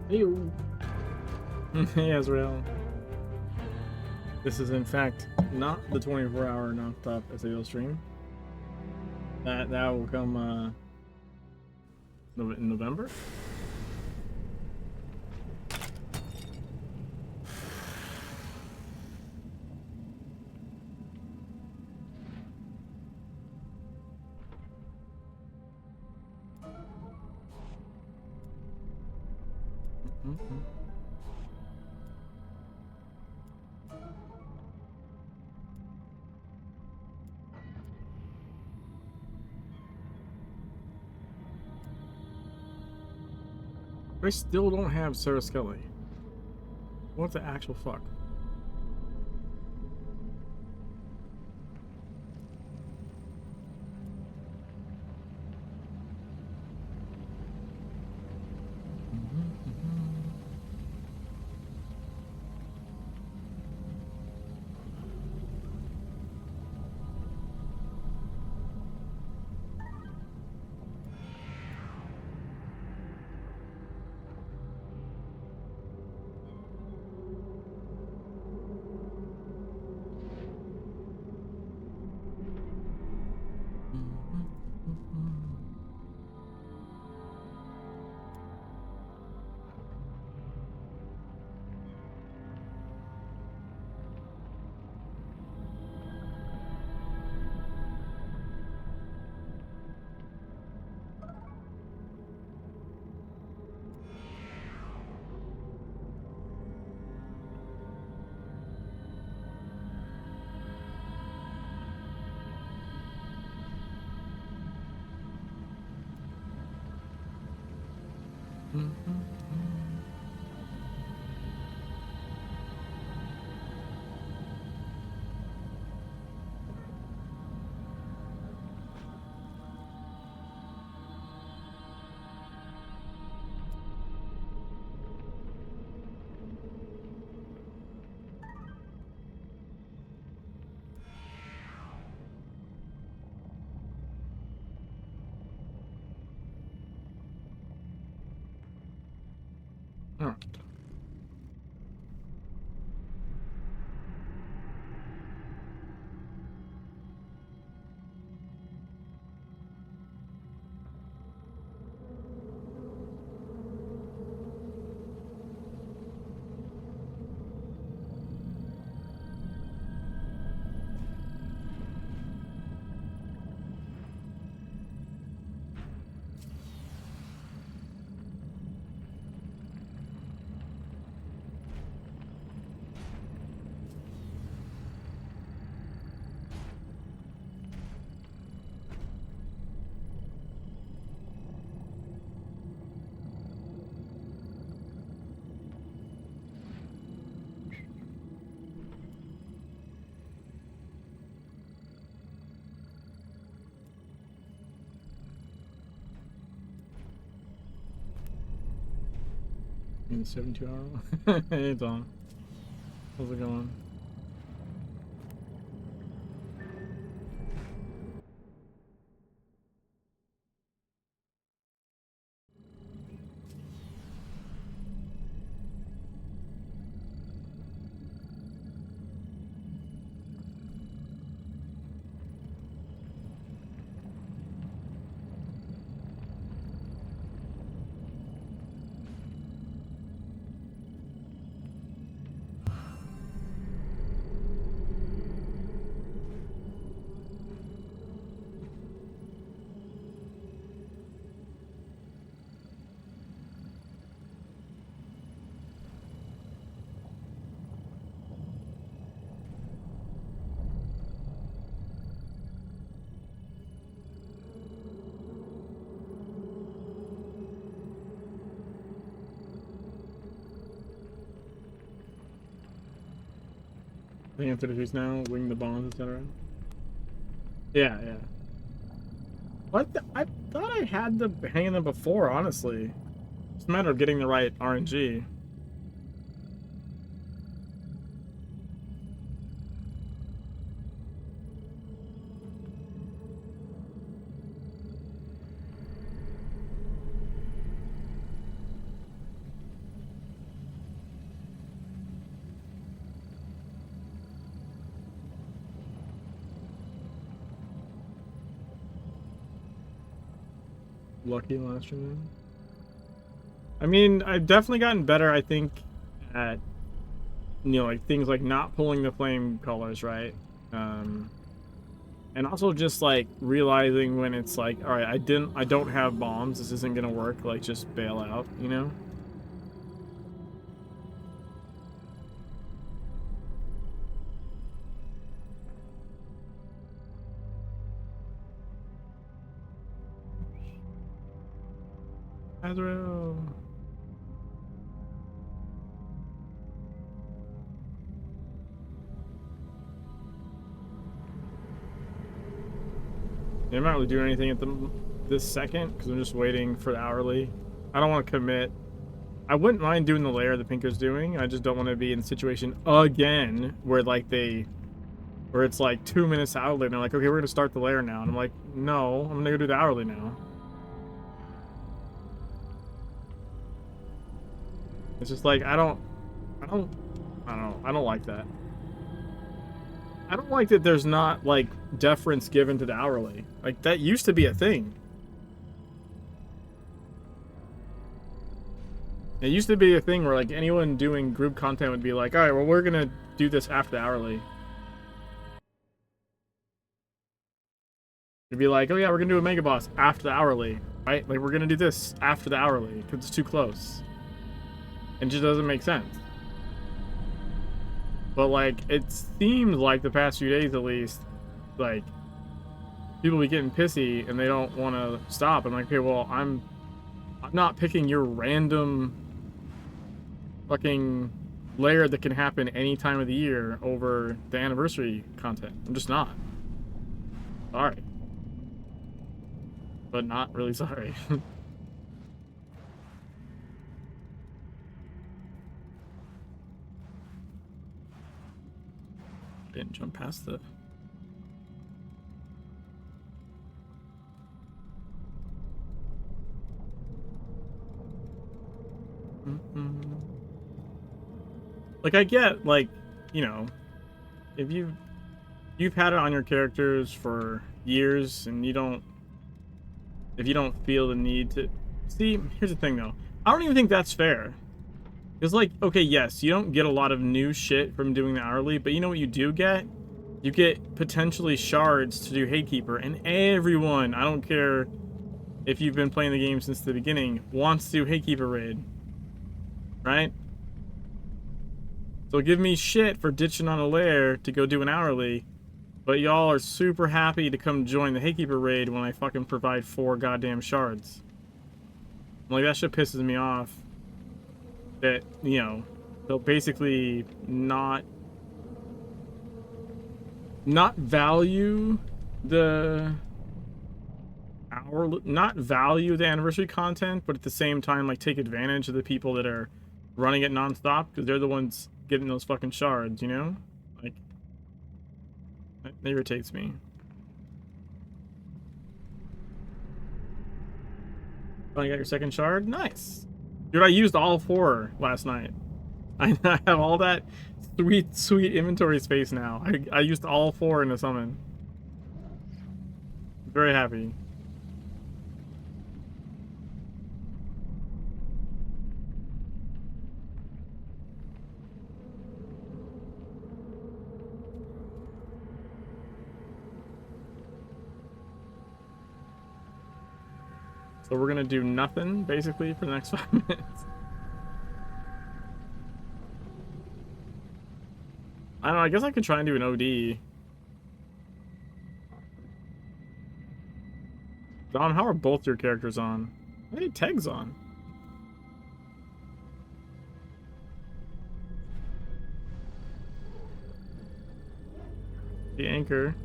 Hey, hey, Azrael. This is in fact not the 24-hour non-stop SAO stream. That will come in November. I still don't have Sarah Scully. What the actual fuck? All right. In the 72-hour. Hey, Don. How's it going? I think I'm 33 now, wing the bombs, etc. Yeah, yeah. What? I thought I had the hanging them before, honestly. It's a matter of getting the right RNG. lucky last year. I mean, I've definitely gotten better, I think, at, you know, like things like not pulling the flame colors, right? And also just like realizing when it's like, all right, I don't have bombs, this isn't gonna work, like just bail out, you know? Azrael. I'm not really doing anything at this second because I'm just waiting for the hourly. I don't want to commit. I wouldn't mind doing the layer the Pinker's doing. I just don't want to be in the situation again where like where it's like 2 minutes hourly and they're like, okay, we're gonna start the layer now, and I'm like, no, I'm gonna go do the hourly now. It's just like I don't like that. I don't like that there's not like deference given to the hourly. Like that used to be a thing. It used to be a thing where like anyone doing group content would be like, all right, well, we're gonna do this after the hourly. It'd be like, oh yeah, we're gonna do a mega boss after the hourly, right? Like we're gonna do this after the hourly because it's too close. And it just doesn't make sense. But like it seems like the past few days at least, like people be getting pissy and they don't want to stop. I'm like, okay, well, I'm not picking your random fucking layer that can happen any time of the year over the anniversary content. I'm just not. Sorry. But not really sorry. Didn't jump past the... Like, I get, like, you know, if you've had it on your characters for years and if you don't feel the need to... See, here's the thing, though. I don't even think that's fair. It's like, okay, yes, you don't get a lot of new shit from doing the hourly, but you know what you do get? You get potentially shards to do Hatekeeper, and everyone, I don't care if you've been playing the game since the beginning, wants to do Hatekeeper raid. Right? So give me shit for ditching on a lair to go do an hourly, but y'all are super happy to come join the Hatekeeper raid when I fucking provide 4 goddamn shards. Like, that shit pisses me off. That, you know, they'll basically not value the not value the anniversary content, but at the same time, like, take advantage of the people that are running it nonstop because they're the ones getting those fucking shards, you know? Like, that irritates me. Oh, you got your second shard? Nice. Dude, I used all 4 last night. I have all that sweet inventory space now. I used all 4 in the summon. Very happy. So we're gonna do nothing, basically, for the next 5 minutes. I don't know, I guess I could try and do an OD. Dom, how are both your characters on? I think Teg's on. The anchor.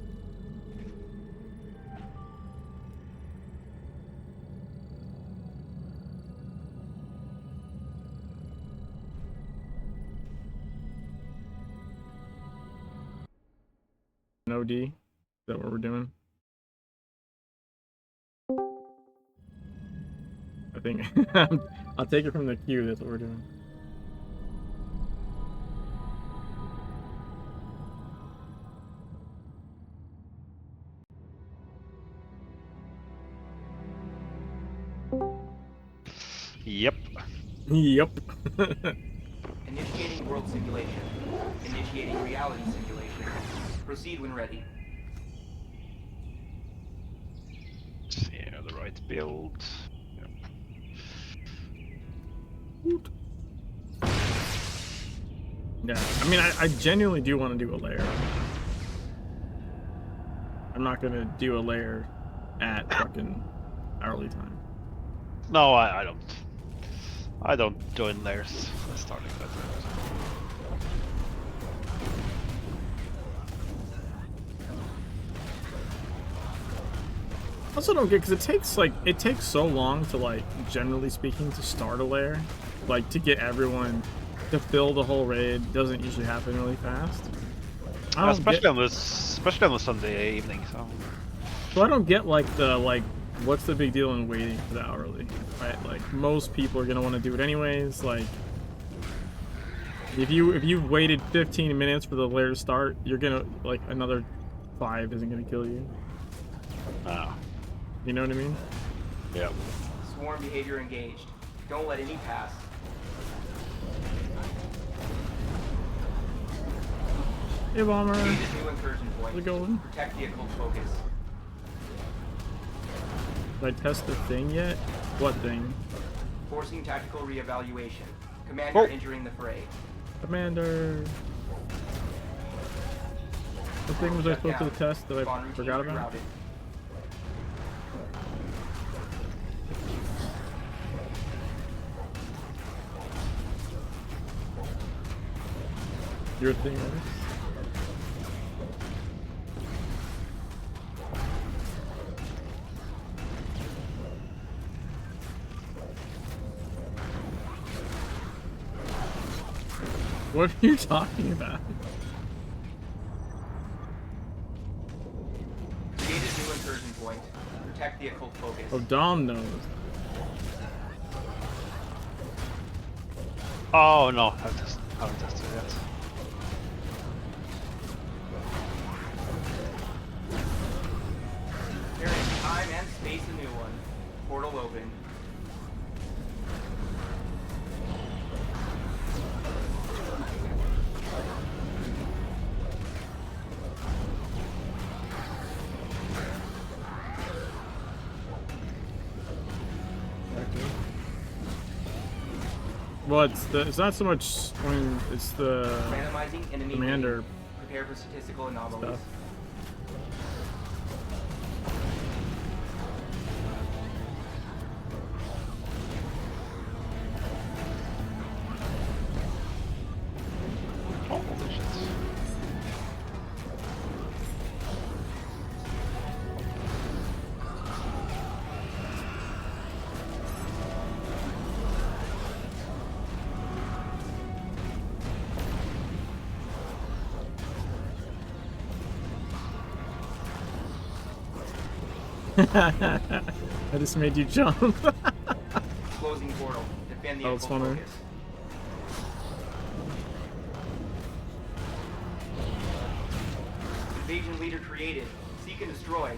An OD. Is that what we're doing? I think I'll take it from the queue. That's what we're doing. Yep. Yep. Initiating world simulation. Initiating reality simulation. Proceed when ready. Let's see here, the right build. Yep. Yeah, I mean, I genuinely do want to do a layer. I'm not gonna do a layer at fucking hourly time. No, I don't. I don't join layers starting that. I also don't get, because it takes so long to, like, generally speaking, to start a layer. Like, to get everyone to fill the whole raid doesn't usually happen really fast. I don't Especially get, on the Sunday evening. so I don't get, like, what's the big deal in waiting for the hourly, right? Like, most people are gonna want to do it anyways. Like, if you've waited 15 minutes for the layer to start, you're gonna, like, another 5 isn't gonna kill you. You know what I mean? Yeah. Swarm behavior engaged. Don't let any pass. Hey, Bomber. Engage a new incursion point. How's it going? Protect the occult focus. Did I test the thing yet? What thing? Forcing tactical reevaluation. Commander entering the fray. Commander. What thing was I supposed to test that I forgot about? Routed. Your thing, right? What are you talking about? Create a new incursion point. Protect the occult focus. Oh, Dom knows. Oh no, I haven't tested it yet. Carrying time and space a new one. Portal open. Well, it's not so much. I mean, it's the Randomizing enemy commander wave. Prepare for statistical anomalies. stuff. Oh, holy shit. I just made you jump. Closing portal. Defend the Oh, it's occult funny. focus. Invasion leader created. Seek and destroy.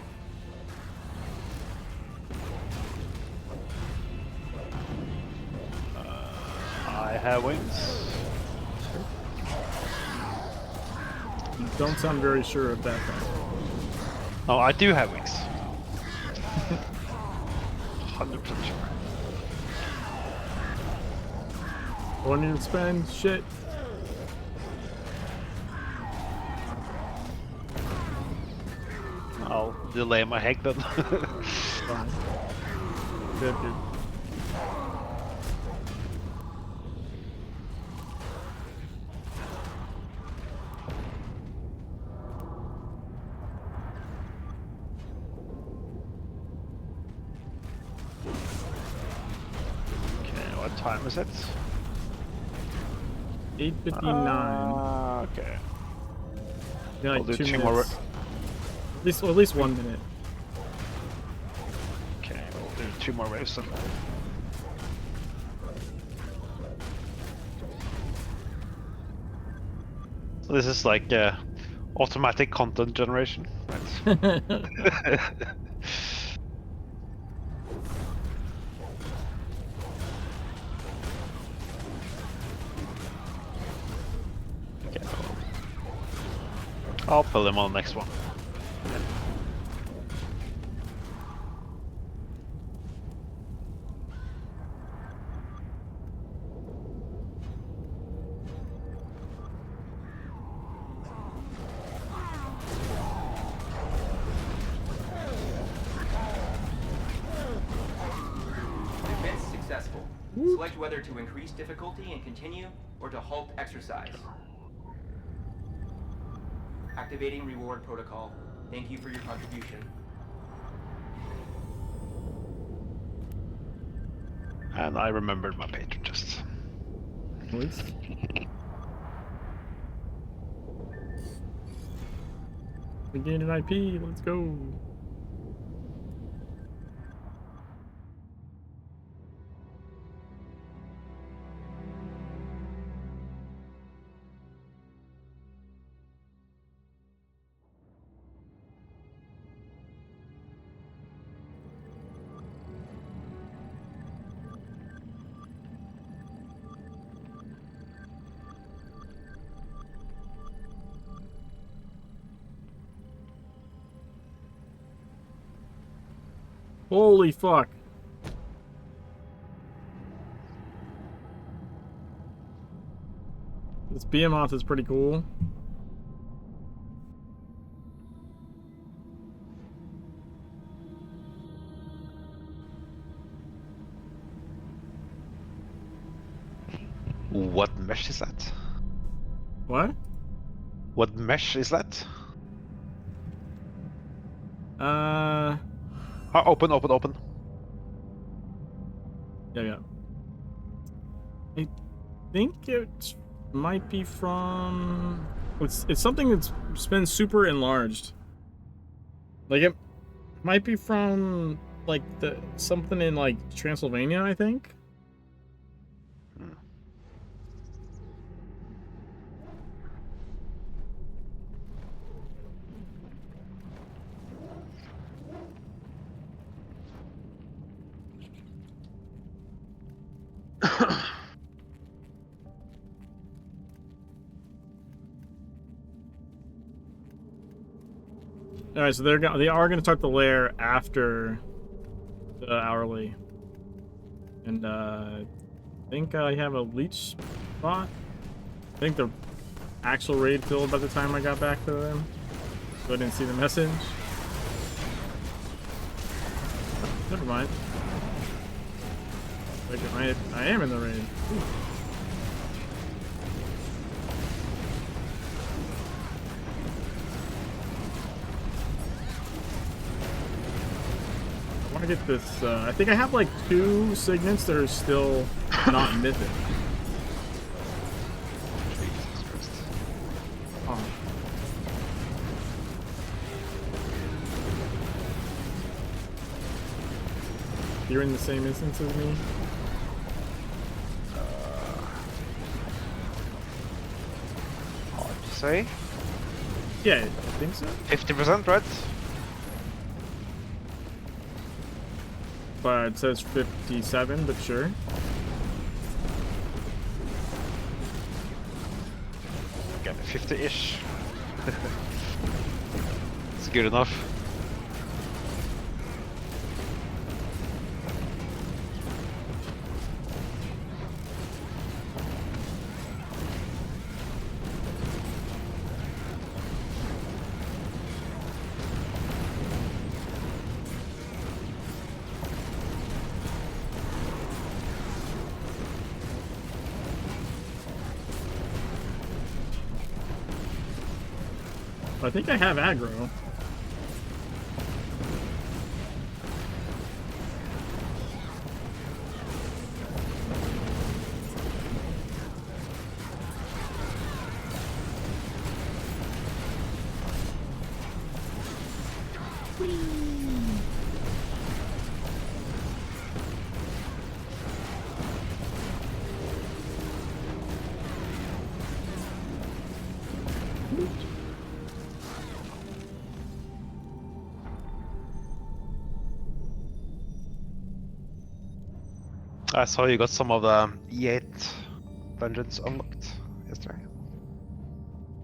I have wings. You don't sound very sure of that fact. Oh, I do have wings. 100% sure. Don't even spend shit. I'll delay my hack then. Fine. Good, good. Okay, what time is it? 8:59. Okay. Yeah, like I'll do 2 two minutes. more. At least 1 minute. Okay, we'll do 2 more waves then. So this is like automatic content generation, right? I'll pull him on the next one. Defense successful. Select whether to increase difficulty and continue, or to halt exercise. Activating reward protocol. Thank you for your contribution. And I remembered my patron chest. Nice. We gained an IP. Let's go. Holy fuck. This behemoth is pretty cool. What mesh is that? What? What mesh is that? Oh, open. Yeah. I think it might be from... It's something that's been super enlarged. Like, it might be from, like, something in, like, Transylvania, I think? All right, so they are gonna start the lair after the hourly, and I think I have a leech spot. I think the actual raid filled by the time I got back to them, so I didn't see the message. Never mind. Like, I am in the raid. Ooh. I get this, I think I have like 2 signets that are still not mythic. Oh. You're in the same instance as me? Hard to say. Yeah, I think so. 50%, right? But it says 57, but sure. Okay, 50-ish. It's good enough. I think I have aggro. I saw you got some of the E8 dungeons unlocked yesterday.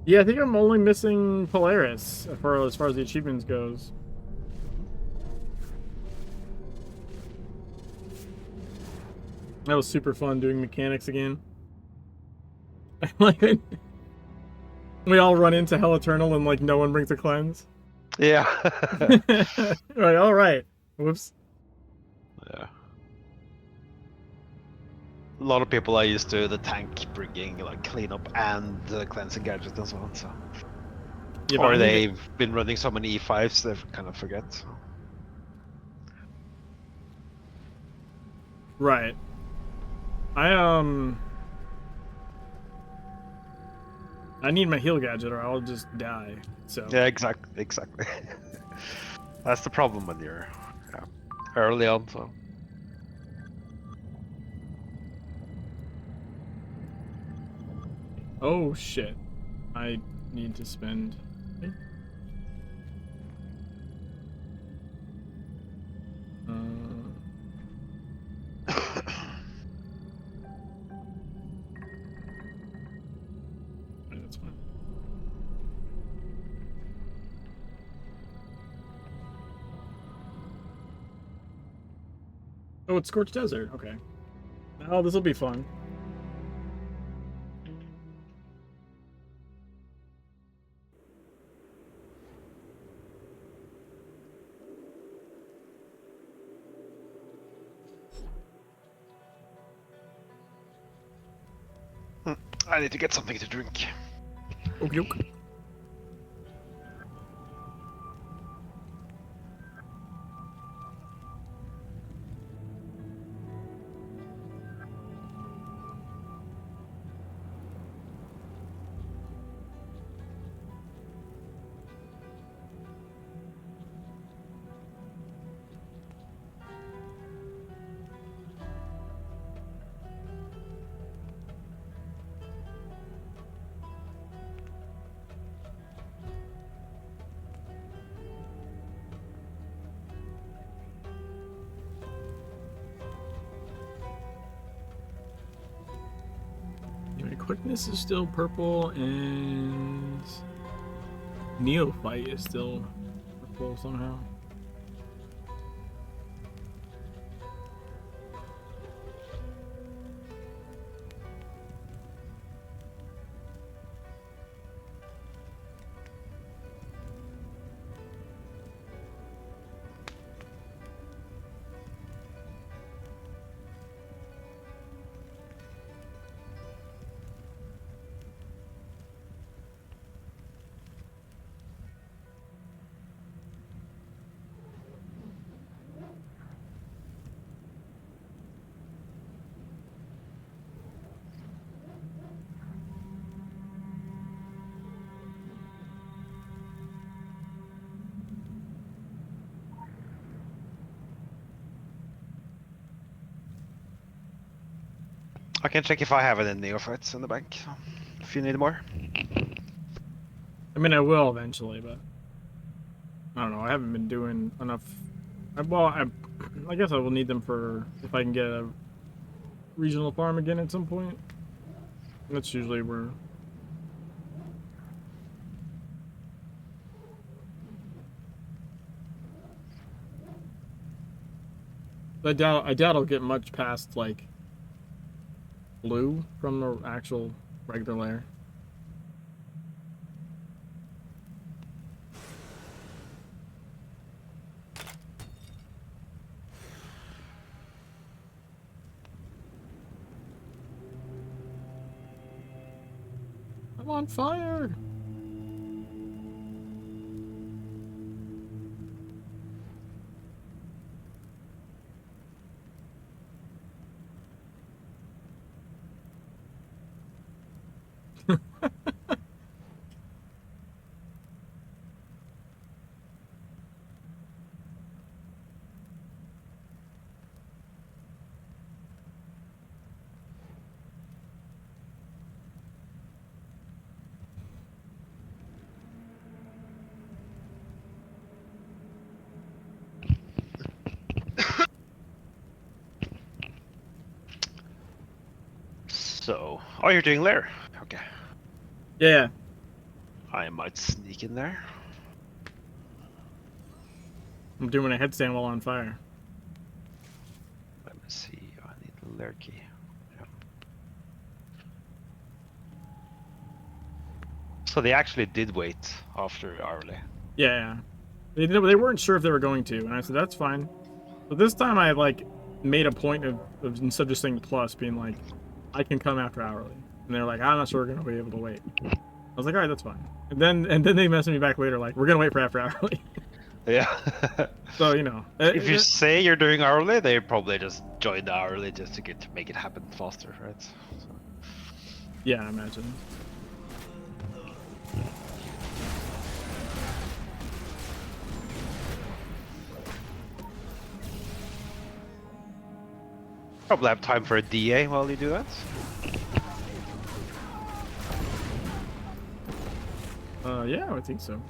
Yeah, I think I'm only missing Polaris as far as the achievements goes. That was super fun doing mechanics again. Like we all run into Hell Eternal and like no one brings a cleanse. Yeah. Right, all right. Whoops. Yeah. A lot of people are used to the tank bringing like cleanup and cleansing gadgets and so on. So, Yeah, but or I need to... they've been running so many E5s they kind of forget. So. Right. I need my heal gadget or I'll just die. So Yeah, exactly. That's the problem when you're early on. So. oh shit. I need to spend that's fine. Oh, it's Scorched Desert. Okay. Oh, this will be fun. I need to get something to drink. Okie doke. Anyway, quickness is still purple and Neophyte is still purple somehow. I can check if I have any neophytes in the bank. So if you need more. I mean, I will eventually, but I don't know. I haven't been doing enough. I guess I will need them for if I can get a regional farm again at some point. That's usually where. I doubt I'll get much past like blue from the actual regular layer. I'm on fire! So, oh, you're doing lair. Okay. Yeah. I might sneak in there. I'm doing a headstand while on fire. Let me see. I need the lair key. Yeah. So they actually did wait after hourly. Yeah. They weren't sure if they were going to, and I said that's fine. But this time I like made a point of instead of just saying plus, being like, I can come after hourly, and they're like, I'm not sure we're gonna be able to wait. I was like, all right, that's fine. And then they messaged me back later like, we're gonna wait for after hourly. Yeah. So you know, If you say you're doing hourly, they probably just join the hourly just to make it happen faster, right? So. Yeah, I imagine. Probably have time for a DA while you do that. Yeah, I would think so.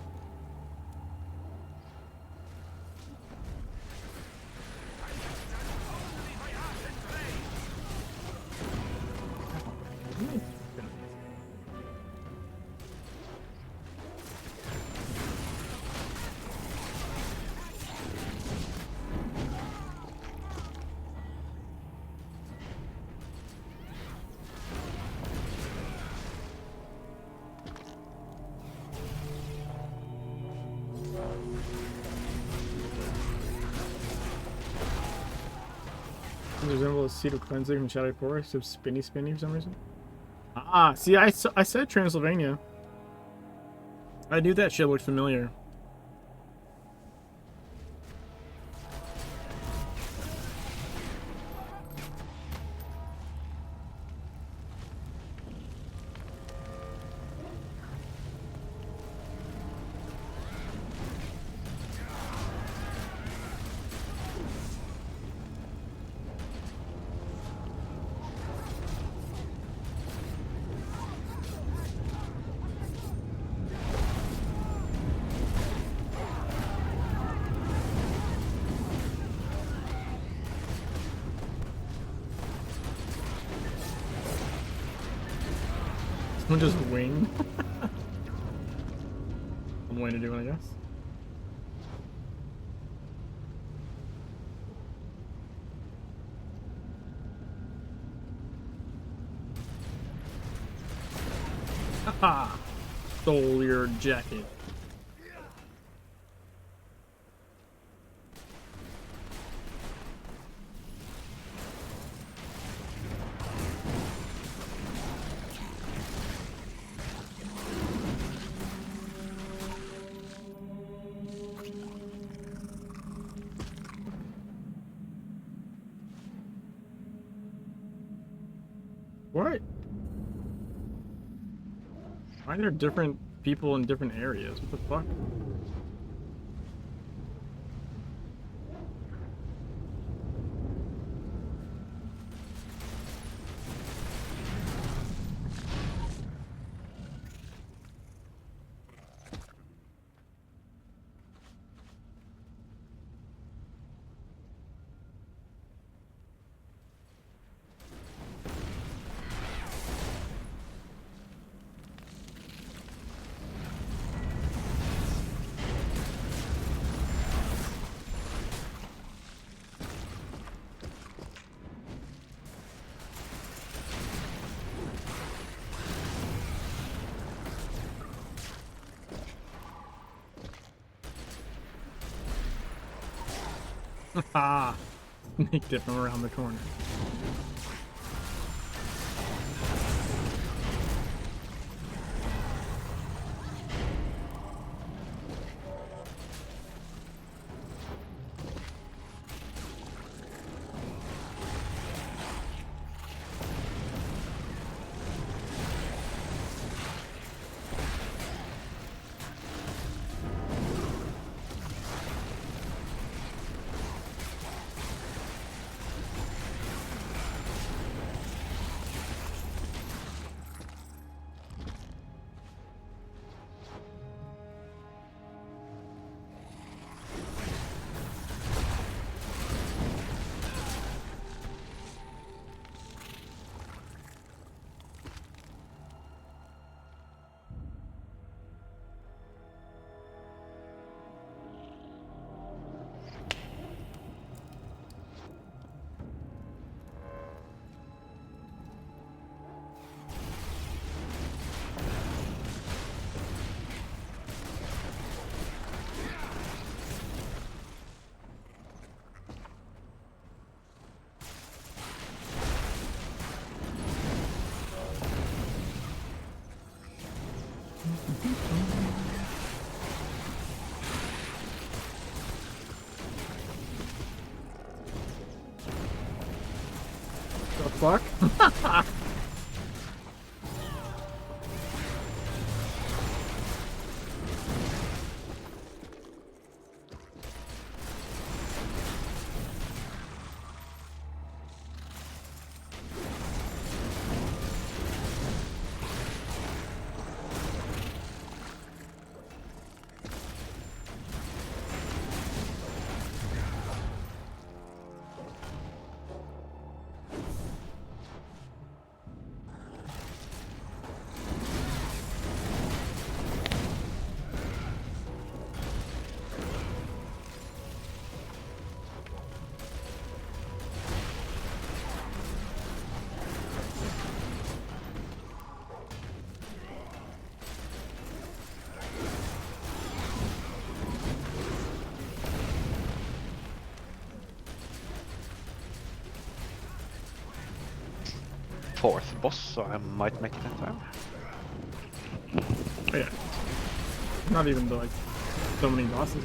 Resemble a seed of cleansing from Shadow Forest of spinny for some reason. Ah, see, I said Transylvania. I knew that shit looked familiar. Someone just wing. One way to do it, I guess. Haha! Stole your jacket. What? Why are there different people in different areas? What the fuck? Ah! Sneaked it from around the corner. fuck? Fourth boss, so I might make it in time. Oh, yeah. Not even like so many bosses.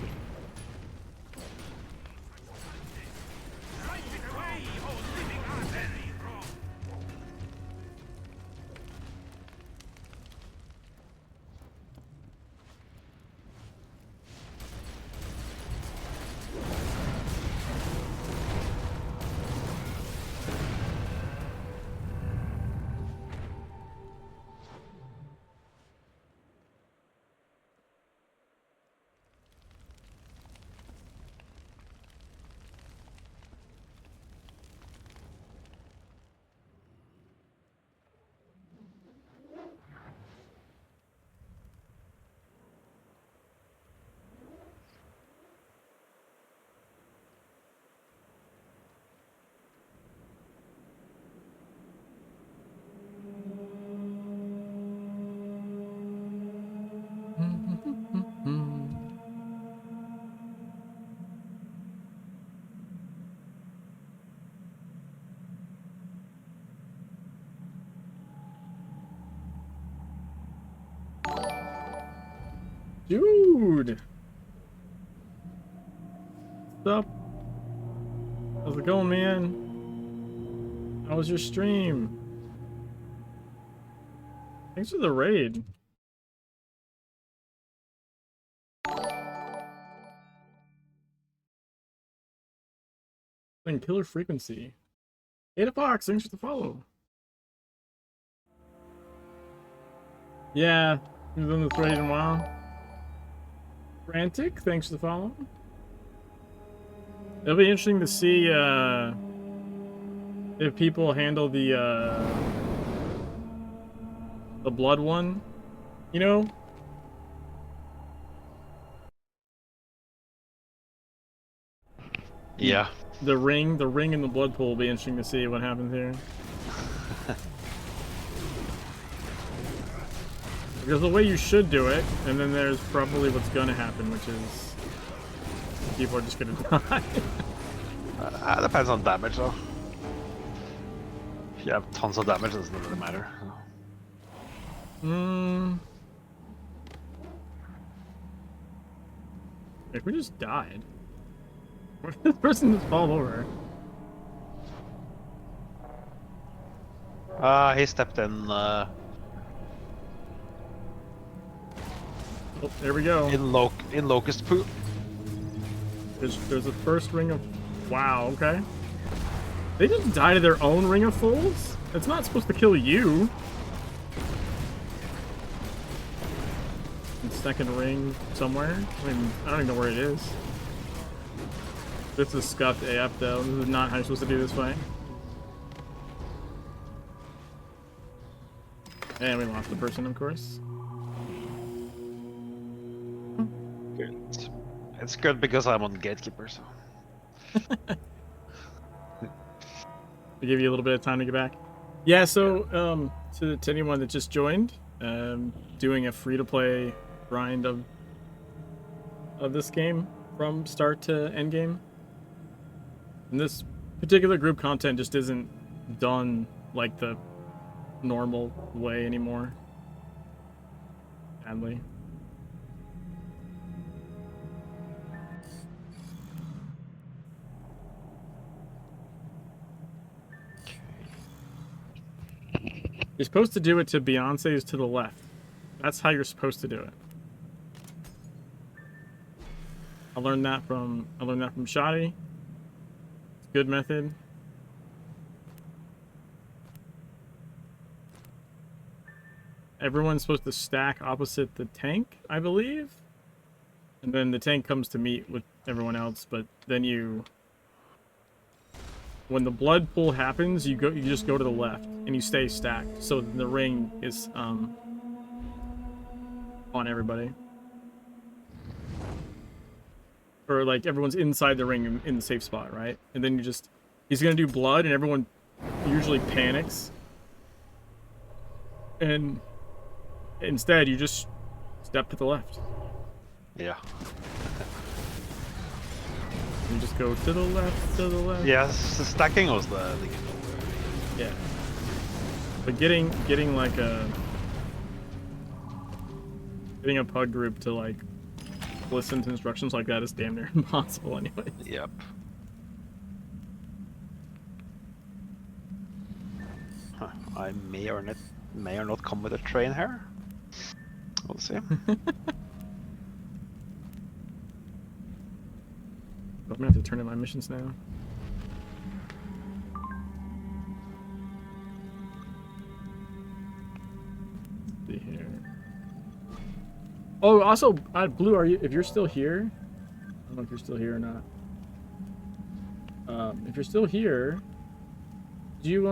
Dude! What's up? How's it going, man? How was your stream? Thanks for the raid. And Killer Frequency. Ada Fox, thanks for the follow. Yeah, you've done this raid in a while. Frantic, thanks for the follow. It'll be interesting to see if people handle the blood one, you know? Yeah. The ring and the blood pool will be interesting to see what happens here. Because the way you should do it, and then there's probably what's gonna happen, which is people are just gonna die. Depends on damage though. If you have tons of damage, it doesn't really matter. Like, we just died. Where did this person just fall over? He stepped in. Oh, there we go. In locust poop. There's a first ring of... Wow, okay. They just died to their own ring of fools? It's not supposed to kill you. And second ring somewhere? I mean, I don't even know where it is. This is scuffed AF though. This is not how you're supposed to do this fight. And we lost the person, of course. Good. It's good because I'm on Gatekeeper, so. To give you a little bit of time to get back. Yeah, so to anyone that just joined, doing a free-to-play grind of this game from start to end game. And this particular group content just isn't done like the normal way anymore. Sadly. You're supposed to do it to Beyonce's to the left. That's how you're supposed to do it. I learned that from Shotty. It's a good method. Everyone's supposed to stack opposite the tank, I believe. And then the tank comes to meet with everyone else, but then when the blood pool happens, you just go to the left and you stay stacked. So the ring is on everybody. Or like everyone's inside the ring in the safe spot, right? And then he's gonna do blood and everyone usually panics. And instead you just step to the left. Yeah. You just go to the left, to the left. Yeah, the stacking was the Yeah. But getting like a pug group to like listen to instructions like that is damn near impossible anyway. Yep. Huh. I may or not come with a train here. We'll see. I'm gonna have to turn in my missions now. Let's see here. Oh, also, Blue, if you're still here? I don't know if you're still here or not. If you're still here, do you,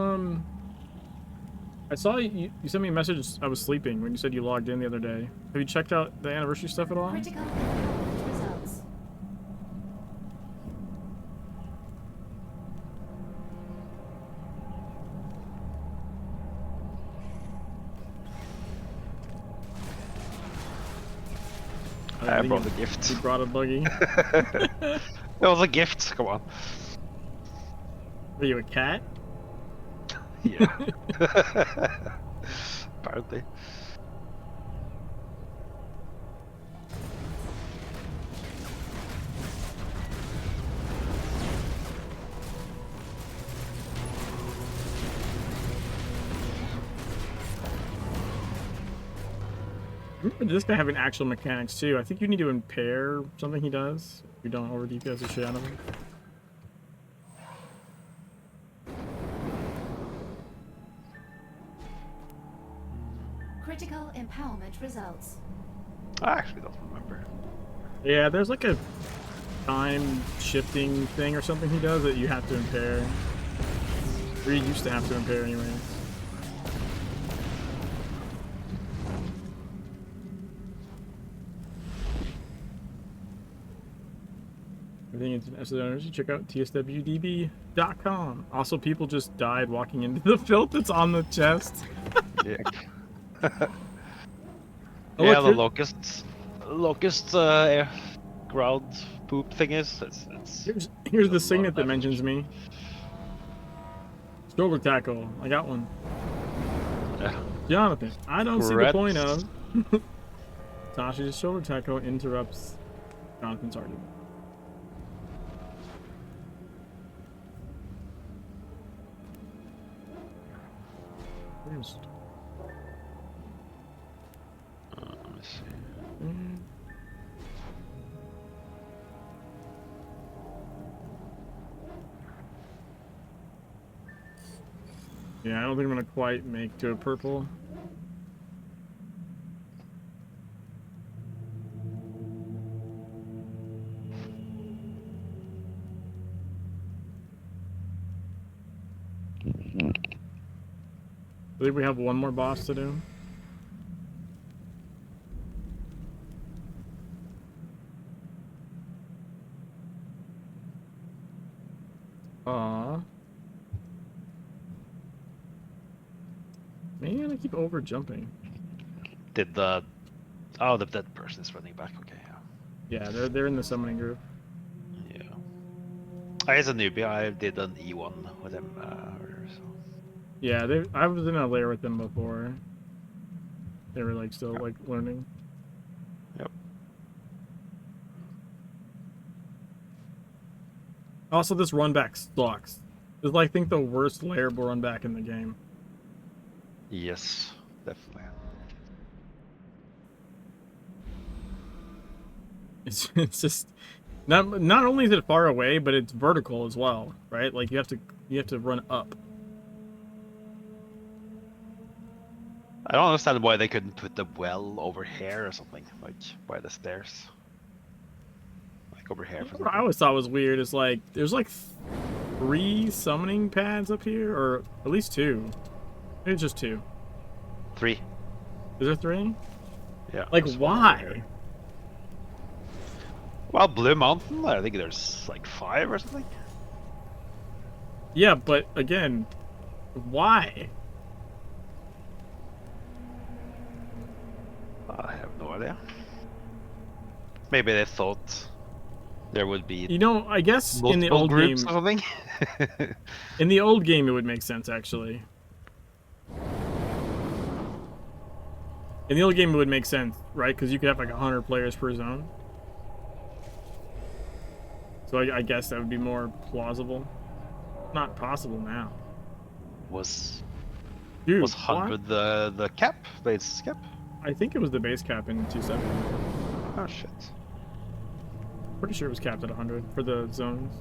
I saw you sent me a message. I was sleeping when you said you logged in the other day. Have you checked out the anniversary stuff at all? Critical results. I brought a gift. You brought a buggy. It was a gift, come on. Are you a cat? Yeah. Apparently. Remember this guy having actual mechanics too. I think you need to impair something he does. If you don't over DPS the shit out of him. Critical empowerment results. I actually don't remember. Yeah, there's like a time shifting thing or something he does that you have to impair. Or you used to have to impair anyways. Everything is asset owners. Check out tswdb.com. Also, people just died walking into the filth that's on the chest. Yeah. Oh, yeah, look, the locust ground poop thingies. Here's the signet that mentions me. Shoulder tackle. I got one. Yeah. Jonathan, I don't see the Correct. point of. Tasha's shoulder tackle interrupts Jonathan's argument. Where's... Let me see. Yeah, I don't think I'm gonna quite make to a purple. I believe we have one more boss to do. Man, I keep over jumping. Did the dead person is running back? Okay, yeah. Yeah, they're in the summoning group. Yeah. As a newbie, I did an E1 with them earlier, so. Yeah, I was in a layer with them before. They were like still like learning. Yep. Also, this run back sucks. It's like I think the worst layerable run back in the game. Yes, definitely. It's just not only is it far away, but it's vertical as well, right? Like you have to run up. I don't understand why they couldn't put the well over here or something, like by the stairs. Like over here for What I something. always thought was weird is like there's like 3 summoning pads up here, or at least 2. Maybe just 2. 3. Is there 3? Yeah. Like there's one over why? here. Well, Blue Mountain, I think there's like 5 or something. Yeah, but again, why? I have no idea. Maybe they thought there would be You know, I guess in the multiple old groups game, or something. in the old game, it would make sense actually. In the old game, it would make sense, right? Because you could have like 100 players per zone. So I guess that would be more plausible. Not possible now. Was Dude, 100 the cap? Base cap? I think it was the base cap in 2.7. Oh shit. Pretty sure it was capped at 100 for the zones.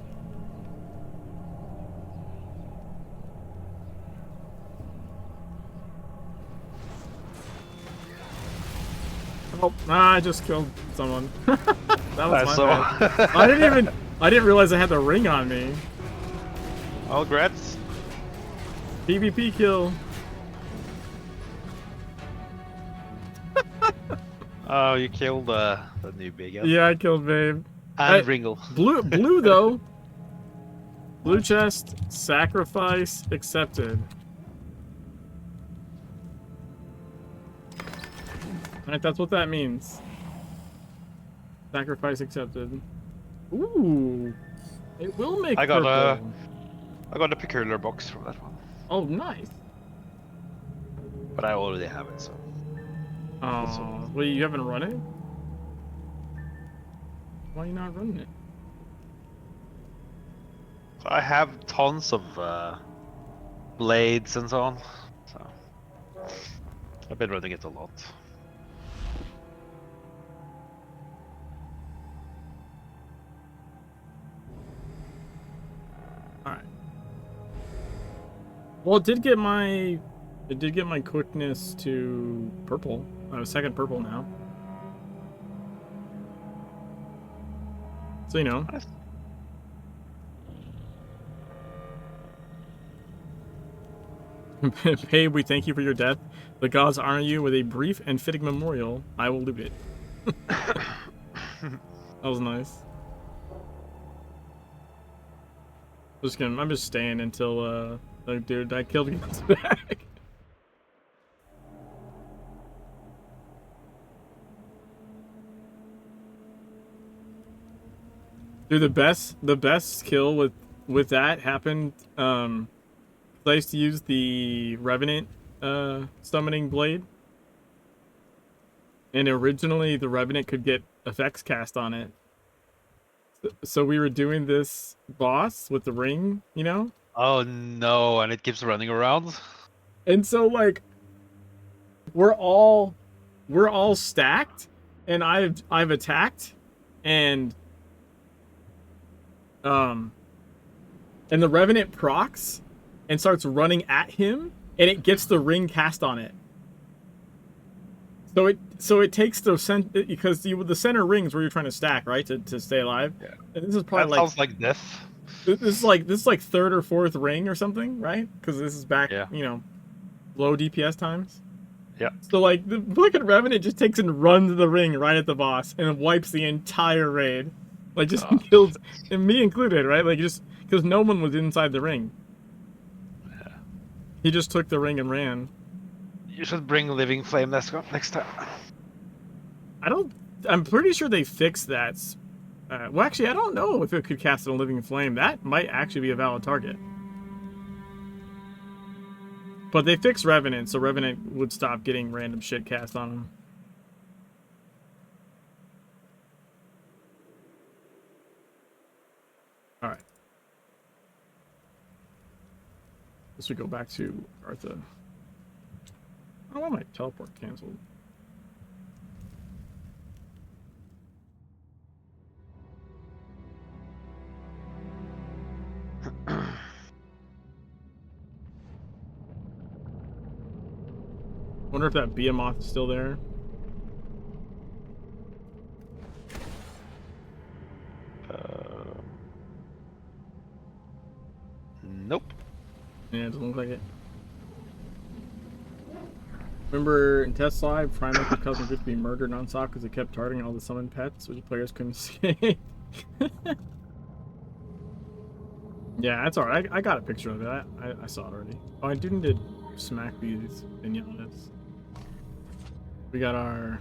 Oh, I just killed someone. That was my bad. I didn't realize I had the ring on me. Oh, grats. PvP kill. Oh, you killed the new big guy. Yeah, I killed Babe. And Ringle. Blue though. Blue chest, sacrifice accepted. Alright, that's what that means. Sacrifice accepted. Ooh. It will make I got purple. I got a peculiar box from that one. Oh, nice. But I already have it, so. Oh, well, you haven't run it? Why are you not running it? I have tons of blades and so on. So I've been running it a lot. Alright. Well, it did get my quickness to purple. I have second purple now. So you know. Nice. Babe, we thank you for your death. The gods honor you with a brief and fitting memorial. I will loot it. That was nice. I'm just staying until like, dude, I killed gets back. Dude, the best skill with that happened. I used to use the Revenant summoning blade, and originally the Revenant could get effects cast on it. So we were doing this boss with the ring, you know? Oh no, and it keeps running around. And so like we're all stacked, and I've attacked, and the Revenant procs and starts running at him, and it gets the ring cast on it. So it takes the because the center rings where you're trying to stack, right, to stay alive. Yeah. And this is probably That sounds like death. This is like third or fourth ring or something, right? Because this is back, you know, low DPS times. Yeah. So like the fucking Revenant just takes and runs the ring right at the boss and wipes the entire raid, like just kills, and me included, right? Like just because no one was inside the ring. Yeah. He just took the ring and ran. You should bring Living Flame next time. I'm pretty sure they fixed that. Well, actually, I don't know if it could cast a Living Flame. That might actually be a valid target. But they fixed Revenant, so Revenant would stop getting random shit cast on him. Alright. Guess we go back to Artha. I want my teleport canceled. Wonder if that behemoth is still there. Nope. Yeah, it doesn't look like it. Remember in Test Live, Primex was causing Group to be murdered non-stop because it kept targeting all the summoned pets, which players couldn't escape. Yeah, that's alright. I got a picture of it. I saw it already. Oh, I do need to smack these vignettes. We got our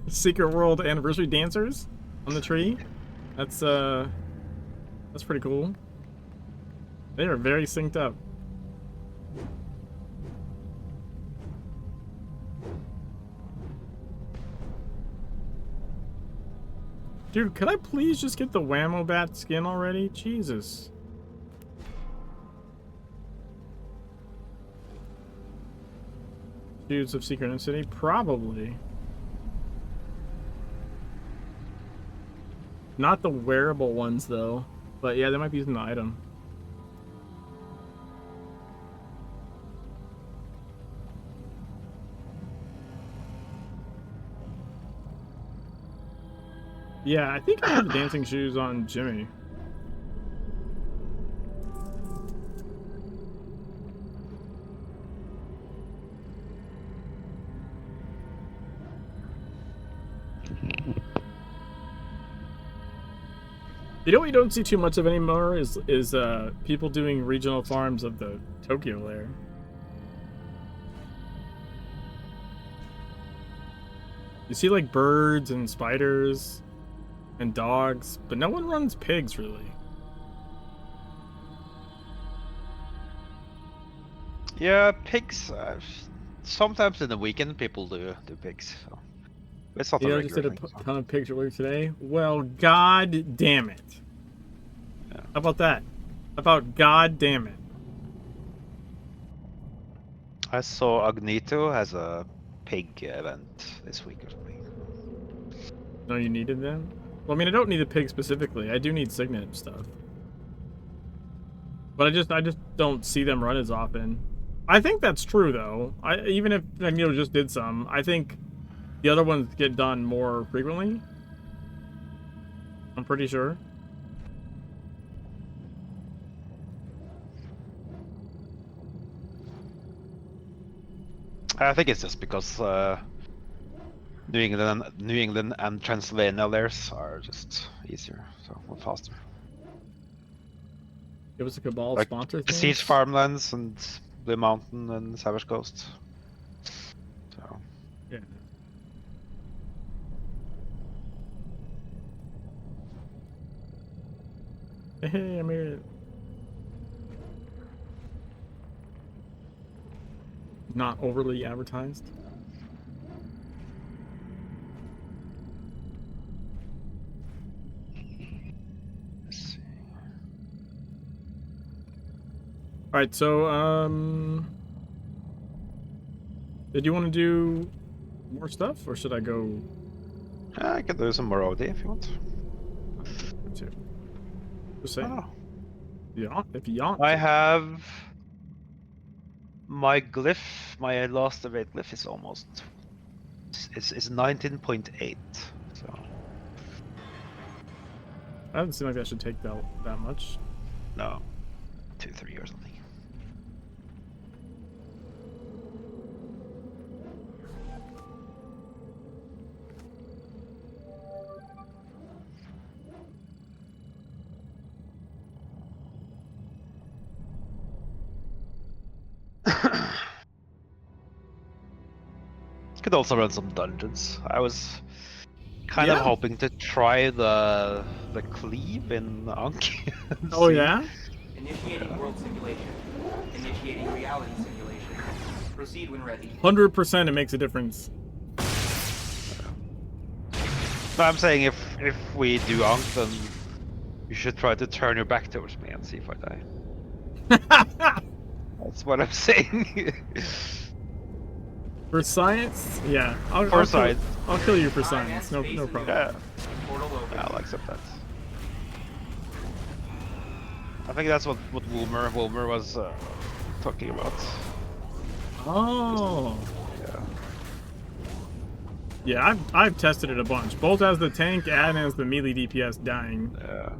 Secret World anniversary dancers on the tree. That's pretty cool. They are very synced up. Dude, could I please just get the Whammo Bat skin already? Jesus. Shoes of Secret City? Probably. Not the wearable ones, though. But yeah, they might be using the item. Yeah, I think I have the dancing shoes on Jimmy. You know what you don't see too much of anymore is people doing regional farms of the Tokyo lair. You see like birds and spiders and dogs, but no one runs pigs really. Yeah, pigs. Sometimes in the weekend people do pigs. So it's not a You regular just did a thing. So. ton of pigs earlier today. Well, god damn it. Yeah. How about that? How about god damn it? I saw Agnito has a pig event this week or something. No, you needed them? Well, I mean, I don't need a pig specifically. I do need signet stuff. But I just don't see them run as often. I think that's true, though. Even if Magneto just did some, I think the other ones get done more frequently. I'm pretty sure. I think it's just because New England and Transylvania layers are just easier, so we're faster. It was a Cabal Like sponsor the thing. Siege Farmlands and Blue Mountain and Savage Coast. So Yeah. Hey, I'm here. Not overly advertised. let's see. All right, so did you want to do more stuff, or should I go? I can do some more OD if you want. Just say, Oh. yeah, if you want. I have my glyph, my last evade glyph is almost is 19.8. So That doesn't seem like that should take that much. no, 2-3 or something. Could also run some dungeons. I was kind of Yeah. hoping to try the cleave in Ankh. and Oh see. yeah. Initiating world simulation. Initiating reality simulation. Proceed when ready. 100% it makes a difference. No, I'm saying if we do Ankh, then you should try to turn your back towards me and see if I die. That's what I'm saying. For science? Yeah. For science. I'll kill you for Time science. and No, space no in problem. Yeah, Portal open. I'll accept that. I think that's what Wilmer was talking about. Oh. Yeah. Yeah, I've tested it a bunch, both as the tank and as the melee DPS dying. Yeah.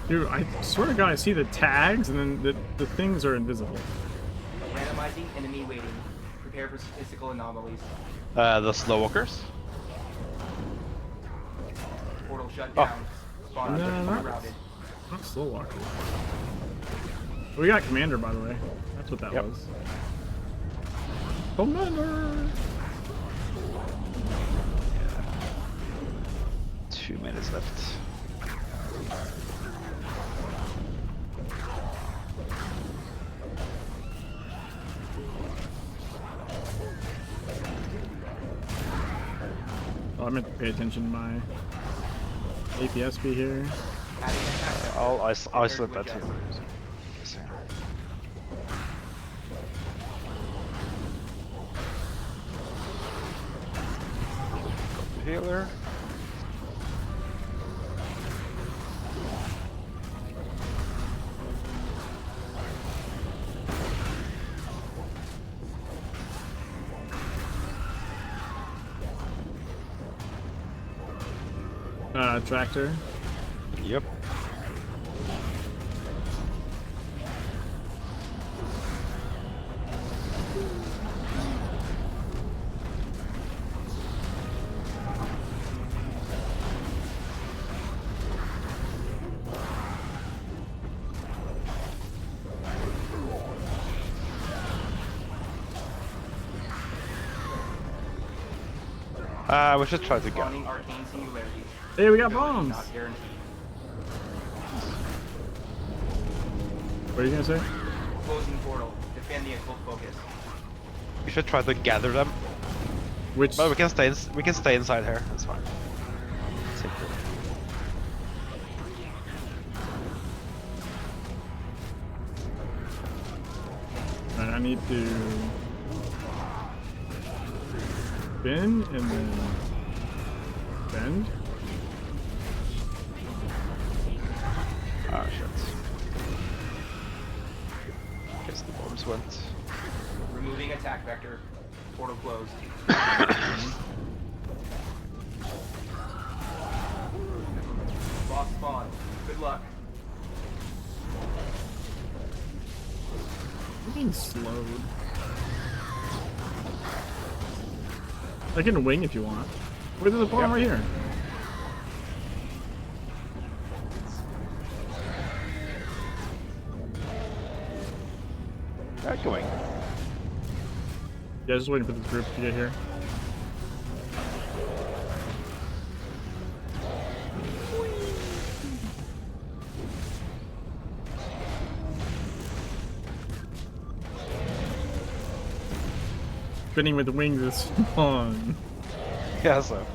Dude, I swear to God, I see the tags and then the things are invisible. Randomizing enemy weighting. Prepare for statistical anomalies. The slow walkers. Portal shut Oh. down. Spawn No, rerouted. not slow walker. We got commander, by the way. That's what that Yep. was. Commander. 2 minutes left. Oh, I meant to pay attention to my APSP here. Adding attack vector. I'll Prepare slip to that too. adjust. Healer. Tractor. Yep. We should try to go. Spawning arcane singularity. Hey, we got Ability bombs. Not guaranteed. What are you gonna say? Closing portal. Defend the occult focus. We should try to gather them. Which? But we can stay inside here. That's fine. Simple. Right, I need to spin and then bend. Ah, shit. Guess the bombs went. Removing attack vector. Portal closed. Boss spawn. Good luck. I'm being slowed. I can wing if you want. Wait, there's a bomb right here. Going. Yeah, just waiting for this group to get here. Spinning with the wings is fun. Yeah, so.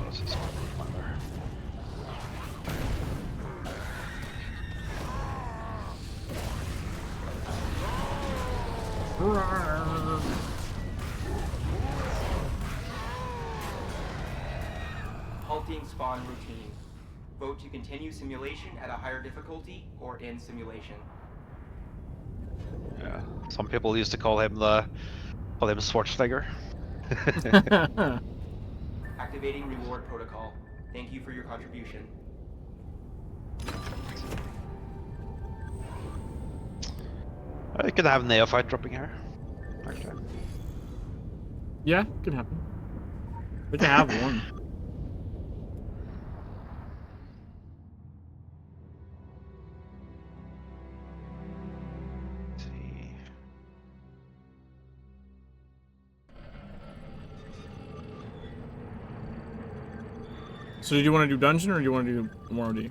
Let's just find there. Halting spawn routine. Vote to continue simulation at a higher difficulty or end simulation. Yeah. Some people used to call him Schwarzenegger. Activating reward protocol. Thank you for your contribution. I could have Neophyte dropping here. Actually. Yeah, can happen. We can have one. So do you want to do dungeon or do you want to do more OD?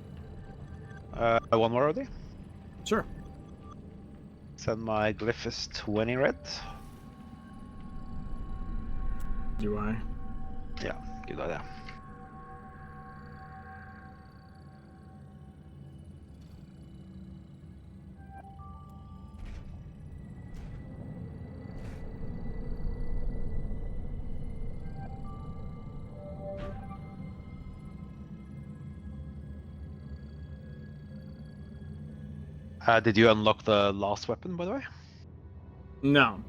One more already. Sure. Send my glyph is 20 red. Do I? Yeah, good idea. Did you unlock the last weapon, by the way? No.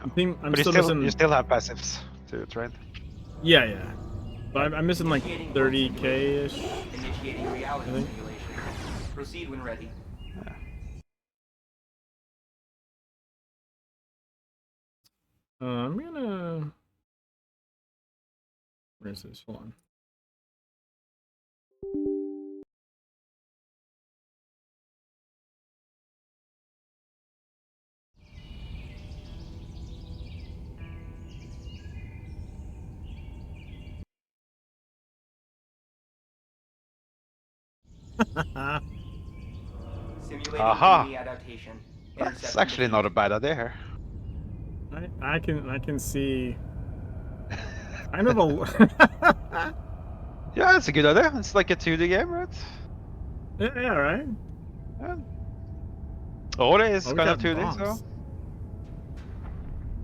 I think I'm But still you missing. still have passives to train. Yeah, yeah. But I'm missing like Initiating 30k ish. Initiating reality I think. simulation. Proceed when ready. I'm gonna. Where is this? Hold on. Simulating Aha! enemy adaptation. That's Intercept actually and not a defeat. bad idea here. I can see kind of a. Yeah, it's a good idea. It's like a 2D game, right? Yeah, right. Yeah. Ore is Oh, we kind of got 2D, so. bombs.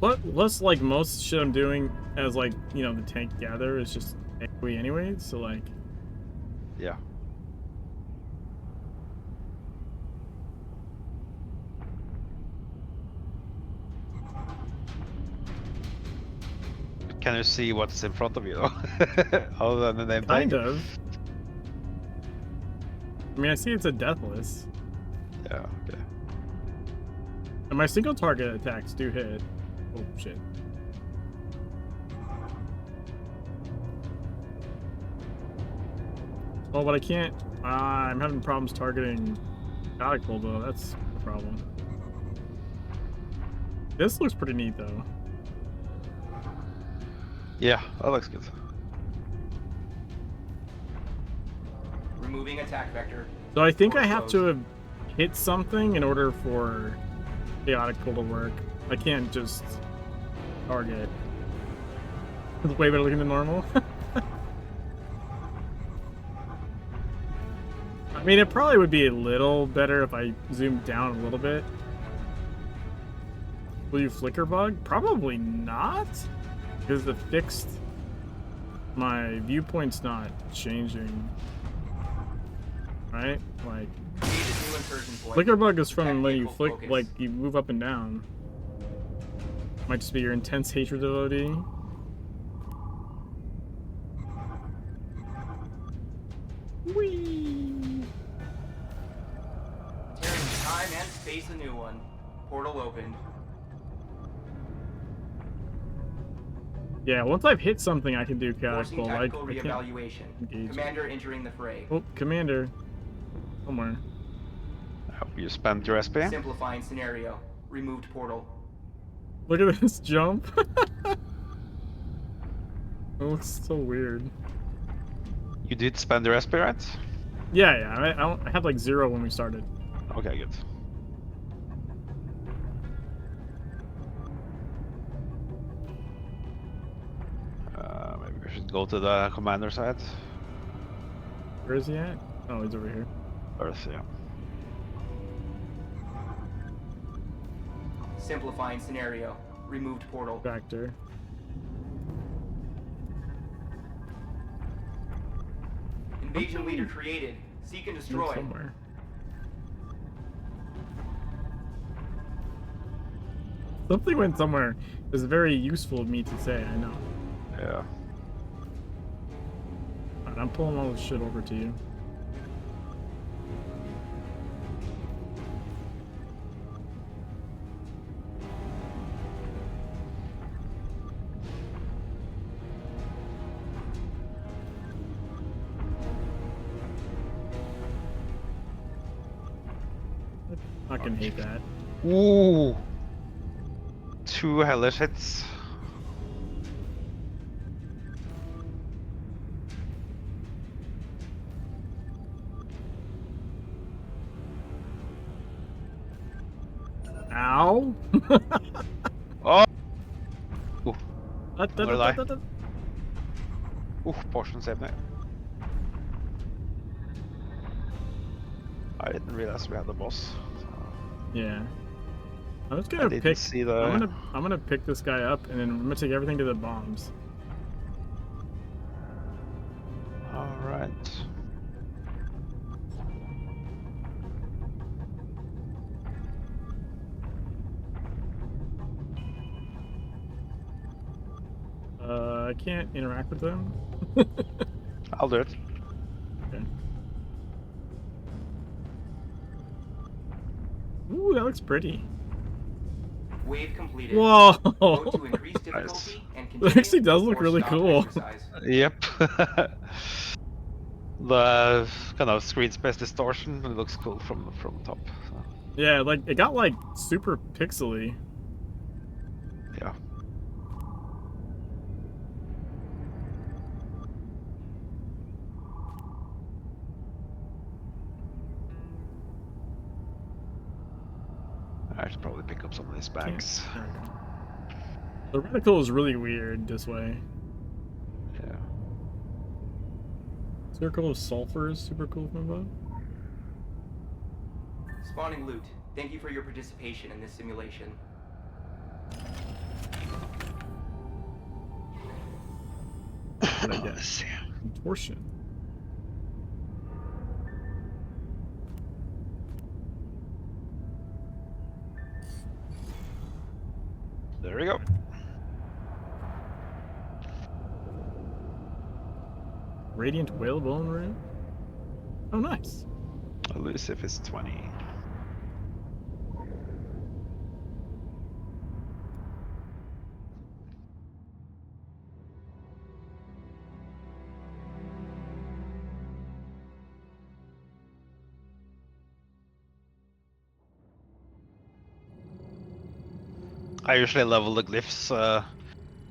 But less like most shit I'm doing as like the tank gather is just AoE anyway. So like. Yeah. Can you see what's in front of you though? Other than the name tag? Kind of. I mean, I see it's a deathless. Yeah, okay. And my single target attacks do hit. Oh, shit. Oh, but I can't. I'm having problems targeting Chaotic though. That's the problem. This looks pretty neat, though. Yeah, that looks good. Removing attack vector. So I think Door I have closed. to have hit something in order for Chaotic to work. I can't just target. It's way better looking than normal. I mean, it probably would be a little better if I zoomed down a little bit. Will you flicker bug? Probably not. Because the fixed... My viewpoint's not changing. Right? Like... Create a new insertion point. Flicker bug is from Attack when you vehicle flick... focus. Like, you move up and down. Might just be your intense hatred of OD. Whee! Tearing time and space a new one. Portal opened. Yeah, once I've hit something, I can do chaotic Forcing pull. tactical I can't reevaluation. engage. Commander entering the fray. Oh, commander. Somewhere. You spent your SP? Simplifying scenario. Removed portal. Look at this jump. It looks so weird. You did spend your SP, right? Yeah, yeah. I had like 0 when we started. Okay, good. Maybe we should go to the commander side. Where is he at? Oh, he's over here. Earth, yeah. Simplifying scenario. Removed portal. Factor. Invasion leader created. Seek and He's destroy. somewhere. Something went somewhere. It's very useful of me to say, I know. Yeah. Alright, I'm pulling all this shit over to you. I fucking hate that. Ooh! 2 hellish hits. Ow! Oh! Ooh, Da, da, gonna da, die. da, da. Portion saved me. I didn't realize we had the boss. So Yeah. I'm just I gonna didn't pick. see the. I'm gonna pick this guy up, and then I'm gonna take everything to the bombs. All right. I can't interact with them. I'll do it. Okay. Ooh, that looks pretty. Wave completed. Whoa! Vote to increase difficulty and It continue. actually does look or really stop cool. exercise. Yep. The kind of screen space distortion looks cool from top. So, Yeah, like it got like super pixely. yeah. I should probably pick up some of these bags. There we go. The reticle is really weird this way. Yeah. Circle of sulfur is super cool from above. Spawning loot. Thank you for your participation in this simulation. What I get? Let's see. Contortion. There we go. Radiant whalebone room. Oh, nice. Elusive is 20. I usually level the glyphs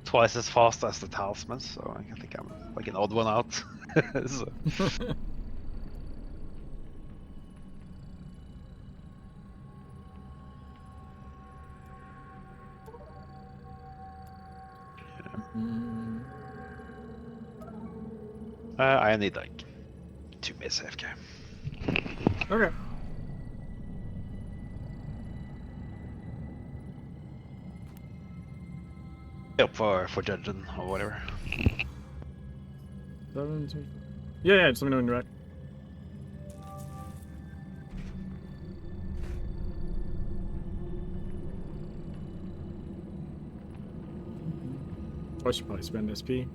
twice as fast as the talismans, so I think I'm like an odd one out. So, Mm, I need like 2 minutes AFK. okay. Up for dungeon or whatever. 7, 2. Yeah, just let me know when you're back. Oh, I should probably spend SP.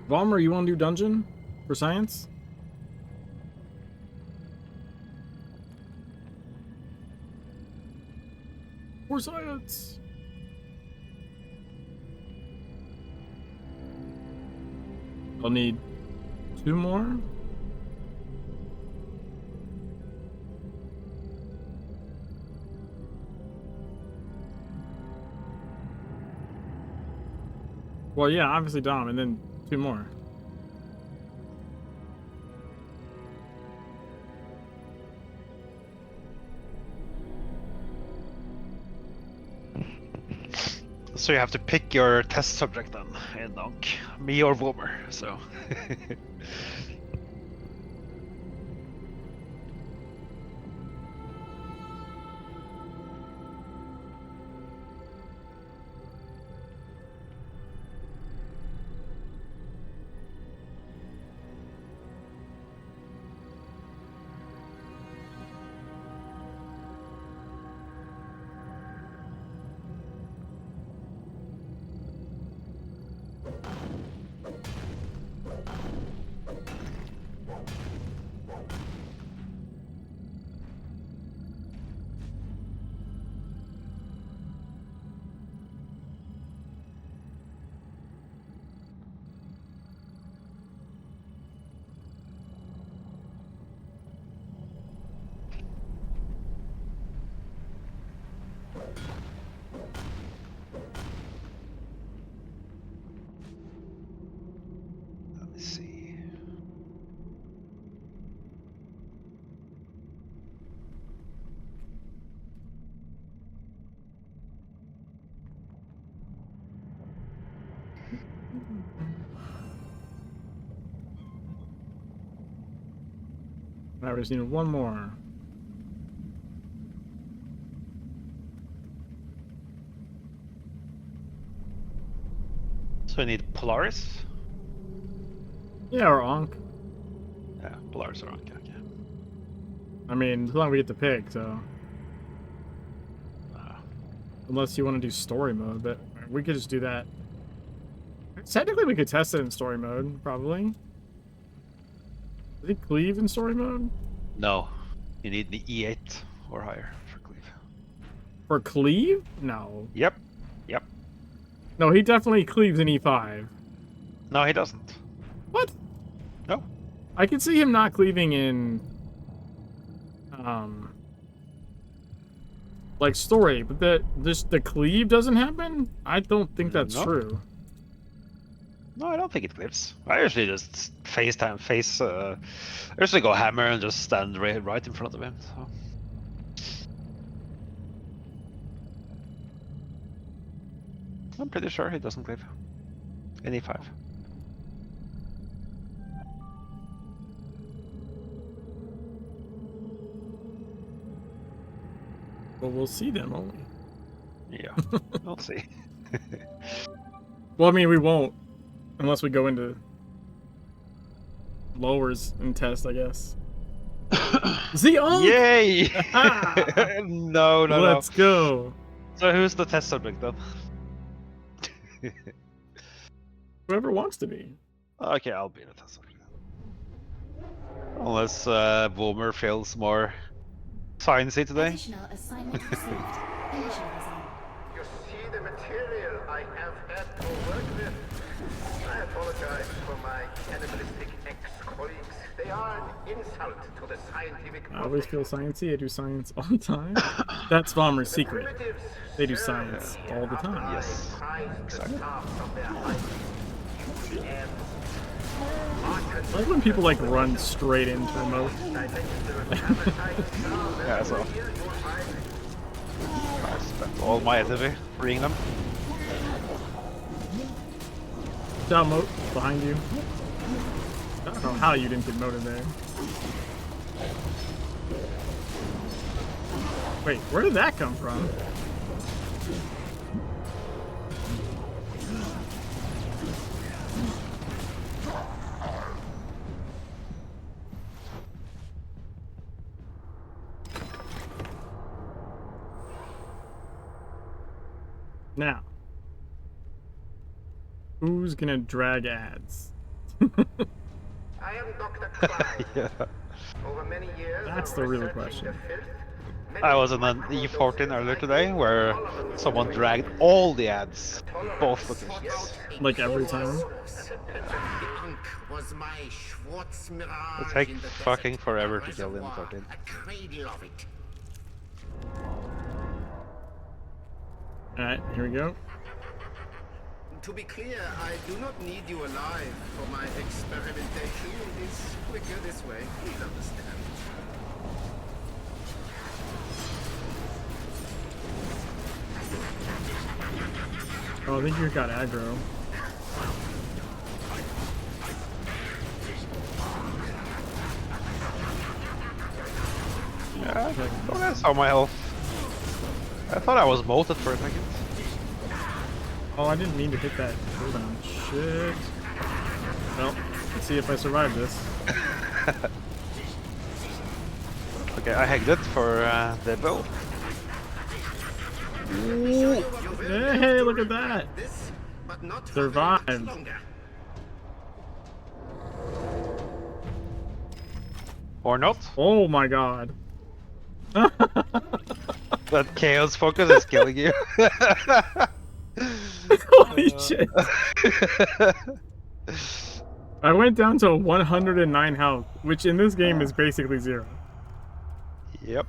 Vollmer, you want to do dungeon for science? For science! I'll need 2 more. Well, yeah, obviously Dom, and then 2 more. So you have to pick your test subject then, in Donk. Me or Vomer, so. Alright, we just need one more. So we need Polaris? Yeah, or Ankh. Yeah, Polaris or Ankh, okay. I mean, as long as we get to pick, so. Unless you want to do story mode, but we could just do that. Technically, we could test it in story mode, probably. Does he cleave in story mode? No. You need the E8 or higher for cleave. For cleave? No. Yep. Yep. No, he definitely cleaves in E5. No, he doesn't. What? No. I can see him not cleaving in, like story, but the cleave doesn't happen? I don't think that's No. true. No, I don't think it cleaves. I usually just I usually go hammer and just stand right in front of him. So. I'm pretty sure he doesn't cleave. In E5. Well, we'll see then, won't we? Yeah, we'll see. Well, I mean, we won't. Unless we go into lowers and test, I guess. Zeon! Yay! No, Let's go. So who's the test subject then? Whoever wants to be. Okay, I'll be the test subject. Unless Boomer feels more sciencey today. Additional assignment received. Initializing. You see the material I have had to work with. I apologize for my cannibalistic ex-colleagues. They are an insult to the scientific I always feel sciencey. I do science all the time. That's Bomber's secret. primitives. They do science all the time. Yes. Exactly. I like when people like run straight into remote. Yeah, so I spent all my energy freeing them. Down moat behind you. I don't know how you didn't get moated there. Wait, where did that come from? Now, who's gonna drag ads? I am Dr. Klein. Yeah. Over many years That's of the real researching question. the filth, many I was in of an my E14 earlier today all where of them someone dragged all the ads, both locations. Like every time? The ink was my Schwarz mirage It take in the fucking desert, forever a to kill the reservoir, M13. a cradle of it. Alright, here we go. To be clear, I do not need you alive for my experimentation. It is quicker this way. Please understand. Oh, I think you got aggro. Yeah, I thought I saw my health. I thought I was bolted for a second. Oh, I didn't mean to hit that cooldown. Shit. Well, let's see if I survive this. Okay, I hacked it for the bow. Hey, look at that! This, but not for very Survived. much longer. Or not. Oh my god. That chaos focus is killing you. Holy shit. I went down to 109 health, which in this game is basically 0. Yep.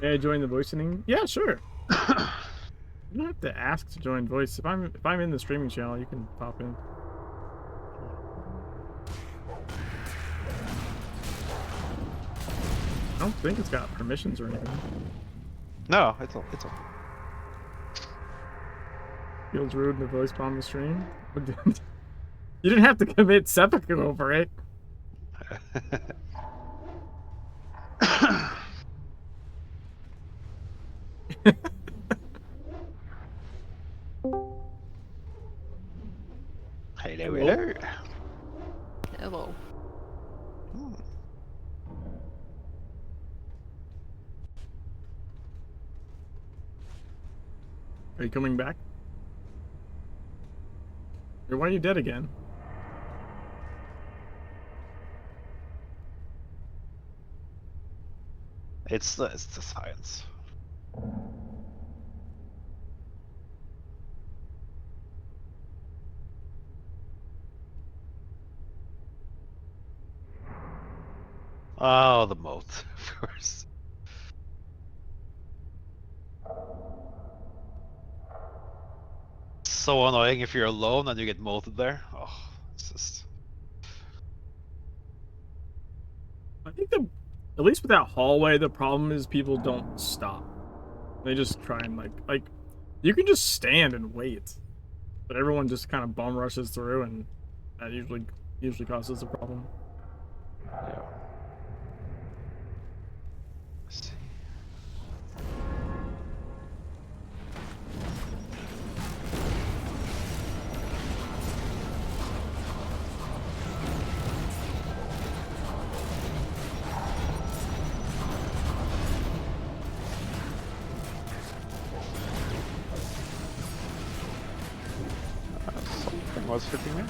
May I join the voicing? Yeah, sure. You don't have to ask to join voice. If I'm in the streaming channel, you can pop in. I don't think it's got permissions or anything. No, it's all. Feels rude to voice bomb the stream. You didn't have to commit seppuku over it. Hello, hello. Hello. Are you coming back? Or why are you dead again? It's the science. Oh, the moat, of course. So annoying if you're alone and you get moated there. Oh, it's just. I think at least with that hallway, the problem is people don't stop. They just try and like you can just stand and wait, but everyone just kind of bum rushes through, and that usually causes a problem. Yeah. Let's see. Something was hitting me.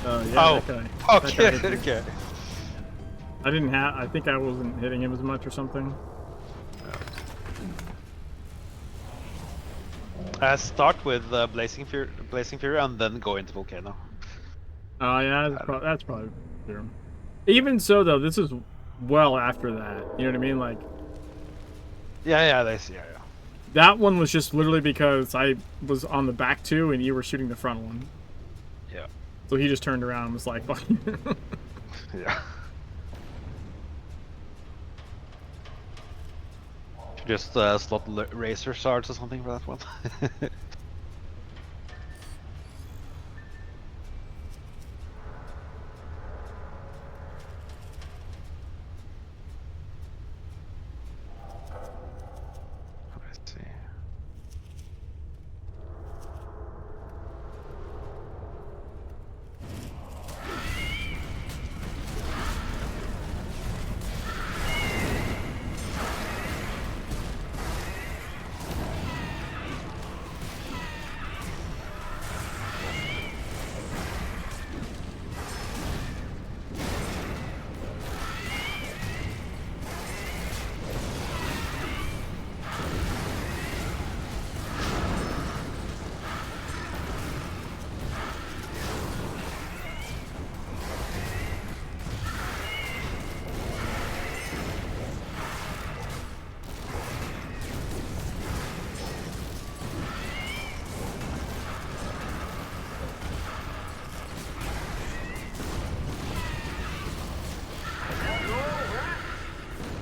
Yeah, Oh, that guy. okay, That guy hit me. okay. I think I wasn't hitting him as much or something. Start with Blazing Fury, and then go into Volcano. Oh yeah, that's probably true. Even so, though, this is well after that. You know what I mean? Like Yeah, yeah. that one was just literally because I was on the back two and you were shooting the front one. Yeah. So he just turned around and was like, "Fuck you." Yeah. Just slot razor shards or something for that one. Let's see.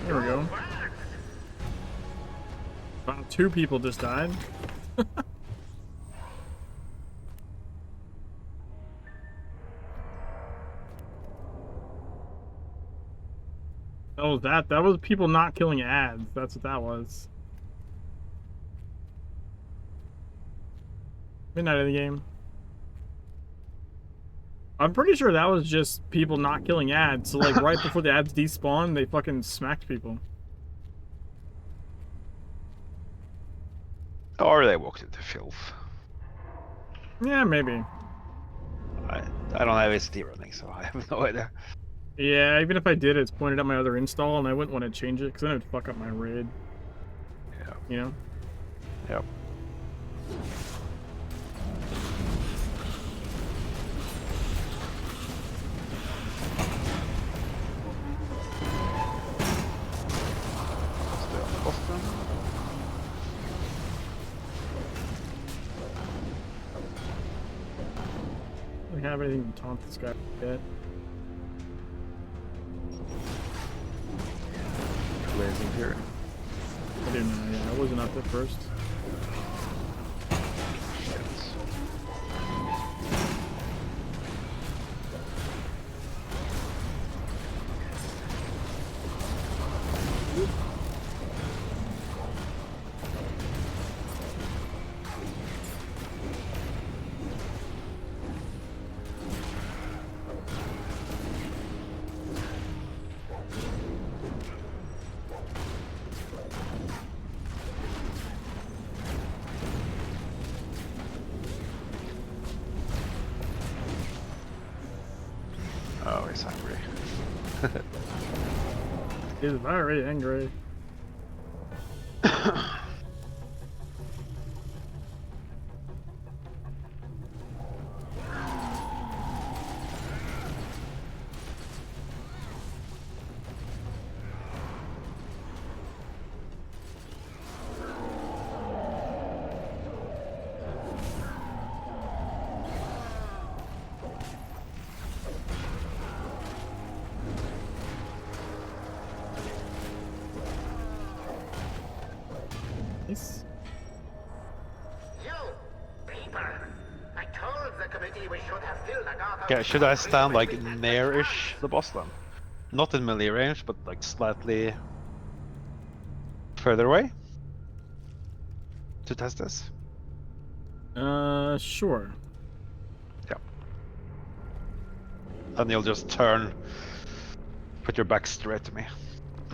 There we go. Wow, 2 people just died. Oh, that was people not killing ads. That's what that was. Midnight of the game. I'm pretty sure that was just people not killing ads. So like right before the ads despawn, they fucking smacked people. Or they walked into filth. Yeah, maybe. I don't have ACT running, so I have no idea. Yeah, even if I did, it's pointed at my other install, and I wouldn't want to change it because then it would fuck up my raid. Yeah. You know? Yep. I don't have anything to taunt this guy yet. Blazing Fury. I didn't know, yeah, I wasn't up at first. always angry. He's very angry. Nice. You people! I told the committee we should have filled the guard. Okay, should I stand like near-ish the boss then? Not in melee range, but like slightly further away to test this. Sure. Yeah. And you'll just turn, put your back straight to me.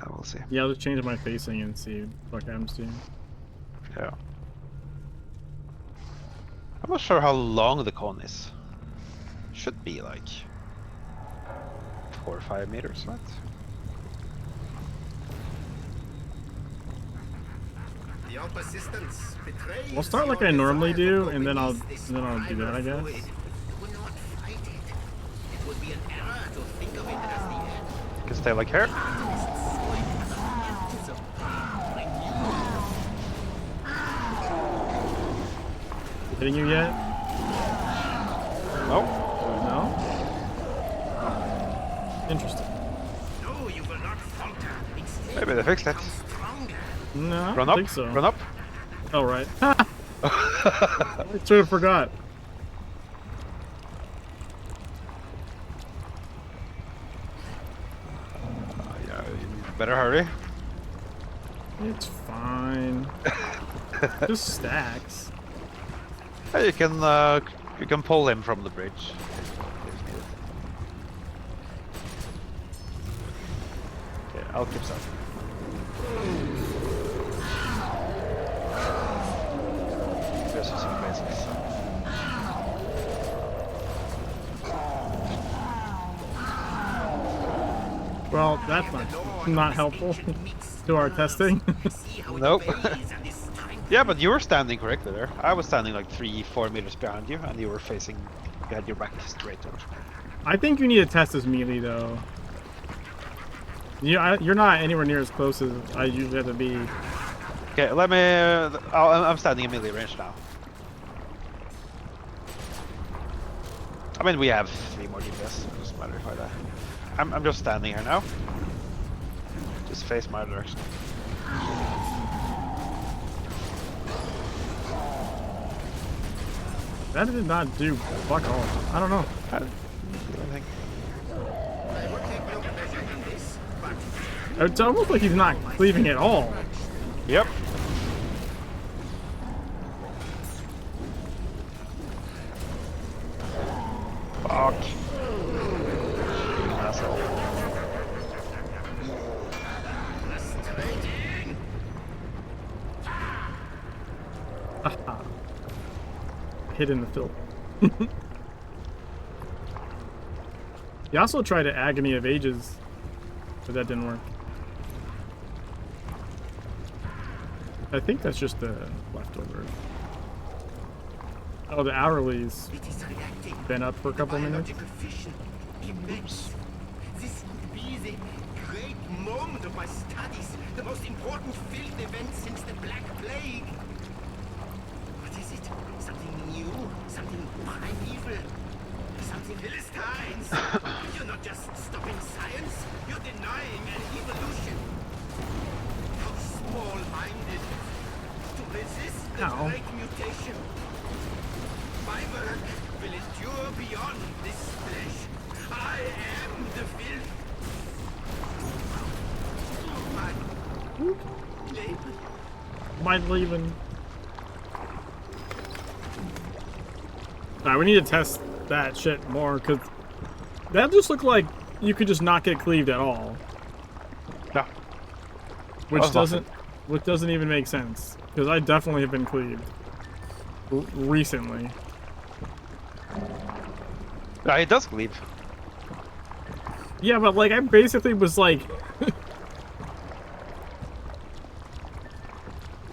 I will see. Yeah, I'll just change my facing and see what happens to you. Yeah. I'm not sure how long the cone is. Should be like 4 or 5 meters, right? Your persistence betrays I'll start like your I normally desire to do, go and then I'll beneath this do that, I primal guess. fluid. Do not fight it. It would be an error to think of it as the end. You can stay like here. Hitting you yet? No. No? Interesting. No, you will not falter. Instead, Maybe they fixed it. become stronger. No, I Run don't up. think so. Run up. Oh, right. I sort of forgot. Yeah, you better hurry. It's fine. Just stacks. Hey, you can pull him from the bridge. if needed. Okay, I'll keep that. There's some basics. Well, that's not helpful to our testing. Nope. Yeah, but you were standing correctly there. I was standing like 3-4 meters behind you, and you were facing. You had your back straight towards me. I think you need to test this melee though. You're not anywhere near as close as I usually have to be. Okay, let me. I'm standing in melee range now. I mean, we have 3 more DPS. It doesn't matter if I die. I'm just standing here now. Just face my direction. That did not do fuck all. I don't know. I didn't do anything. It's almost like he's not cleaving at all. Yep. Fuck. Asshole. Hit in the filth. He also tried to Agony of Ages, but that didn't work. I think that's just the leftover. Oh, the hourly's been up for a couple minutes. Immense. This would be the great moment of my studies, the most important field event since the Black Plague. What is it? Something new? Something primeval? Something Philistines? You're not just stopping science, you're denying an evolution. How small-minded to resist the Ow. great mutation. My work will endure beyond this flesh. I am the filth. My label. Am I leaving? Alright, we need to test that shit more, because that just looked like you could just not get cleaved at all. No. Which That was doesn't even make sense. Because I definitely have been cleaved. Recently. Yeah, it does cleave. Yeah, but like I basically was like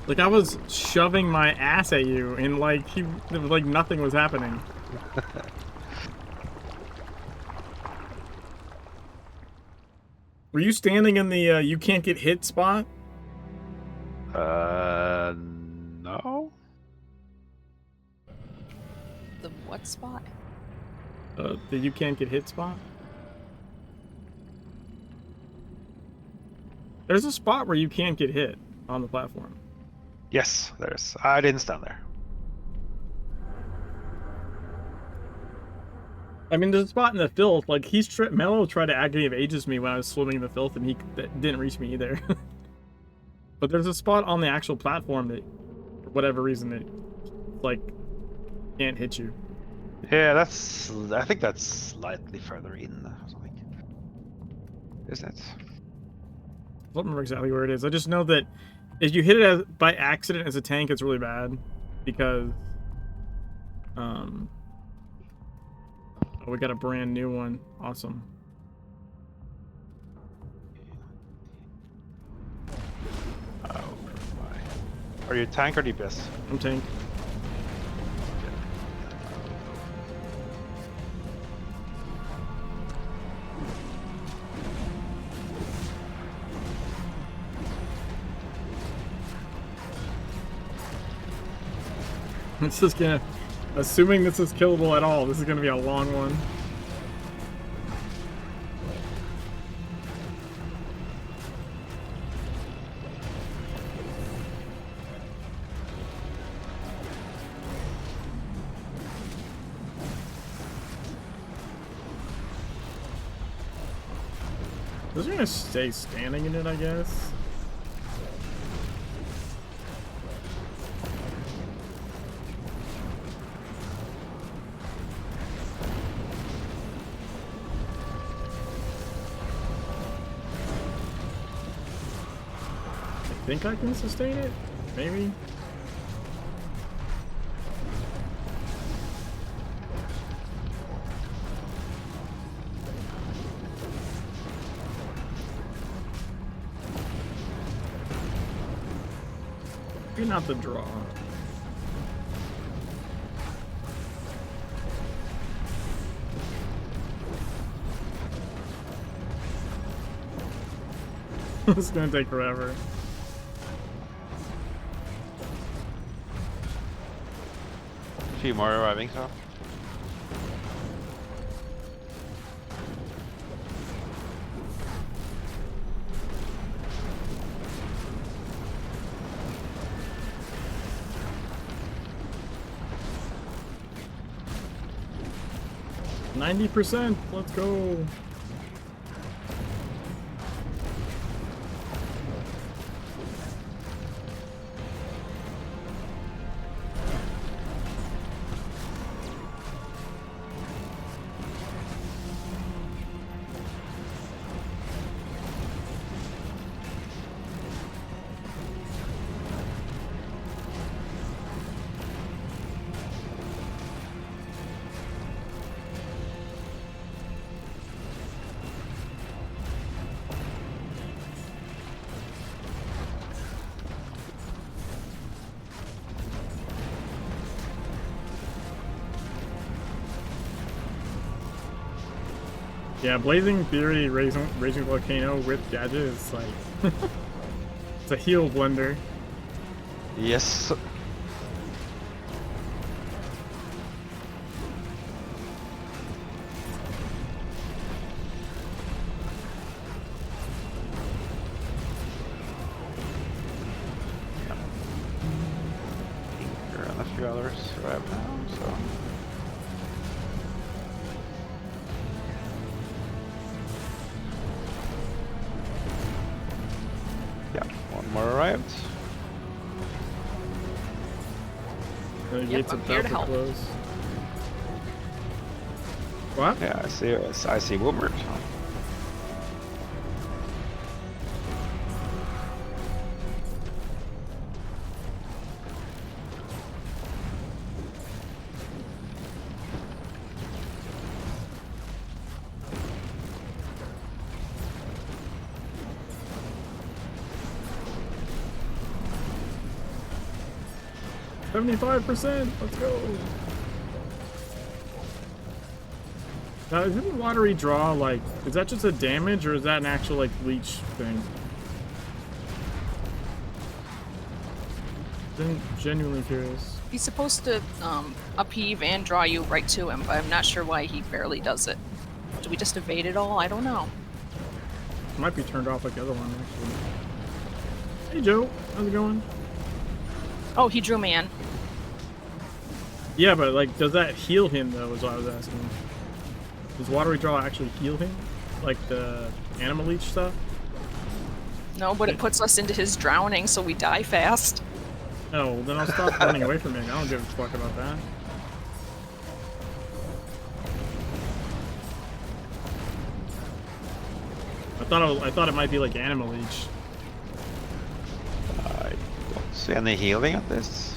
like I was shoving my ass at you and like like nothing was happening. Were you standing in the you can't get hit spot? No. The what spot? The you can't get hit spot? There's a spot where you can't get hit on the platform. Yes, there's. I didn't stand there. I mean, there's a spot in the filth. Like Mello tried to activate ages me when I was swimming in the filth, and he didn't reach me either. But there's a spot on the actual platform that, for whatever reason, it like can't hit you. Yeah, that's. I think that's slightly further in or something. Isn't it? I don't remember exactly where it is. I just know that if you hit it by accident as a tank, it's really bad because oh, we got a brand new one. Awesome. Oh my. Are you tank or DPS? I'm tank. This is gonna, assuming this is killable at all, this is gonna be a long one. Those are gonna stay standing in it, I guess. I think I can sustain it? Maybe? Maybe not the draw. It's gonna take forever. A few more arriving, so. %, let's go. Yeah, Blazing Fury, Raging Volcano with gadget is like it's a heal blender. Yes. There are a few others right now, so. Yeah, one more arrived. The gates I'm here about to to help. close. What? Yeah, I see Wilbert. 75%. Let's go. Now, isn't watery draw like? Is that just a damage, or is that an actual like leech thing? I'm genuinely curious. He's supposed to upheave and draw you right to him, but I'm not sure why he barely does it. Do we just evade it all? I don't know. It might be turned off like the other one, actually. Hey, Joe. How's it going? Oh, he drew me in. Yeah, but, like, does that heal him, though, is what I was asking. Does watery draw actually heal him? Like the animal leech stuff? No, but it puts us into his drowning, so we die fast. Oh, then I'll stop running away from it. I don't give a fuck about that. I thought it might be like animal leech. I don't see any healing at this.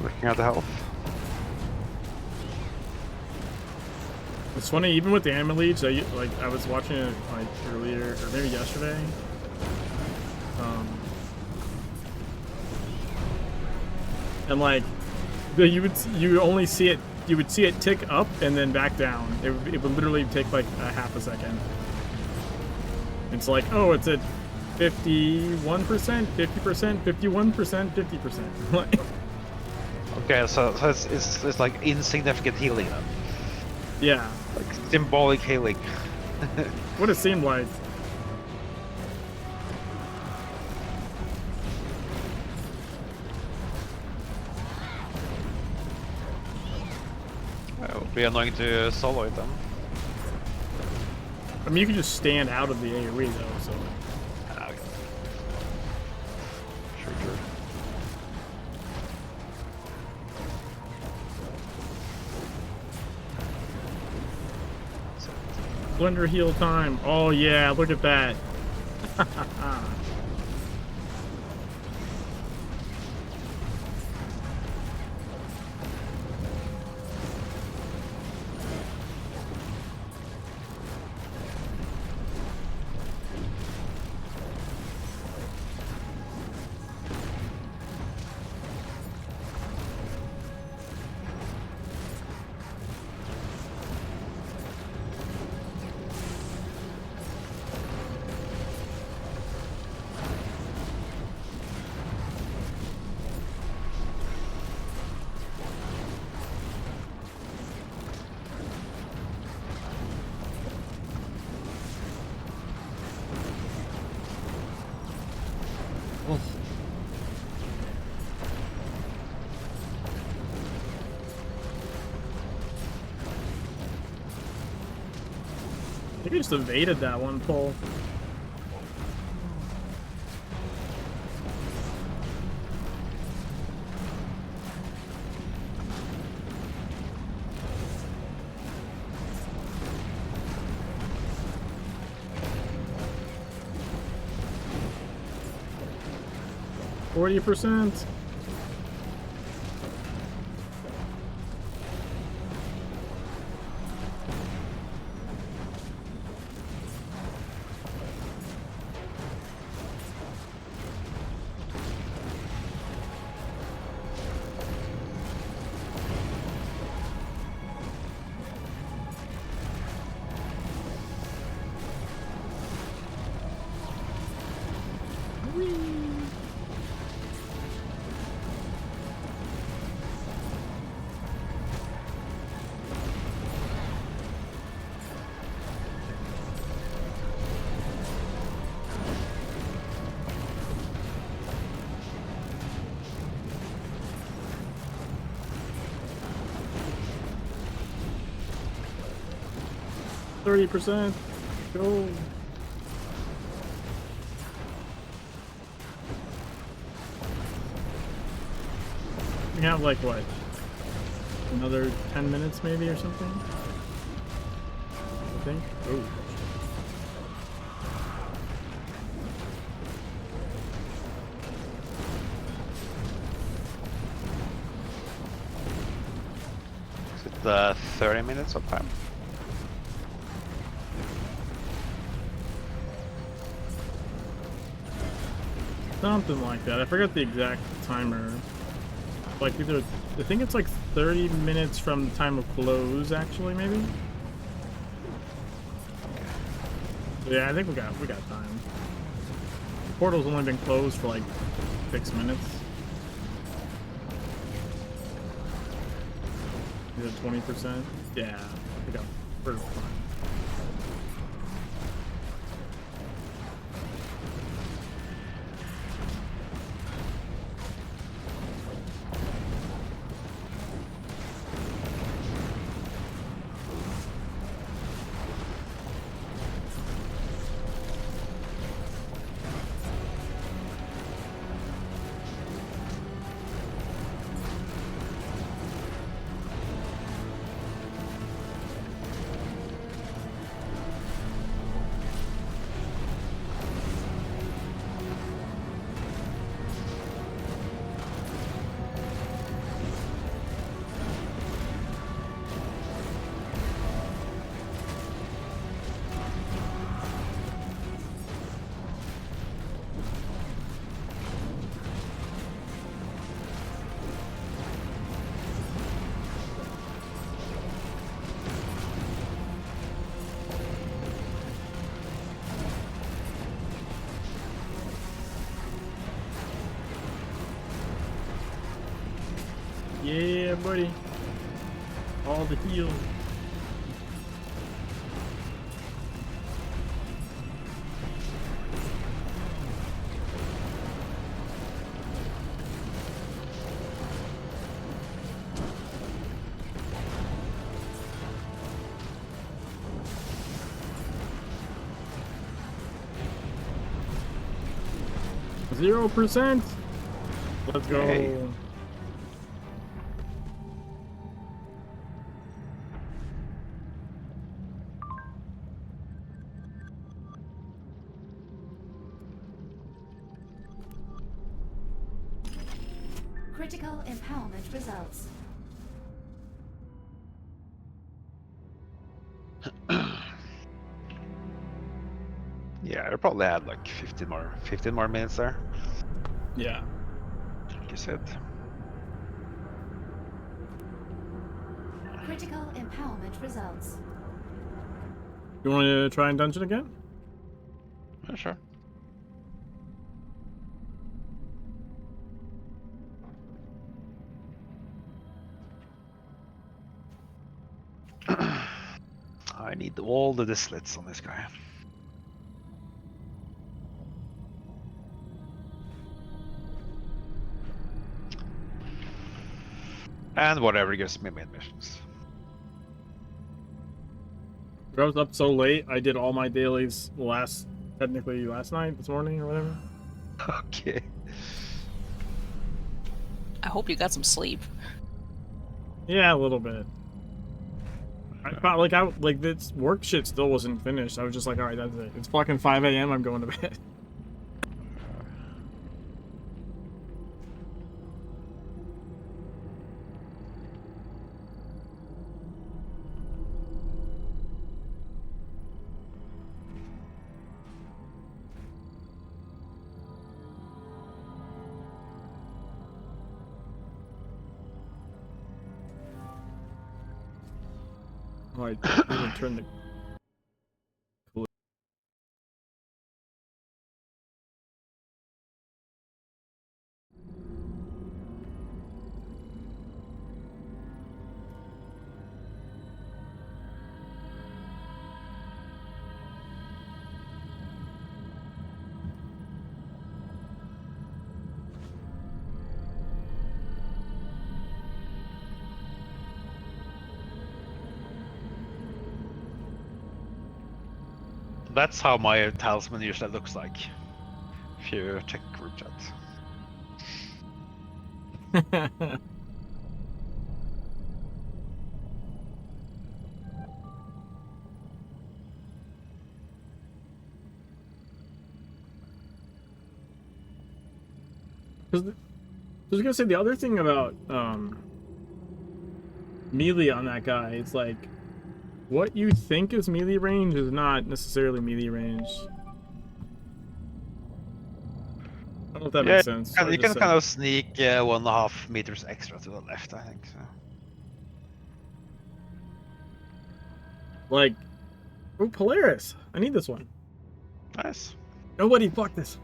Looking at the health. It's funny, even with the animal leech, I was watching it like earlier, or maybe yesterday. And like, you only see it, you would see it tick up and then back down. It would literally take like a half a second. It's like, oh, it's at 51%, 50%, 51%, 50%. Okay, so it's like insignificant healing then. Yeah. Like symbolic healing. What it seemed like. It would be annoying to solo it then. I mean, you can just stand out of the AoE though, so. Okay. Sure. Blender heal time. Oh yeah, look at that. I think I just evaded that one pull. %. %. Go. We have like what? Another 10 minutes maybe or something? I think. Oh. Is it 30 minutes of time? Something like that. I forgot the exact timer. Like either, I think it's like 30 minutes from the time of close, actually, maybe. Yeah, I think we got time. The portal's only been closed for like 6 minutes. Is it 20%? Yeah, we're fine. Yeah, buddy. All the heals. %. Let's go. Hey. Critical empowerment results. Yeah, I probably had like 15 more minutes there. Yeah. Like you said. Critical empowerment results. You want to try and dungeon again? Yeah, sure. I need all the dislets on this guy. And whatever gives me main missions. I was up so late, I did all my dailies technically last night, this morning, or whatever. Okay. I hope you got some sleep. Yeah, a little bit. I thought like this work shit still wasn't finished. I was just like, all right, that's it. It's fucking 5 a.m. I'm going to bed. All right, even turn the. That's how my talisman usually looks like. If you check group chat. Because I was gonna say the other thing about melee on that guy, it's like what you think is melee range is not necessarily melee range. I don't know if that Yeah, makes sense. you can kind of sneak 1.5 meters extra to the left, I think. So. Like, oh, Polaris. I need this one. Nice. Nobody fuck this.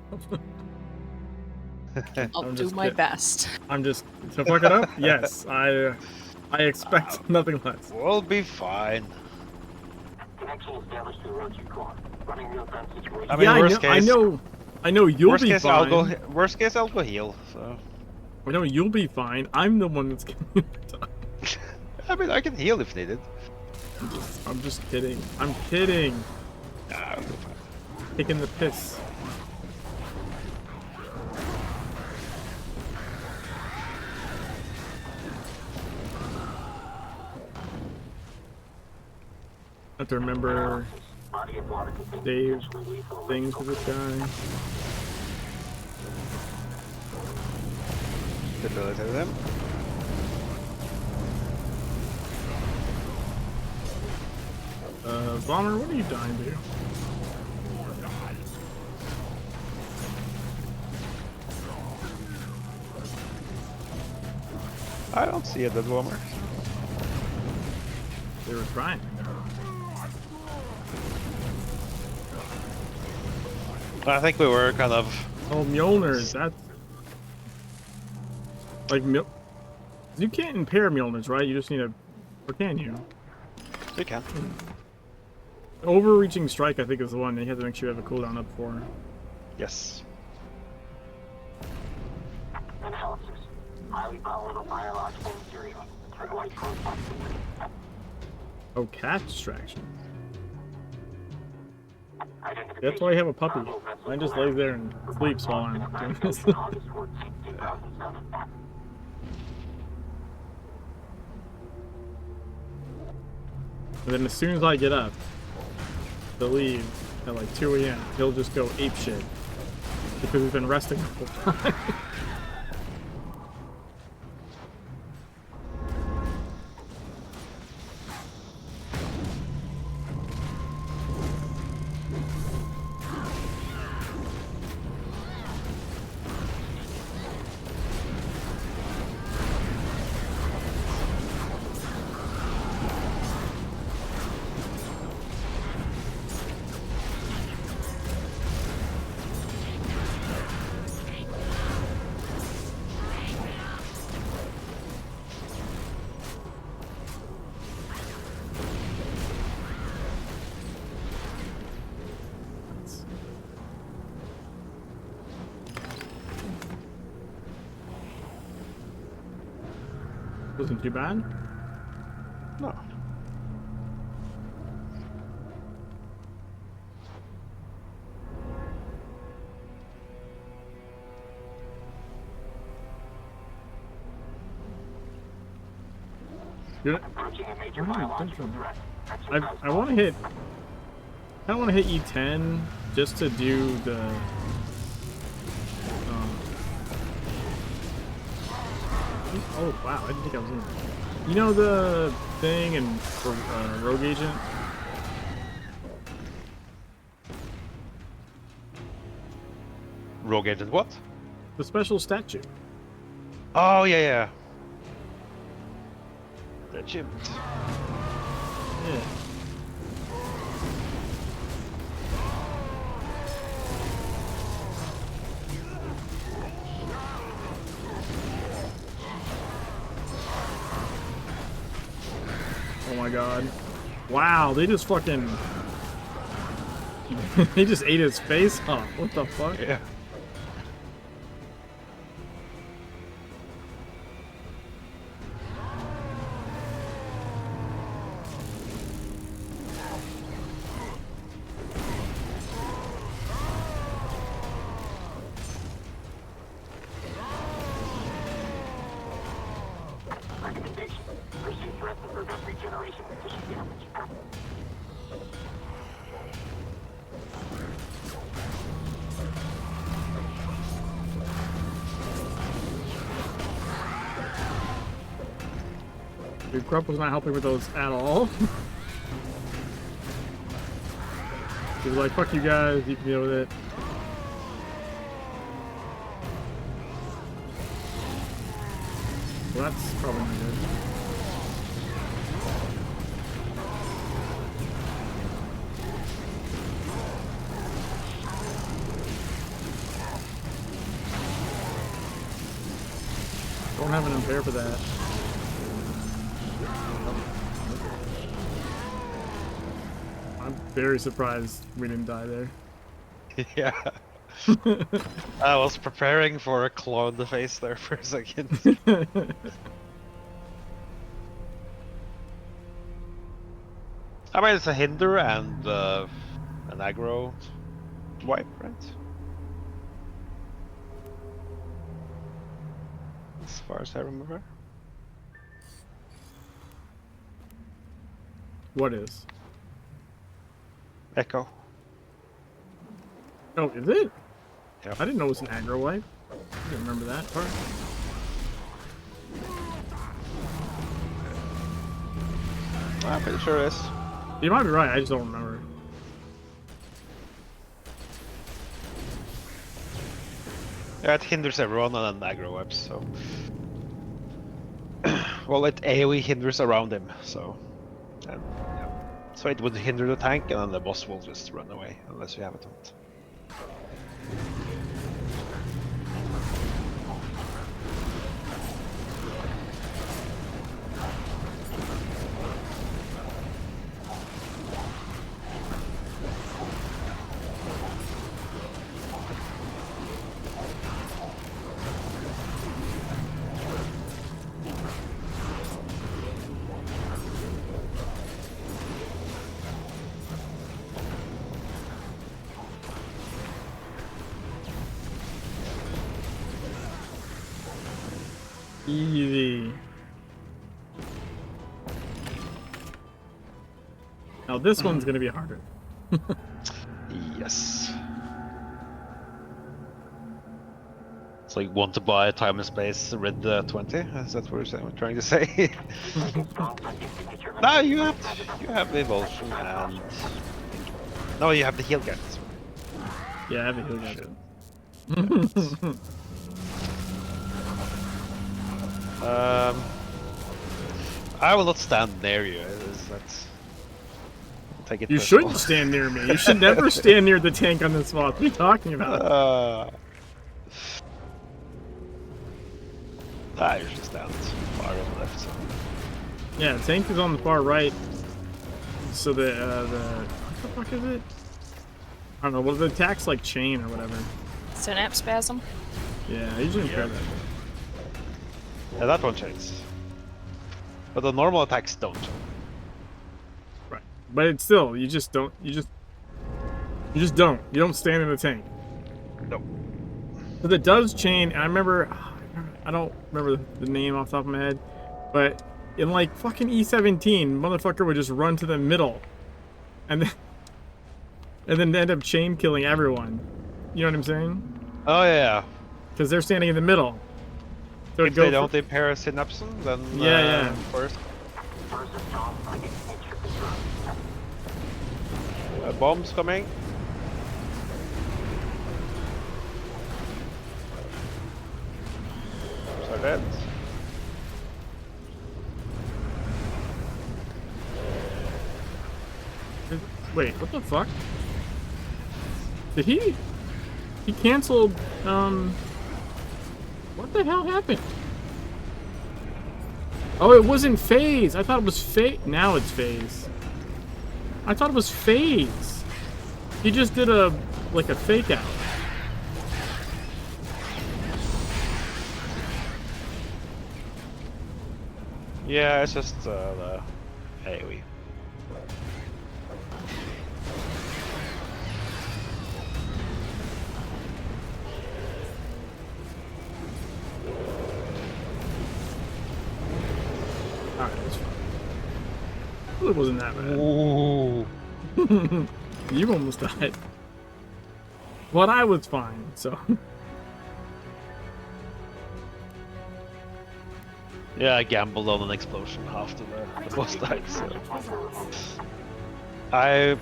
I'll I'm do just my kidding. best. I'm just to fuck it up. Yes, I expect nothing less. We'll be fine. Connection established to the road you call. Running real time situation. I mean, Yeah, worst case, I know you'll worst be case, fine. worst case, I'll go heal. So. I know you'll be fine. I'm the one that's getting I mean, I can heal if needed. I'm just kidding. I'm kidding. Nah, I'll be fine. Taking the piss. I have to remember Dave things with this guy. Debilitate them. Bomber, what are you dying to? I don't see a dead bomber. They were trying. I think we were kind of. Oh, Mjolnir's, that's... Like, you can't impair Mjolnir's, right? You just need a... Or can you? You can. Overreaching strike, I think, is the one. You have to make sure you have a cooldown up for. Yes. Analysis. Highly volatile biological material. White contact. Oh, cat distraction. That's why I have a puppy. Mine just lays there and sleeps while I'm doing this. And then as soon as I get up to leave at like 2 a.m., he'll just go apeshit. Because he's been resting the whole time. Wasn't too bad. No. Good. I want to hit. I want to hit E10 just to do the. Oh wow! I didn't think I was in there. You know the thing in Rogue Agent. Rogue Agent what? The special statue. Oh yeah, yeah. The chimp. Yeah. Oh my god. Wow, they just fucking... they just ate his face up. What the fuck? Yeah. Recommendation. Pursue threats and prevent regeneration of tissue damage. Dude, Krupp was not helping with those at all. He was like, fuck you guys, you can deal with it. Well, that's probably not good. Don't have an impair for that. I'm very surprised we didn't die there. Yeah. I was preparing for a claw in the face there for a second. I mean, it's a hinder and an aggro wipe, right? As far as I remember. What is? Echo. Oh, is it? Yeah. I didn't know it was an aggro wipe. I didn't remember that part. I'm pretty sure it is. You might be right, I just don't remember. Yeah, it hinders everyone and then aggro wipes, so... well, it AoE hinders around him, so... And, yeah. So it would hinder the tank, and then the boss will just run away, unless you have it on it. Easy. Now this one's gonna be harder. Yes. It's like want to buy time and space red 20? Is that what you're trying to say? No, you have the evolution and no, you have the heal get. Yeah, I have a heal gun. I will not stand near you. Take it You personal. shouldn't stand near me. You should never stand near the tank on this spot. What are you talking about? I usually stand far on the left. So. Yeah, the tank is on the far right. So the what the fuck is it? I don't know. Well, the attack's like chain or whatever. Synapse spasm. Yeah, I usually impair that. Yeah, that one changes. But the normal attacks don't change. Right. But it's still, you just don't. You don't stand in the tank. Nope. But it does chain. I remember. I don't remember the name off the top of my head, but in like fucking E17, motherfucker would just run to the middle, and then end up chain killing everyone. You know what I'm saying? Oh yeah. Because they're standing in the middle. So If they don't impair a synapse, then yeah. First. Bombs coming. Bombs are dead. Wait, what the fuck? Did he? He canceled. What the hell happened? Oh, it wasn't phase. I thought it was phase. Now it's phase. I thought it was phase. He just did a fake out. Yeah, it's just the AoE. Alright, it's fine. Well, it wasn't that bad. Ooh. You almost died. But I was fine, so. Yeah, I gambled on an explosion after the boss died, so. I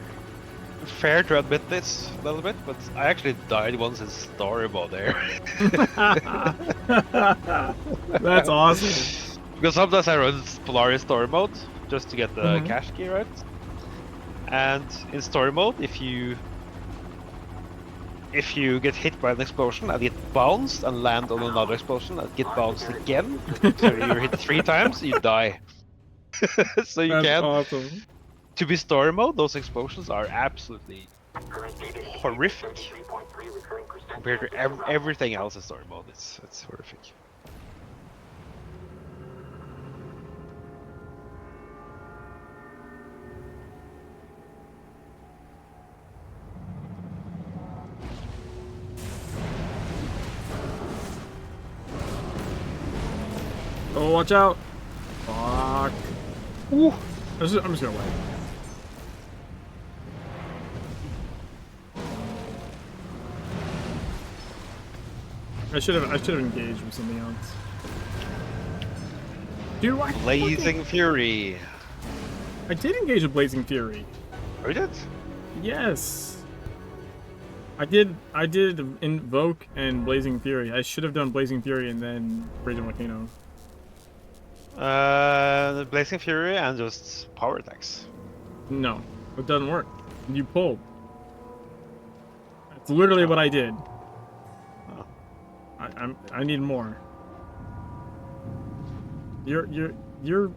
fair to admit this a little bit, but I actually died once in story mode there. That's awesome. Because sometimes I run Polaris story mode just to get the Mhm. cache key, right? And in story mode, if you get hit by an explosion and get bounced and land on another explosion and get bounced again, so you're hit 3 times, you die. So you That's can. awesome. To be story mode, those explosions are absolutely horrific compared to everything else in story mode. It's horrific. Oh, watch out! Fuck. Ooh. I'm just gonna wait. I should have engaged with something else. Dude, Blazing Fury. I did engage with Blazing Fury. Oh, you did? Yes. I did Invoke and Blazing Fury. I should have done Blazing Fury and then Raging Volcano. The Blazing Fury and just power attacks. No, it doesn't work. You pulled. That's literally what I did. Oh. I need more. You're you're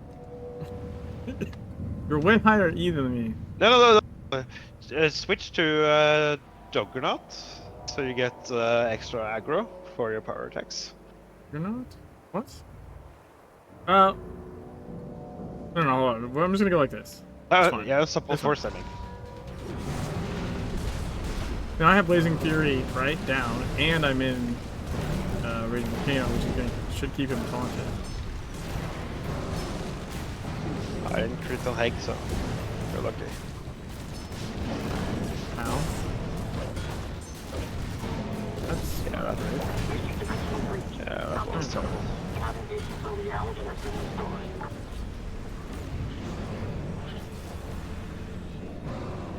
way higher E than me. No. Switch to Juggernaut, so you get extra aggro for your power attacks. You're not? What? I don't know. Hold on. Well, I'm just gonna go like this. It's fine. Yeah, supple It's fine. force, I mean. Now I have Blazing Fury right down, and I'm in Raging Volcano, which should keep him taunted. I didn't crit on Heg, so you're lucky. Ow. That's Yeah, not that- great. Yeah, that was terrible.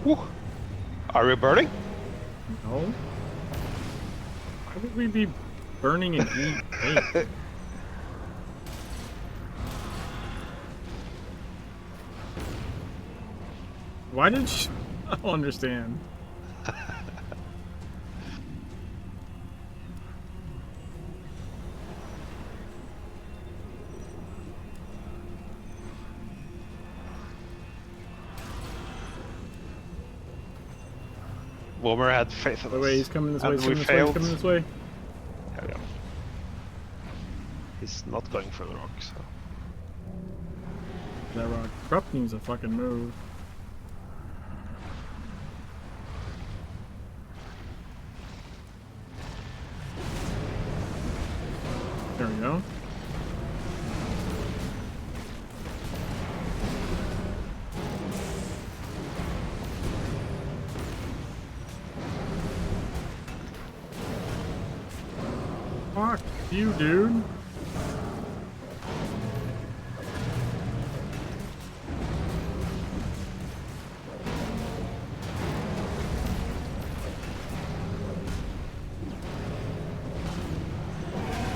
Whew. Are we burning? No. Why would we be burning an E8? Why did you... I don't understand. Wilmer had faith in By the us. way, he's coming this way, And he's we coming this way, he's failed. coming this way. Yeah. He's not going for the rock, so. That rock. Krupp needs a fucking move. There we go. Fuck you, dude.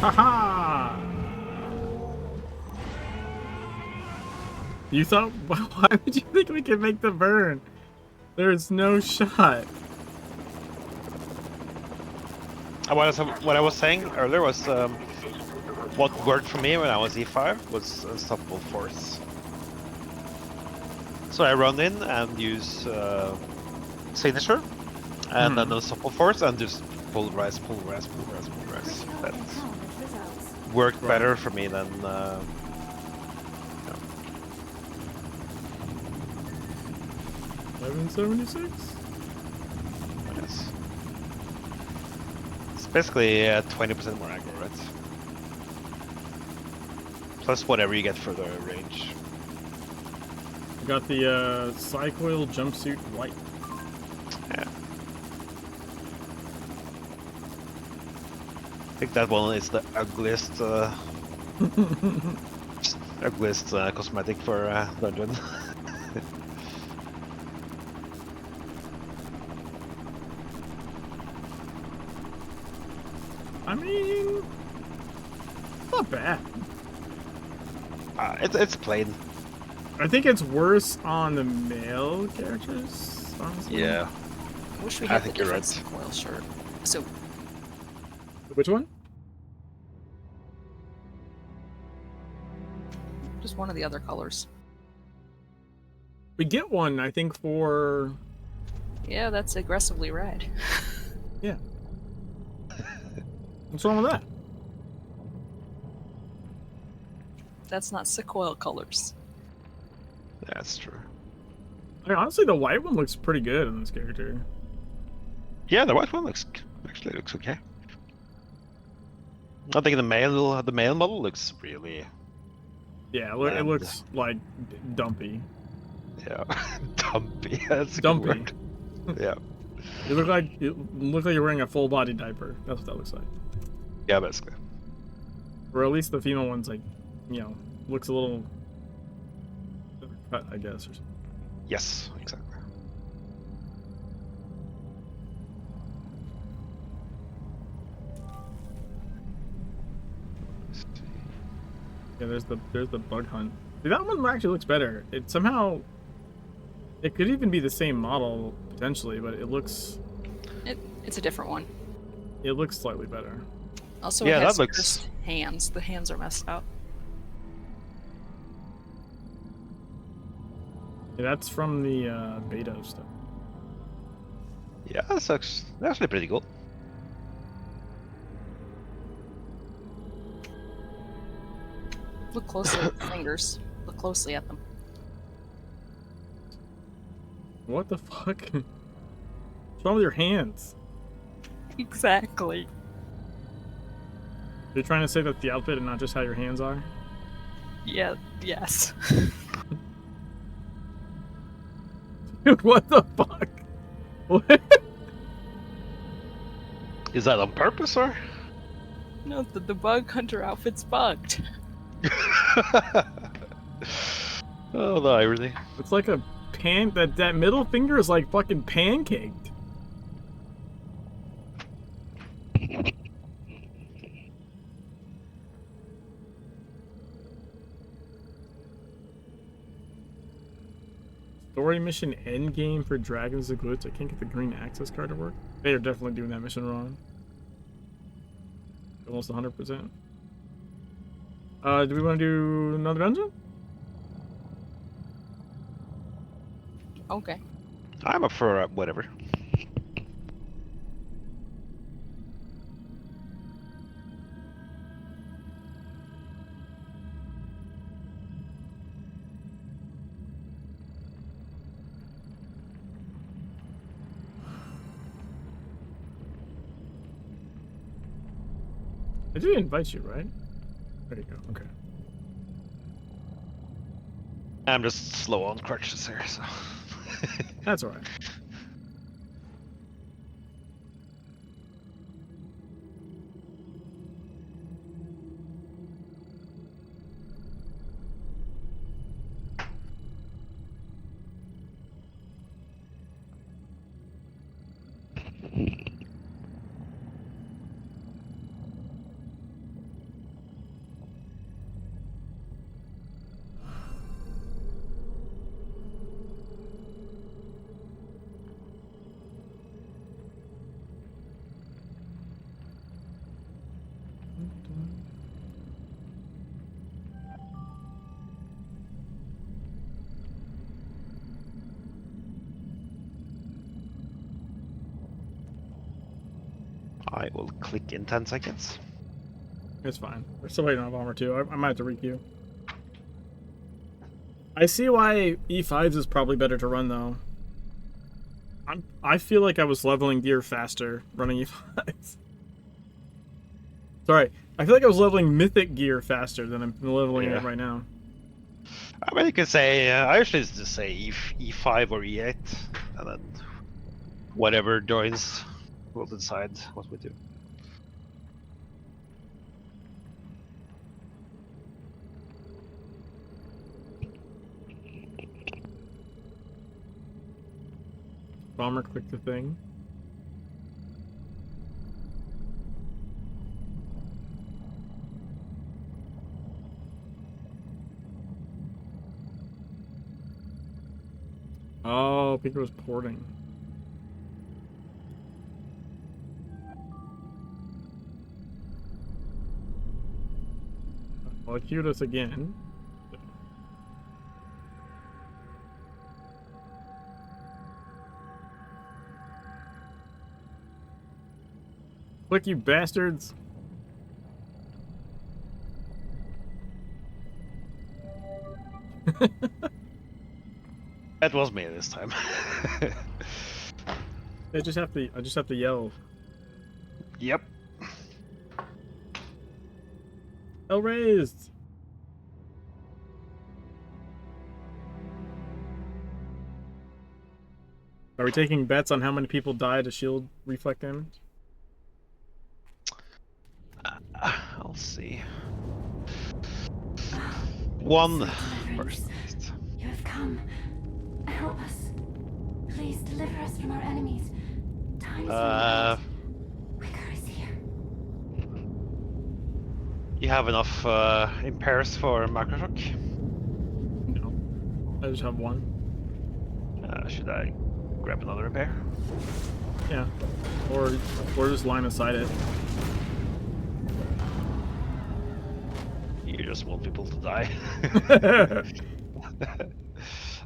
Haha! You thought? Why would you think we could make the burn? There's no shot. What I was saying earlier was what worked for me when I was E5 was Unstoppable Force. So I run in and use Signature and then Unstoppable Force and just pulverize. Critical That empowerment results. worked better for me than 1176? yes. It's basically 20% more aggro, right? Plus whatever you get for the range. I got the Cycoil jumpsuit white. Yeah. I think that one is the ugliest, ugliest cosmetic for dungeon. I mean, not bad. It's plain. I think it's worse on the male characters, honestly. Yeah. I wish we I had the think you're right. different foil shirt. So Which one? just one of the other colors. We get one, I think, for... Yeah, that's aggressively red. Yeah. What's wrong with that? That's not sequoia colors. That's true. Like, honestly, the white one looks pretty good on this character. Yeah, the white one actually looks okay. I think the male model looks really Yeah, it And- looks like dumpy. dumpy. That's a Dumpy. good word. Yeah. You look like you're wearing a full body diaper. That's what that looks like. Yeah, basically. Or at least the female one's like, you know, looks a little cut, I guess, or something. Yes, exactly. Yeah, there's the bug hunt. See, that one actually looks better. It somehow it could even be the same model potentially, but it looks It's a different one. slightly better. Also, Yeah, it has that looks- cursed hands. The hands are messed up. Yeah, that's from the beta stuff. Yeah, that's actually pretty cool. Look closely at the fingers. Look closely at them. What the fuck? What's wrong with your hands? Exactly. You're trying to say that the outfit and not just how your hands are? Yeah. Yes. Dude, what the fuck? What? Is that on purpose or? No, the bug hunter outfit's bugged. Oh, the irony. It's like a that middle finger is like fucking pancaked. Story mission end game for Dragons of Glitch. I can't get the green access card to work. They are definitely doing that mission wrong. Almost 100%. Do we want to do another dungeon? Okay. I'm up for whatever. I did invite you, right? There you go. Okay. I'm just slow on crutches here, so. That's alright. I will click in 10 seconds. It's fine. We're still waiting on armor too. I might have to requeue. I see why E5s is probably better to run though. I feel like I was leveling gear faster running E5s. Sorry, I feel like I was leveling mythic gear faster than I'm leveling it Yeah. right now. I mean, you can say, I usually just say E5 or E8, and then whatever joins will decide what we do. Bomber click the thing. Oh, Pico was porting. Well, it queued us again. Click, you bastards! That was me this time. I just have to yell. Yep. Hell raised! Are we taking bets on how many people die to shield reflect damage? I'll see. One Sweet deliverance. person at least. You have come. Help us. Please deliver us from our enemies. Time is running out. Wicker is here. You have enough impairs for Microshock? No. I just have one. Should I grab another repair? Yeah. Or just line aside it. You just want people to die.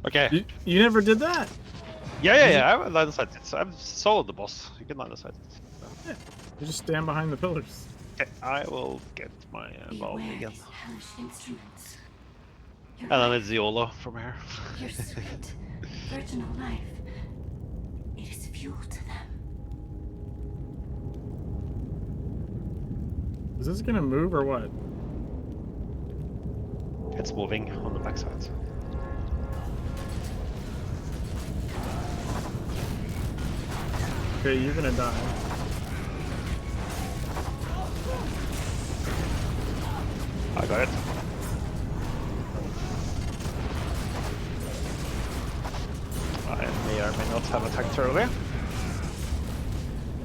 Okay. You never did that? Yeah. I have line of sight. I've soloed the boss. You can line of sight. Yeah. You just stand behind the pillars. Okay, I will get my ball Beware again. these hellish instruments. Your And then life, it's Ziola from here. your sweet, virginal life. It is fuel to them. Is this gonna move or what? It's moving on the backside. Okay, you're gonna die. I got it. I may or may not have attacked earlier.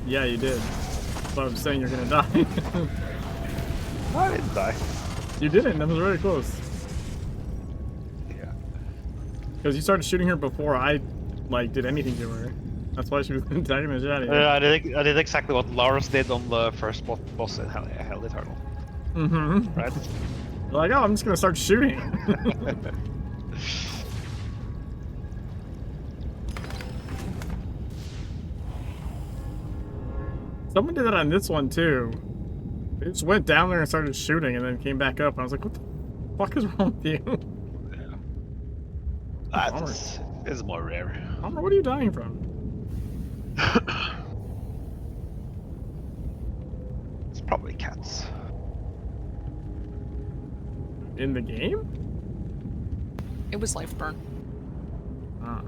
Yeah, you did. But I'm saying you're gonna die. I didn't die. You didn't. That was really close. Yeah. Because you started shooting her before I, like, did anything to her. That's why she was attacking the shit out of you. I did exactly what Lars did on the first boss in Hell Eternal. Mm-hmm. Right? You're like, oh, I'm just gonna start shooting. Someone did that on this one too. They just went down there and started shooting and then came back up. And I was like, what the fuck is wrong with you? Yeah. That is more rare. Homer, what are you dying from? It's probably cats. In the game? It was life burn. Ah.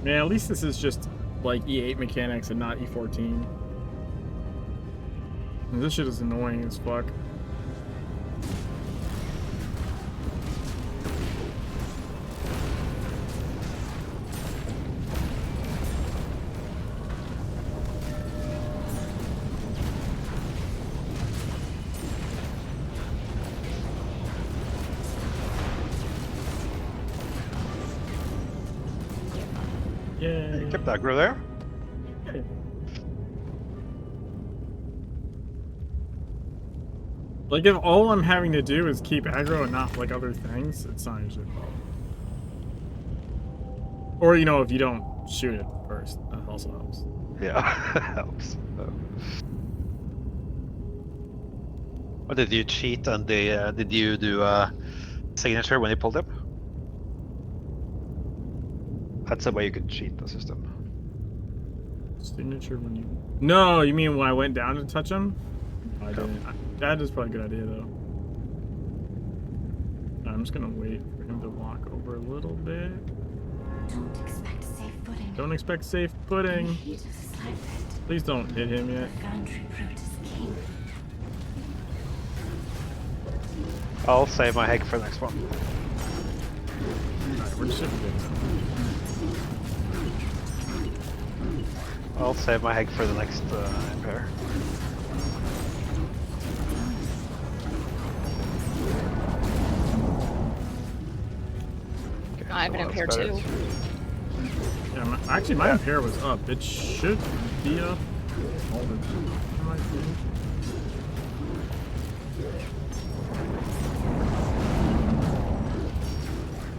Man, at least this is just like E8 mechanics and not E14. This shit is annoying as fuck. You kept aggro there? Like, if all I'm having to do is keep aggro and not, like, other things, it's not usually a problem. Or, you know, if you don't shoot it first, that also helps. Yeah, helps. Or did you cheat and did you do a signature when you pulled him? That's the way you could cheat the system. Signature when you... No, you mean when I went down to touch him? No, I didn't. That is probably a good idea, though. I'm just gonna wait for him to walk over a little bit. Don't expect safe footing. Don't expect safe In the footing. heat of the slide pit, Please don't hit him yet. Foundry Brute is king. I'll save my egg for the next one. Alright, we're shipping it. I'll save my egg for the next impair. I have an Someone impair else too. better. Yeah, actually, my impair was up. It should be up all the time, I think.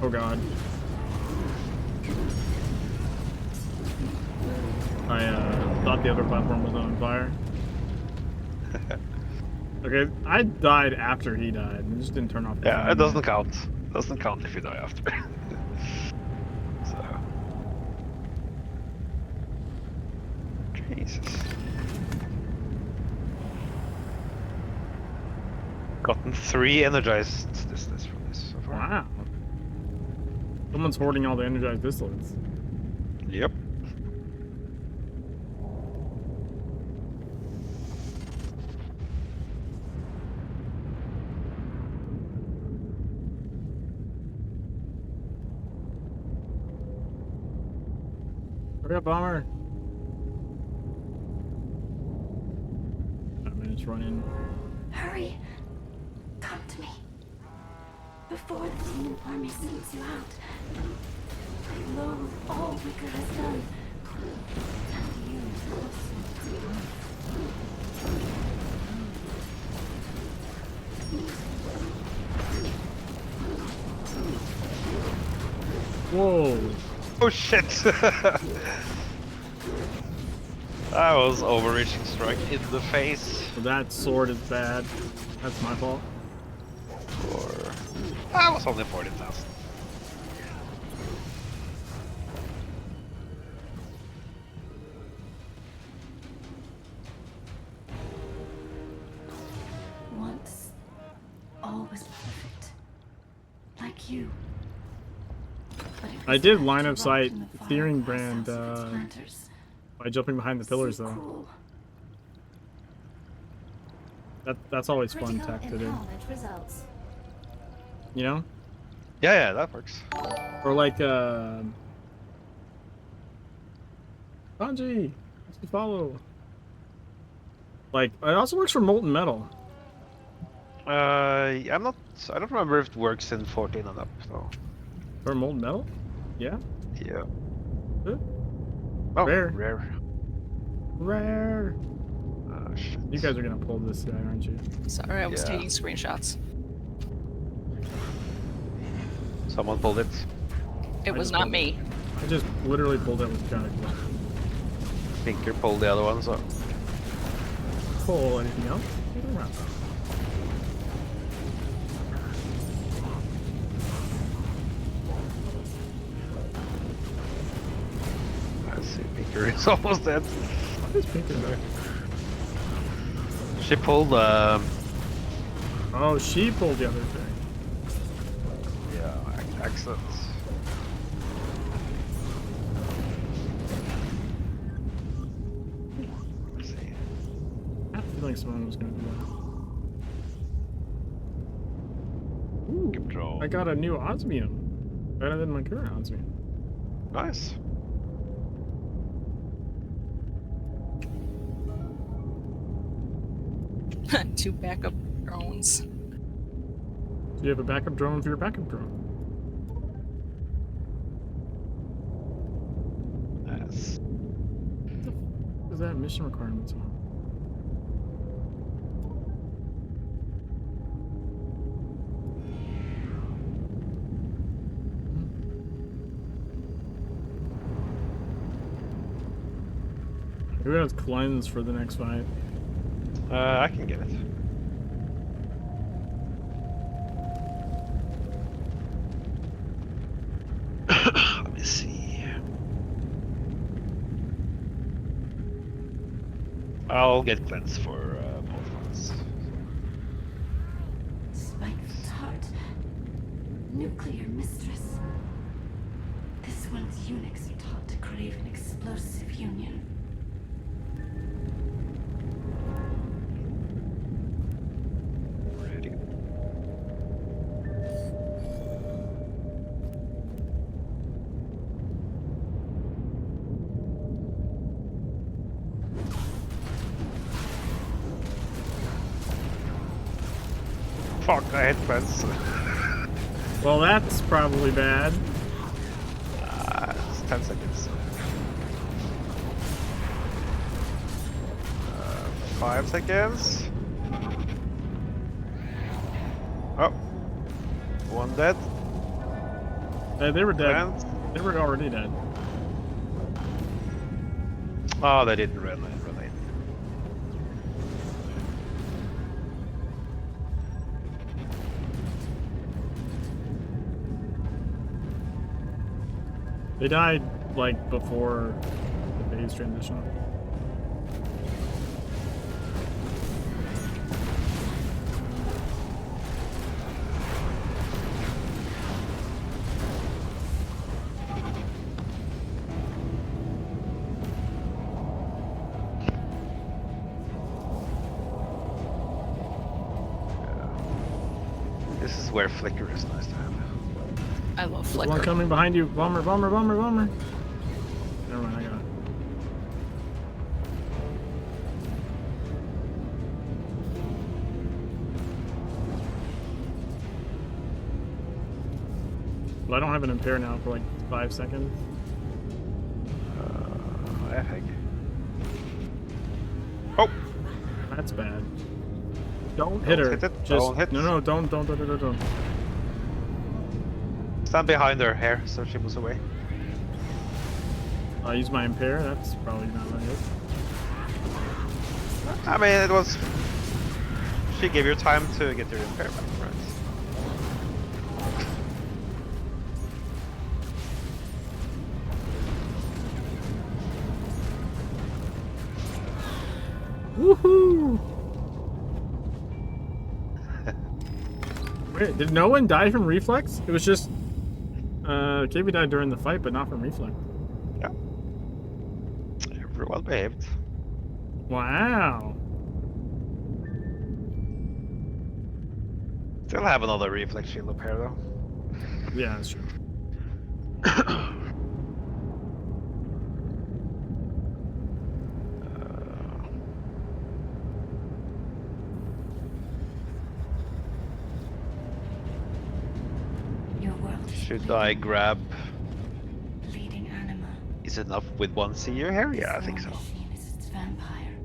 Oh god. I thought the other platform was on fire. Okay, I died after he died. It just didn't turn off the Yeah, phone. it doesn't count. Doesn't count if you die after. So. Jesus. Gotten 3 energized this from this so far. Wow. Someone's hoarding all the energized distillates. Yep. Hurry up, bomber. 5 minutes running. Hurry! Come to me. Before the demon army sends you out. I loathe all Wicker has done. And you Whoa. Oh shit! That was overreaching strike in the face. So that sword is bad. That's my fault. Or that was only 40,000. once always perfect. Like you. But it I was did left line to of rot sight in the fire steering process brand of its planters. by jumping behind the pillars So though. cruel. That's always fun Critical tech to do. empowerment results. You know? Yeah, that works. Or like Sanji, let's follow. Like it also works for molten metal. I'm not. I don't remember if it works in 14 and up. So For molten metal? Yeah. yeah. Good. Oh, Rare. rare. Rare. Oh shit. You guys are gonna pull this guy, aren't you? Sorry, I was Yeah. taking screenshots. Someone pulled it. It I was just not pulled me. I just literally pulled it with Johnny. Pinker pulled the other one. So Pull anything else? Get around. I see. Pinker is almost dead. What is Pinker there? She pulled. Oh, she pulled the other thing. Yeah, excellent. Let's see. I have a feeling someone was gonna do that. Ooh, Control. I got a new osmium. Better than my current osmium. Nice. Two backup drones. Do you have a backup drone for your backup drone? Nice. What is that mission requirements on? Who has cleanse for the next fight? I can get it. Let me see. I'll get cleanse for both ones. Spiteful tart. Nuclear mistress. This one's eunuchs are taught to crave an explosive union. Ready. Fuck, I hit cleanse. Well, that's probably bad. 10 seconds. 5 seconds. Oh. One dead. They were dead. And... They were already dead. Oh, they didn't run in. They died, like, before the phase transition. This is where Flicker is nice to have. I love One Flicker. coming behind you. Bomber. Never mind, I got it. But I don't have an impair now for like 5 seconds. I think. Oh! That's bad. Don't hit her. Hit it. Just Don't hit. No, don't. Stand behind her here so she moves away. I'll use my impair. That's probably not what it is. I mean, it was... She gave you time to get your impair back, right? Woohoo! Wait, did no one die from reflex? It was just KB died during the fight, but not from reflex. Yeah. Everyone behaved. Wow. Still have another reflex shield up here though. Yeah, that's true. Your world is Should I grab... bleeding anima. Is it enough with one seer here? Yeah, I think so. Machine is its vampire,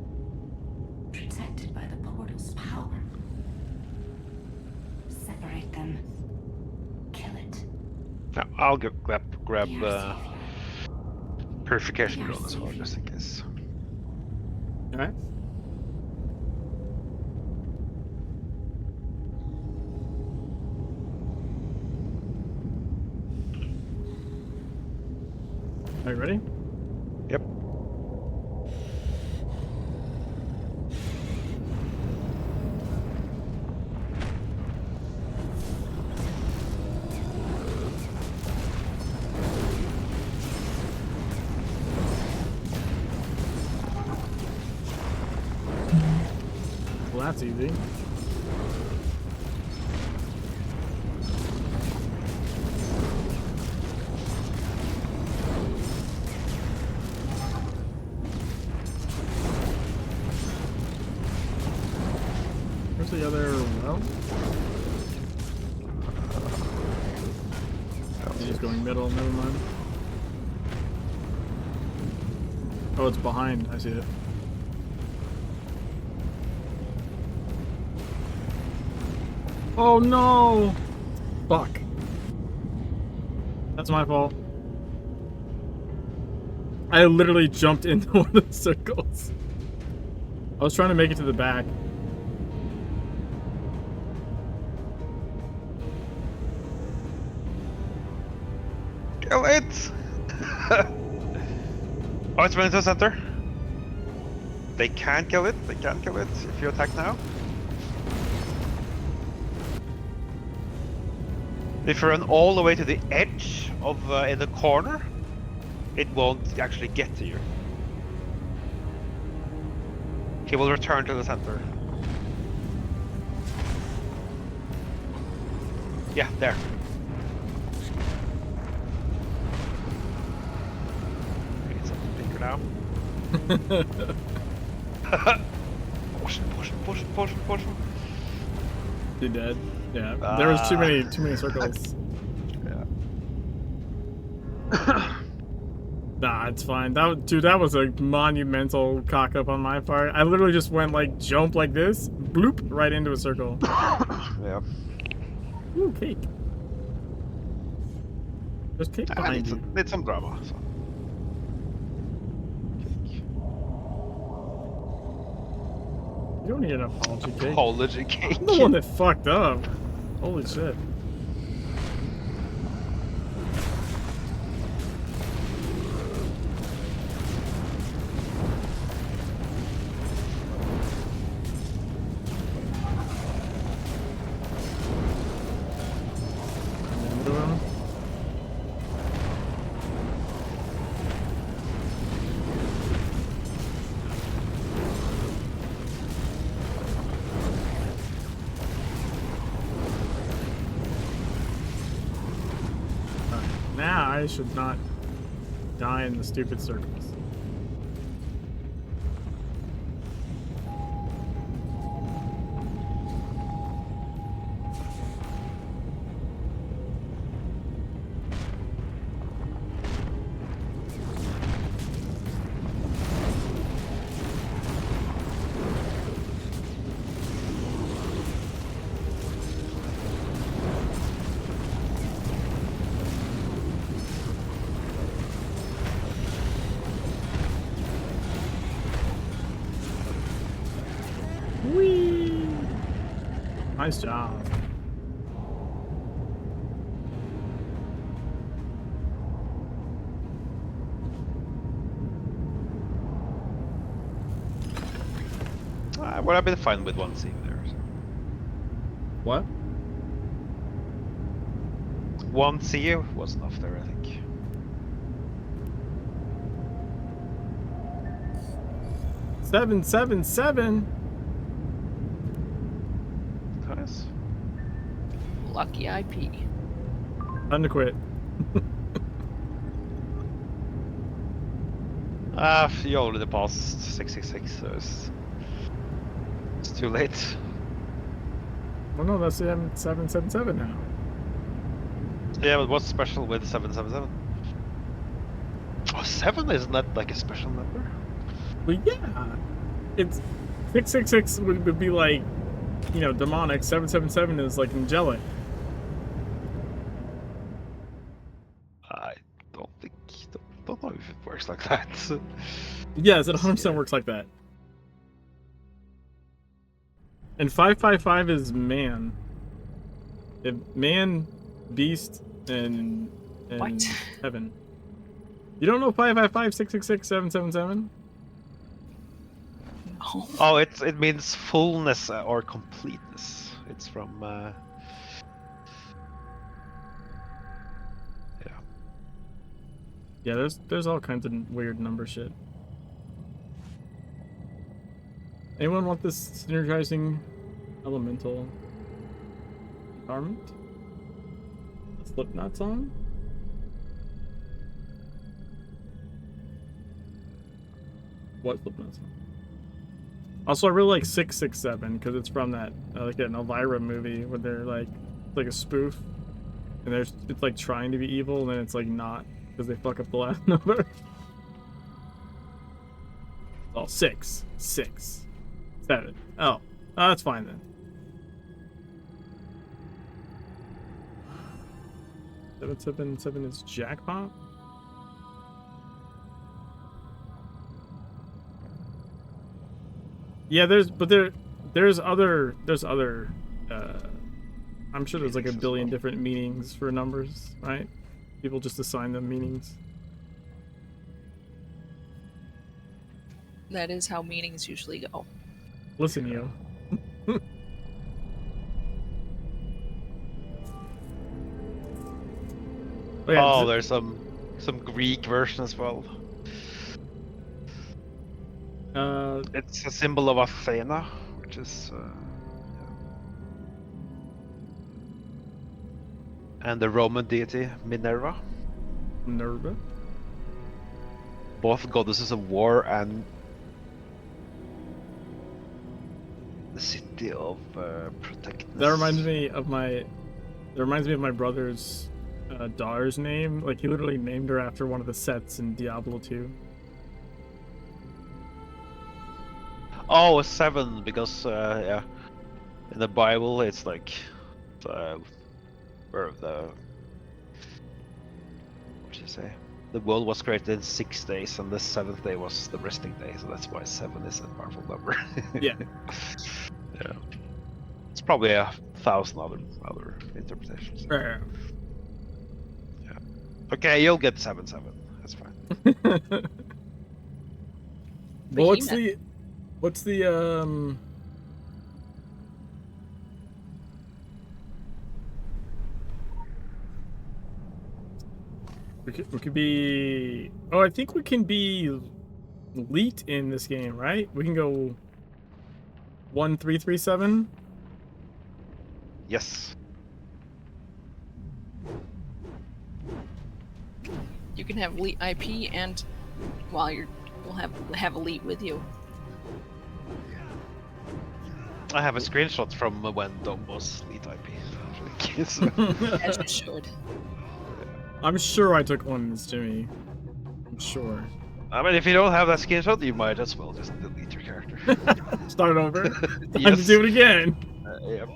protected by the portal's power. Separate them. Kill it. No, I'll grab Be our savior. purification drone as well, just in case. Alright. Are you ready? Yep. Well, that's easy. Where's the other well? He's going middle, never mind. Oh, it's behind. I see it. Oh no! Fuck. That's my fault. I literally jumped into one of the circles. I was trying to make it to the back. Kill it! Oh, it's running to the center. They can't kill it. They can't kill it if you attack now. If you run all the way to the edge of in the corner, it won't actually get to you. He will return to the center. Yeah, there. Need something bigger now. Push him. You dead? Yeah. There was too many circles. Yeah. Nah, it's fine. Dude, that was a monumental cock up on my part. I literally just went like jump like this, bloop, right into a circle. Yeah. Ooh, cake. There's cake I behind you. need some drama. So. You don't need an apology cake. Apology cake. I'm the one that fucked up. Holy shit. Now I should not die in the stupid circles. Whee! Nice job. Well, I've been fine with one save there. So. What? One save was enough there, I think. Seven. Nice. Lucky IP. Time to quit. You already passed 666, so it's too late. Well, no, that's the 777 now. Yeah, but what's special with 777? Oh, 7 isn't that like a special number? Well, yeah. It's 666 would be like, you know, demonic. 777 is like angelic. I don't think. Don't know if it works like that. Yes, it 100% works like that. And 555 is man. Man, beast, and What? heaven. You don't know 555, 666, 777? No. Oh, it means fullness or completeness. It's from. Yeah. Yeah, there's all kinds of weird number shit. Anyone want this synergizing elemental empowerment? The Slipknot song? What Slipknot song? Also, I really like 667 because it's from that like an Elvira movie where they're like it's like a spoof, and it's like trying to be evil, and then it's like not because they fuck up the last number. Oh, 6, 6, 7. Oh, that's fine then. 777 is jackpot. Yeah, there's other I'm sure there's like a billion different meanings for numbers, right? People just assign them meanings. That is how meetings usually go. Listen, you. Oh, there's some Greek version as well. It's a symbol of Athena, which is and the Roman deity Minerva. Minerva. Both goddesses of war and the city of protectness. That reminds me of my brother's daughter's name. Like, he literally named her after one of the sets in Diablo 2. Oh, 7, because yeah, in the Bible it's like where the what should you say? The world was created in 6 days, and the 7th day was the resting day, so that's why 7 is a powerful number. Yeah. Yeah. It's probably 1,000 other interpretations. Right. Yeah. Okay, you'll get 7-7. That's fine. Well, what's the we could be, oh, I think we can be elite in this game, right? We can go 1-3-3-7. Yes. You can have elite IP, and while we'll have elite with you. I have a screenshot from when Dom was lead IP. Actually. As you should. I'm sure I took one as Jimmy. I'm sure. I mean, if you don't have that screenshot, you might as well just delete your character. Start over. Time Yes. to do it again. Yep.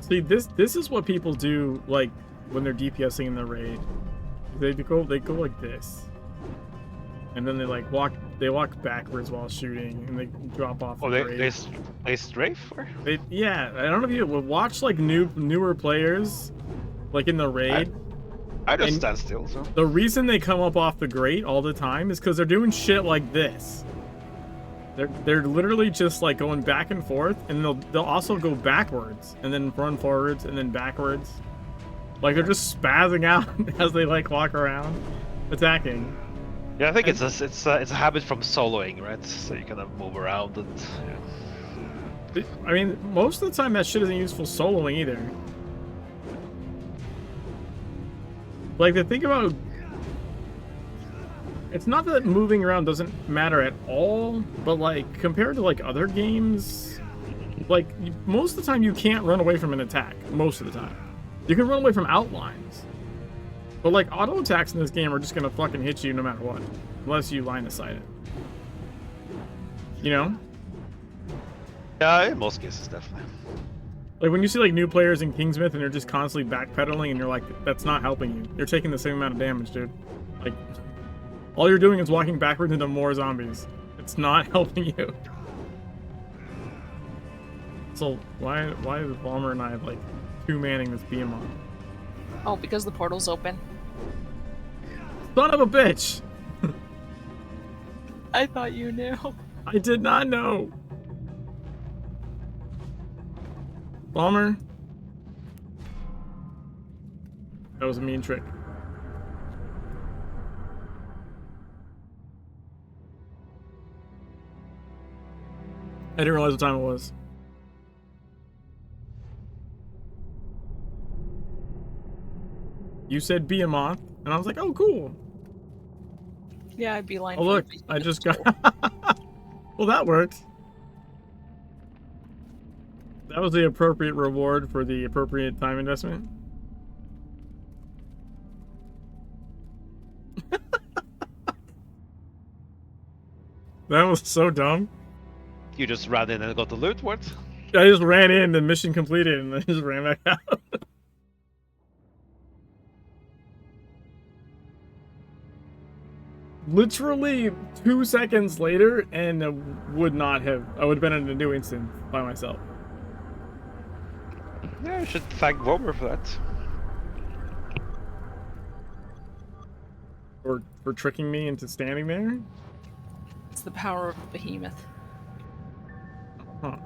See, this is what people do, like when they're DPSing in the raid. They go like this, and then they walk backwards while shooting, and they drop off. Oh, the they raid. strafe? Or? Yeah, I don't know if you would watch like newer players, like in the raid. I just And stand still, so. the reason they come up off the grate all the time is because they're doing shit like this. They're literally just like going back and forth, and they'll also go backwards and then run forwards and then backwards. Like they're just spazzing out as they like walk around, attacking. Yeah, I think it's a habit from soloing, right? So you kind of move around and. Yeah. I mean, most of the time that shit isn't useful soloing either. Like the thing about, it's not that moving around doesn't matter at all, but like compared to like other games, like most of the time you can't run away from an attack. Most of the time, you can run away from outlines, but like auto attacks in this game are just gonna fucking hit you no matter what, unless you line of sight it. You know? Yeah, in most cases, definitely. Like when you see like new players in Kingsmith and they're just constantly backpedaling, and you're like, that's not helping you. You're taking the same amount of damage, dude. Like, all you're doing is walking backwards into more zombies. It's not helping you. So why is Balmer and I like two-manning this behemoth? Oh, because the portal's open. Son of a bitch! I thought you knew. I did not know. Balmer. That was a mean trick. I didn't realize what time it was. You said Behemoth, and I was like, oh, cool. Yeah, I'd be lying. Oh, look, I just got... Well, that worked. That was the appropriate reward for the appropriate time investment. That was so dumb. You just ran in and got the loot, what? I just ran in, the mission completed, and I just ran back out. Literally 2 seconds later, and I would have been in a new instance by myself. Yeah, you should thank Vomer for that. For tricking me into standing there? It's the power of the behemoth. Huh.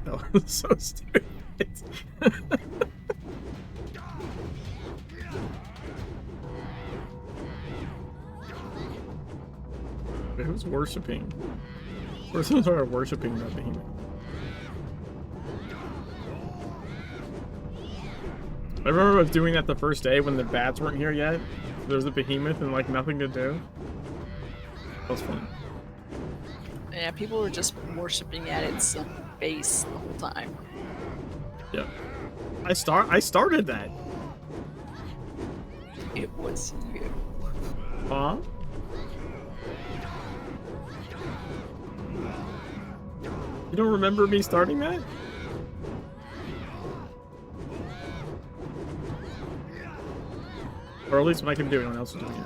That was so stupid. Who's worshipping? Persons are worshipping that behemoth. I remember I was doing that the first day when the bats weren't here yet. there's a behemoth and like nothing to do. That was fun. Yeah, people were just worshipping at its base the whole time. Yeah. I started that. It was you. Huh? You don't remember me starting that? Or at least when I can do it, no one else is doing it.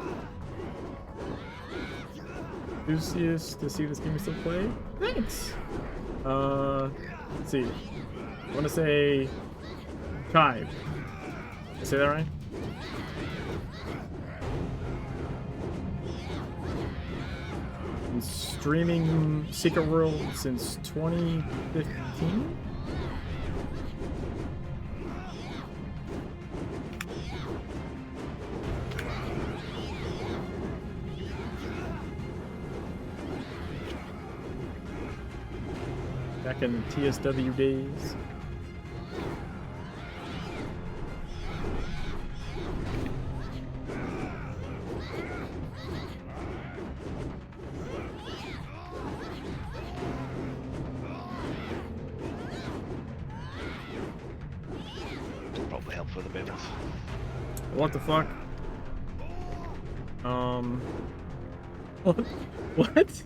Enthusiast to see this game is still played? Thanks! Let's see. I want to say... Chive. Did I say that right? Been streaming Secret World since 2015? Back in the TSW days. Probably help with a bit. What the fuck? What?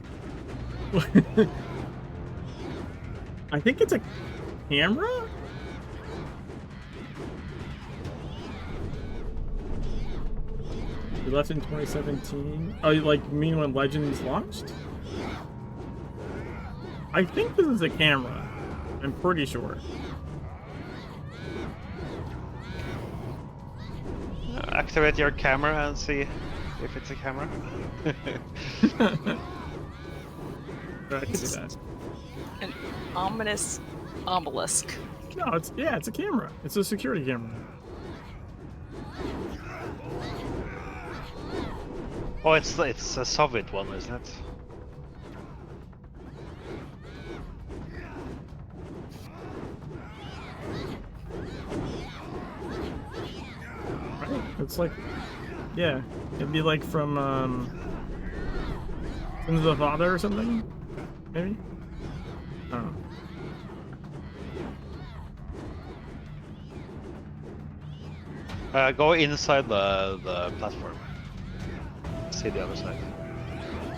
What? I think it's a camera? You left in 2017? Oh, you like mean when Legends launched? I think this is a camera. I'm pretty sure. Activate your camera and see if it's a camera. I can do that. An ominous obelisk. No, it's a camera. It's a security camera. Oh, it's a Soviet one, isn't it? Right? It's like, yeah, it'd be like from Sins of the Father or something, maybe. I don't know. Go inside the platform. See the other side.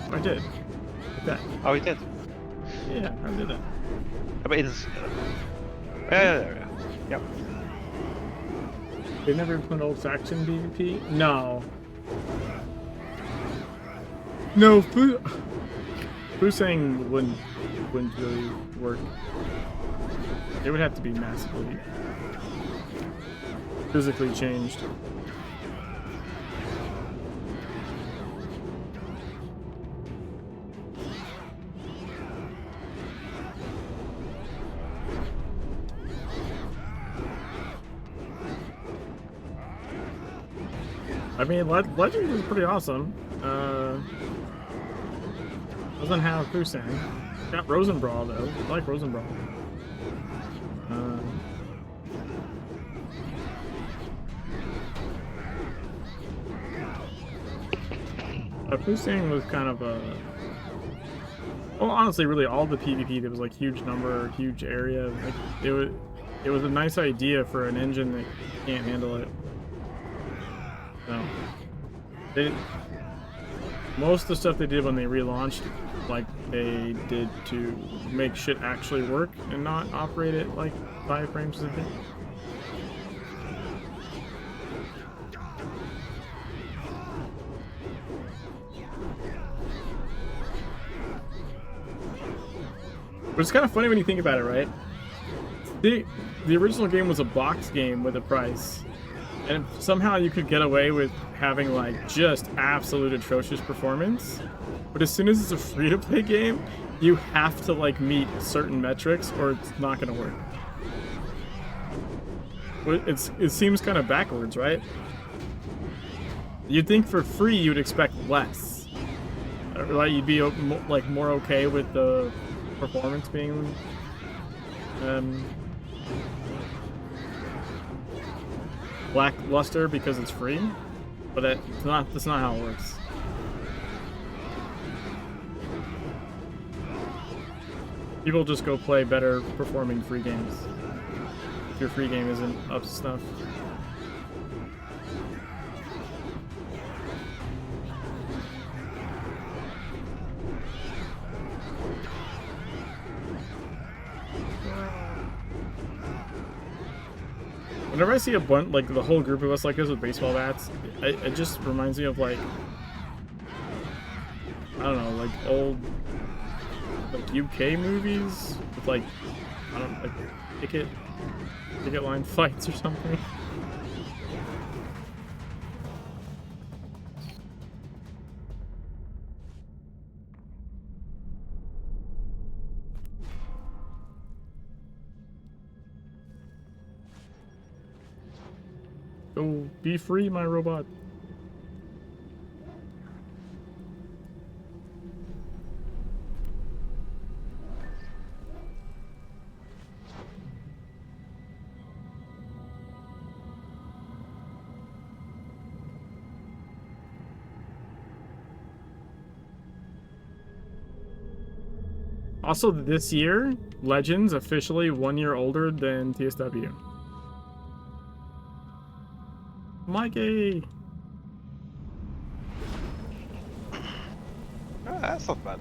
I did. Like that. Oh, you did? Yeah, I did that. But yeah. Yep. They never put old faction PvP? No. No, Fusang wouldn't really work. It would have to be massively physically changed. I mean, Legends is pretty awesome. Doesn't have Fusang. Got Rosenbrawl though. I like Rosenbrawl. Fusang was kind of a... Well, honestly, really all the PvP, there was like huge number, huge area. Like, it was a nice idea for an engine that can't handle it. So, most of the stuff they did when they relaunched, like they did to make shit actually work and not operate at like 5 frames a second. But it's kind of funny when you think about it, right? The original game was a box game with a price. And somehow you could get away with having like just absolute atrocious performance, but as soon as it's a free-to-play game, you have to like meet certain metrics or it's not going to work. It seems kind of backwards, right? You'd think for free you'd expect less, or like you'd be like more okay with the performance being lackluster because it's free, But that's not how it works. People just go play better performing free games. If your free game isn't up to snuff. Whenever I see a bunch, like the whole group of us like this with baseball bats, it just reminds me of like, I don't know, like old like UK movies with like, I don't know, like ticket line fights or something. Go be free, my robot. Also, this year, Legends officially 1 year older than TSW. Mikey! Ah, that's not bad.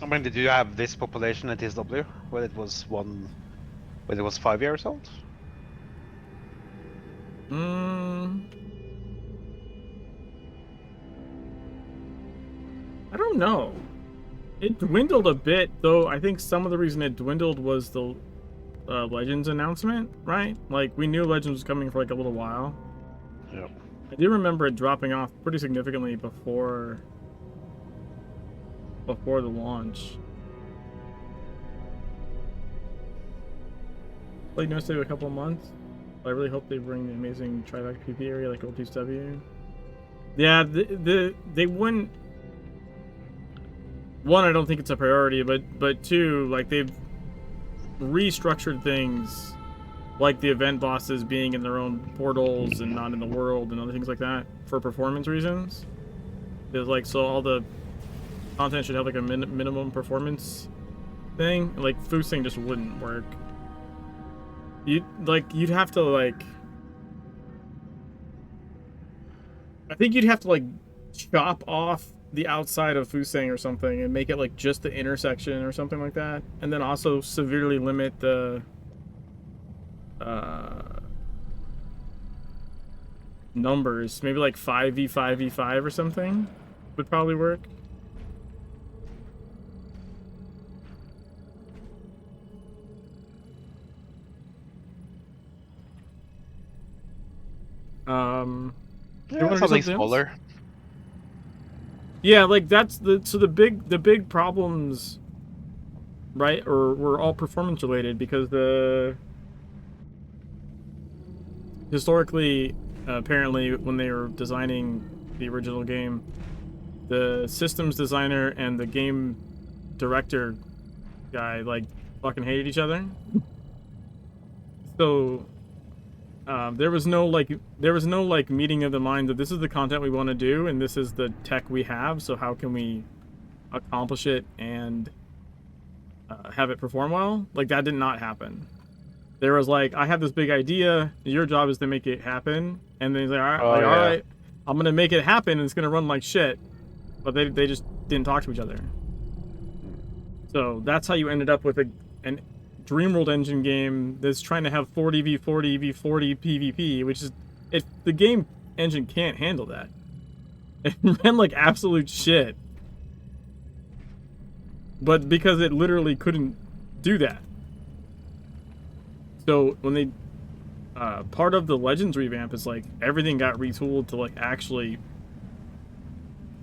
I mean, did you have this population at TSW when it was 5 years old? I don't know. It dwindled a bit, though. I think some of the reason it dwindled was the Legends announcement, right? Like, we knew Legends was coming for like a little while. Yep. I do remember it dropping off pretty significantly before the launch. Like, no, say a couple of months. I really hope they bring the amazing Trivac PP area like old TSW. Yeah, they wouldn't. One, I don't think it's a priority, but two, like they've restructured things, like the event bosses being in their own portals and not in the world and other things like that for performance reasons. There's like, so all the content should have like a minimum performance thing. Like Foosing just wouldn't work. You'd have to like, I think you'd have to like chop off the outside of Fusang or something and make it like just the intersection or something like that, and then also severely limit the numbers. Maybe like 5v5v5 or something would probably work. Yeah, something smaller. Yeah, like that's the big problems, right? Or were all performance related because historically, apparently, when they were designing the original game, the systems designer and the game director guy like fucking hated each other. So there was no meeting of the mind that this is the content we want to do and this is the tech we have, so how can we accomplish it and have it perform well? Like, that did not happen. There was like, I have this big idea, your job is to make it happen, and then he's like, all right, I'm gonna make it happen and it's gonna run like shit. But they just didn't talk to each other. So that's how you ended up with an Dreamworld engine game that's trying to have 40v40v40 PvP, which is, the game engine can't handle that. It ran like absolute shit. But because it literally couldn't do that. So when they, part of the Legends revamp is like everything got retooled to like actually,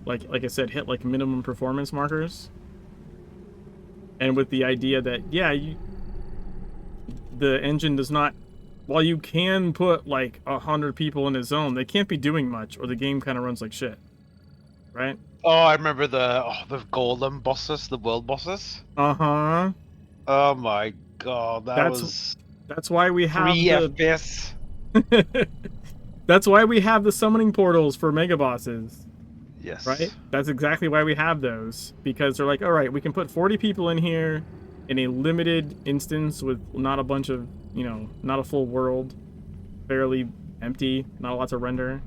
like I said, hit like minimum performance markers. And with the idea that, yeah, the engine does not, while you can put like 100 people in a zone, they can't be doing much or the game kind of runs like shit. Right? Oh, I remember the golem bosses, the world bosses. Uh-huh. Oh my god, that was That's why we have 3 the... FPS. That's why we have the summoning portals for mega bosses, Yes. right? That's exactly why we have those. Because they're like, all right, we can put 40 people in here in a limited instance with not a bunch of, you know, not a full world, fairly empty, not a lot to render,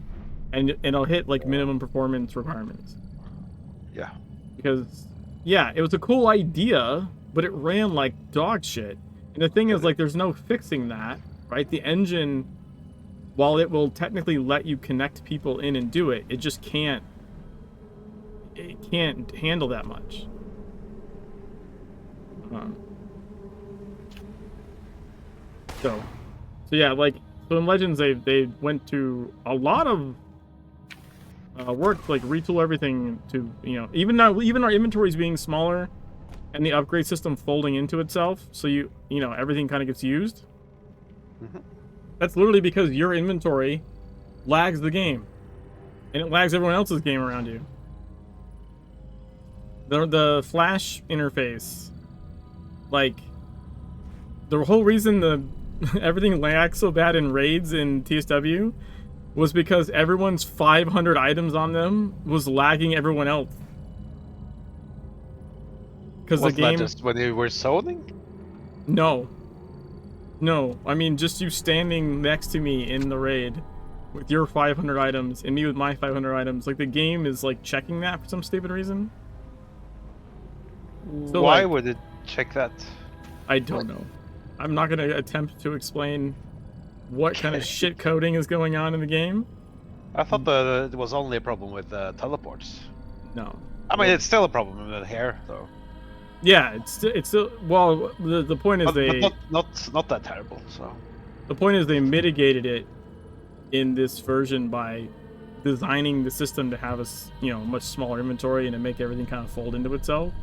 and it'll hit like minimum performance requirements. Yeah. Because, yeah, it was a cool idea, but it ran like dog shit. And the thing is, like, there's no fixing that, right? The engine, while it will technically let you connect people in and do it, it just can't. It can't handle that much. So yeah, like, so in Legends, they went to a lot of work to like retool everything to, you know, even our inventories being smaller and the upgrade system folding into itself, so you know, everything kind of gets used. That's literally because your inventory lags the game, and it lags everyone else's game around you. The Flash interface, like, the whole reason the everything lags so bad in raids in TSW was because everyone's 500 items on them was lagging everyone else. Because the game... that just when you were zoning? No. No, I mean just you standing next to me in the raid with your 500 items and me with my 500 items. Like, the game is like checking that for some stupid reason. So, why like, would it check that? I don't know. I'm not gonna attempt to explain what kind of shit coding is going on in the game. I thought it was only a problem with teleports. No. I mean, it's still a problem with here, though. Yeah, it's still, well, the point is But not that terrible. So the point is they mitigated it in this version by designing the system to have a, you know, much smaller inventory and to make everything kind of fold into itself.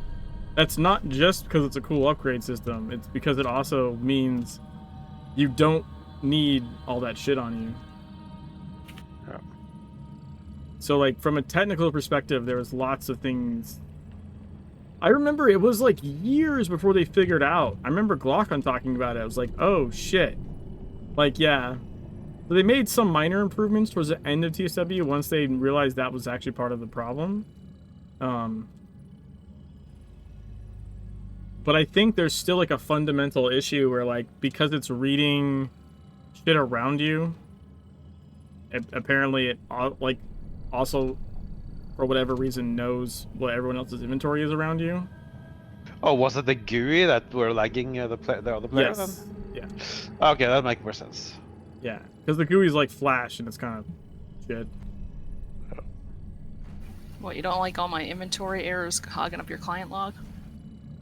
That's not just because it's a cool upgrade system. It's because it also means you don't need all that shit on you. yeah. So, like, from a technical perspective, there was lots of things. I remember it was like years before they figured out. I remember Glockon talking about it. I was like, oh shit. Like, yeah. So they made some minor improvements towards the end of TSW once they realized that was actually part of the problem. But I think there's still like a fundamental issue where, like, because it's reading shit around you, apparently it like also for whatever reason knows what everyone else's inventory is around you. Oh, was it the GUI that were lagging the other player? Yes. Then? Yeah. Okay, that makes more sense. Yeah, because the GUI is like Flash and it's kind of shit. What, you don't like all my inventory errors hogging up your client log?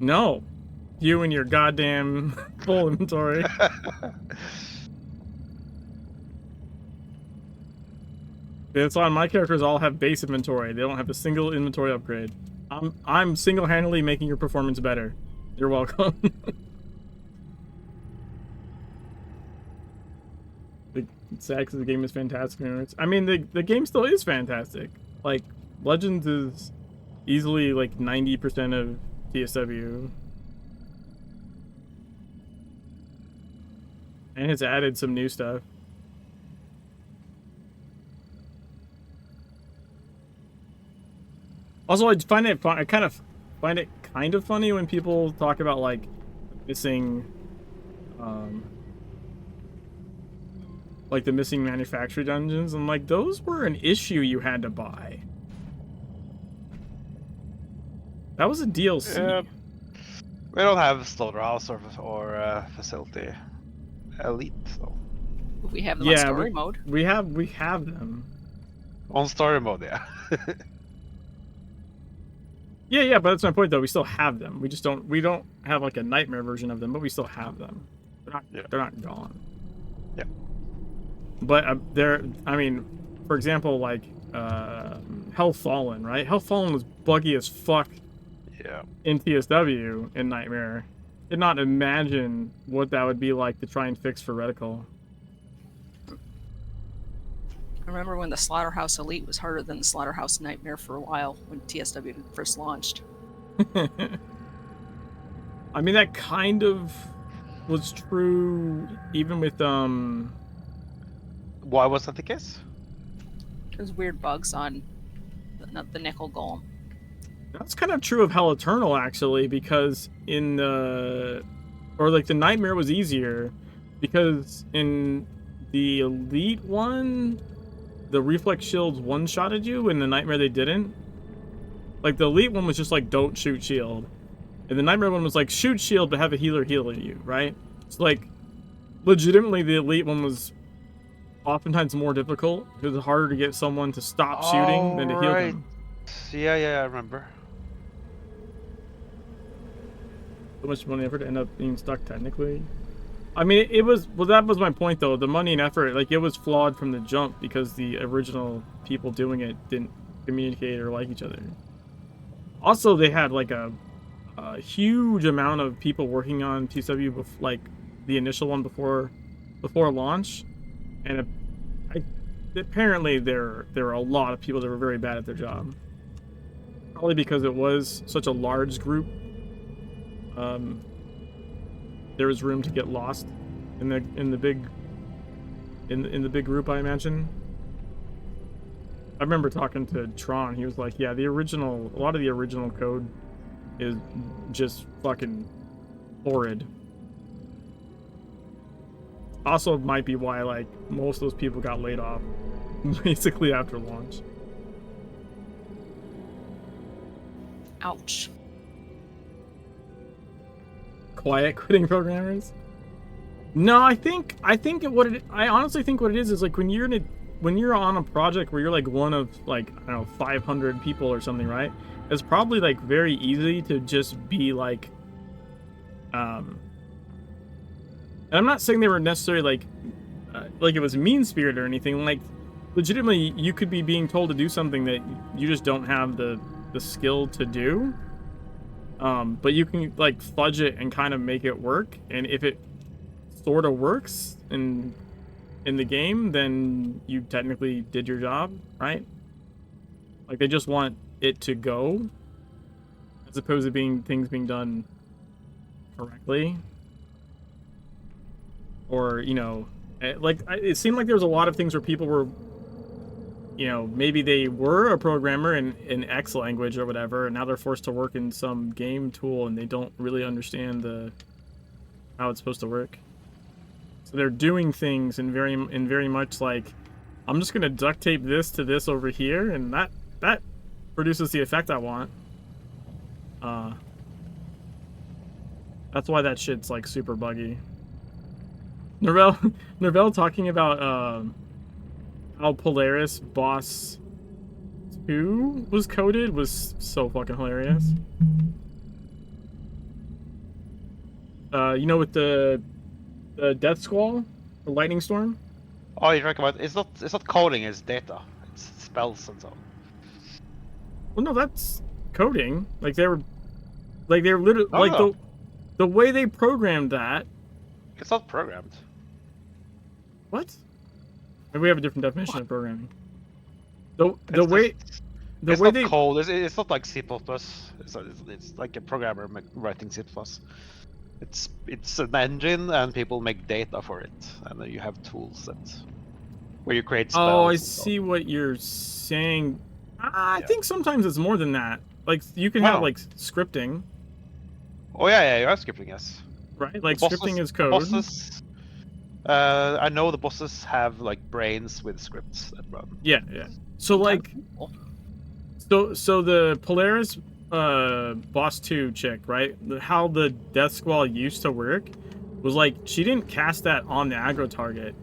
No. You and your goddamn full inventory. It's on my characters all have base inventory. They don't have a single inventory upgrade. I'm single-handedly making your performance better. You're welcome. It's sad because the game is fantastic. I mean, the game still is fantastic. Like, Legends is easily like 90% of TSW. And it's added some new stuff. Also, I find it fun. I kind of find it kind of funny when people talk about like missing, like the missing manufacturer dungeons. I'm like, those were an issue you had to buy. That was a DLC. We don't have slaughterhouse or facility elite, so We have them on story mode. We have them. on story mode, yeah. Yeah, but that's my point though. We still have them. We just don't. We don't have like a nightmare version of them, but we still have them. They're not gone. Yeah. But they're. I mean, for example, like Hell Fallen, right? Hell Fallen was buggy as fuck. Yeah. In TSW in Nightmare, did not imagine what that would be like to try and fix for Reticle. I remember when the Slaughterhouse Elite was harder than the Slaughterhouse Nightmare for a while when TSW first launched. I mean, that kind of was true even with Why was that the case? There's weird bugs on the nickel golem. That's kind of true of Hell Eternal, actually, because in the... Or, like, the Nightmare was easier, because in the Elite one, the Reflex Shields one-shotted you, in the Nightmare they didn't. Like, the Elite one was just like, don't shoot shield. And the Nightmare one was like, shoot shield, but have a healer heal you, right? So, like, legitimately, the Elite one was oftentimes more difficult, because it's harder to get someone to stop shooting than to heal them. Yeah, I remember. So much money and effort to end up being stuck technically. I mean, it was, well, that was my point though. The money and effort, like, it was flawed from the jump because the original people doing it didn't communicate or like each other. Also, they had like a huge amount of people working on TSW, like the initial one before launch, and apparently there were a lot of people that were very bad at their job. Probably because it was such a large group. There was room to get lost in the big group, I imagine. I remember talking to Tron. He was like, "Yeah, a lot of the original code is just fucking horrid." Also, might be why like most of those people got laid off basically after launch. Ouch. Quiet quitting programmers? No, I honestly think what it is like when you're on a project where you're like one of like, I don't know, 500 people or something, right? It's probably like very easy to just be like, and I'm not saying they were necessarily like it was mean spirited or anything. Like, legitimately, you could be being told to do something that you just don't have the skill to do. But you can like fudge it and kind of make it work, and if it sort of works in the game, then you technically did your job, right? Like, they just want it to go as opposed to things being done correctly, or, you know, like, it seemed like there was a lot of things where people were, you know, maybe they were a programmer in X language or whatever, and now they're forced to work in some game tool and they don't really understand how it's supposed to work. So they're doing things in very much like, I'm just gonna duct tape this to this over here, and that produces the effect I want. That's why that shit's like super buggy. Nervel talking about how Polaris Boss 2 was coded was so fucking hilarious. You know, with the Death Squall, the Lightning Storm. Oh, you're talking about, it's not coding, it's data. It's spells and so on. Well, no, that's coding. They're literally Oh, no. the way they programmed that. It's not programmed. What? Maybe we have a different definition of programming. The It's way not they code. It's not like C++. It's like a programmer writing C++. It's an engine, and people make data for it, and then you have tools where you create spells. Oh, I and so on. see what you're saying. I think sometimes it's more than that. Like, you can have like scripting. Oh yeah, you have scripting, yes. Right, like The bosses- scripting is the code. Bosses, I know the bosses have like brains with scripts that run. Yeah. So like, so the Polaris Boss 2 chick, right? How the Death Squall used to work was like, she didn't cast that on the aggro target,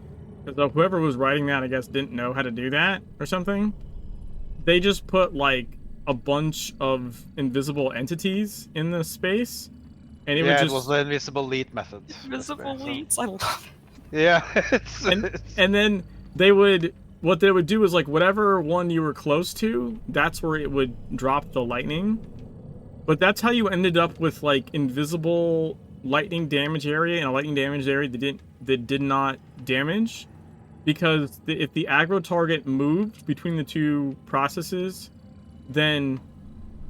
because whoever was writing that, I guess, didn't know how to do that or something. They just put like a bunch of invisible entities in the space, and it was the invisible lead method. Invisible leads, I love it. Yeah. and then what they would do is, like, whatever one you were close to, that's where it would drop the lightning. But that's how you ended up with like invisible lightning damage area and a lightning damage area that did not damage, because if the aggro target moved between the two processes, then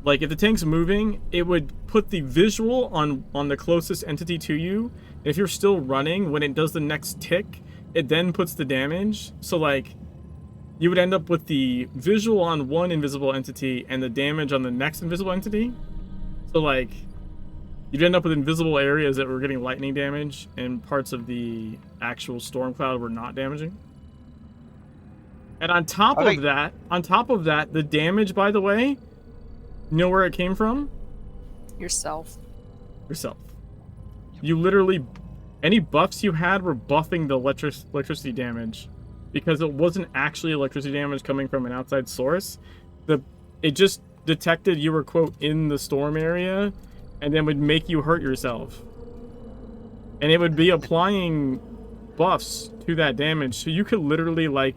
Like, if the tank's moving, it would put the visual on the closest entity to you. If you're still running, when it does the next tick, it then puts the damage. So, like, you would end up with the visual on one invisible entity and the damage on the next invisible entity. So, like, you'd end up with invisible areas that were getting lightning damage, and parts of the actual storm cloud were not damaging. And on top of that, the damage, by the way, you know where it came from? Yourself. You literally, any buffs you had were buffing the electricity damage, because it wasn't actually electricity damage coming from an outside source. It just detected you were, quote, in the storm area, and then would make you hurt yourself. And it would be applying buffs to that damage, so you could literally, like,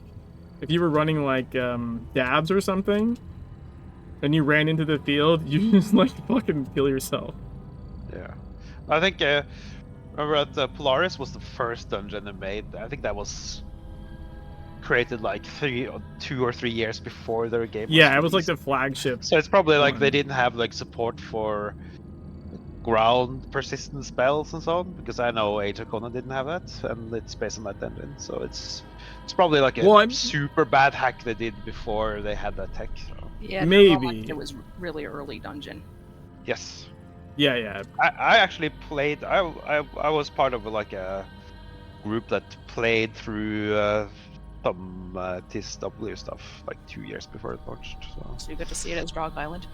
if you were running like dabs or something, and you ran into the field, you just like fucking kill yourself. Yeah, I think remember that Polaris was the first dungeon they made. I think that was created like 2 or 3 years before their game. Yeah, it was like the flagship. So it's probably like they didn't have like support for ground persistent spells and so on, because I know Age of Conan didn't have that, and it's based on that engine. So it's probably like a super bad hack they did before they had that tech. So. Yeah, maybe it was really early dungeon. Yes. Yeah. I actually played. I was part of like a group that played through some TSW stuff like 2 years before it launched. So you got to see it as Drog Island.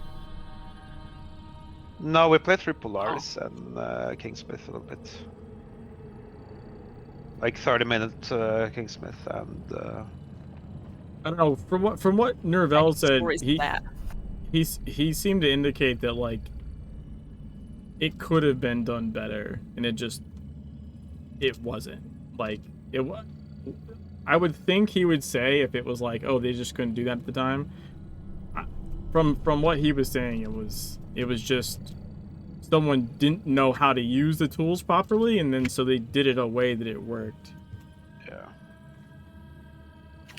No, we played through Polaris and Kingsmith a little bit. Like 30-minute Kingsmith and. I don't know. From what Nervel said, he seemed to indicate that like it could have been done better, and it wasn't. Like I would think he would say if it was like, oh, they just couldn't do that at the time. From what he was saying, it was just someone didn't know how to use the tools properly, and then so they did it a way that it worked.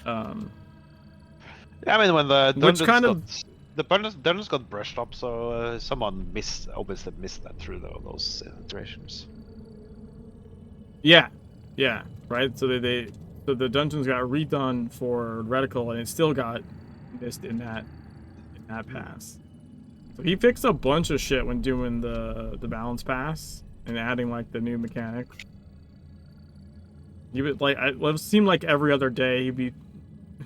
Yeah. Yeah, I mean, when the dungeons got brushed up, so someone obviously missed that through those iterations. Yeah, right. So so the dungeons got redone for Reticle, and it still got missed in that pass. So he fixed a bunch of shit when doing the balance pass and adding like the new mechanic. He would like it seemed like every other day he'd be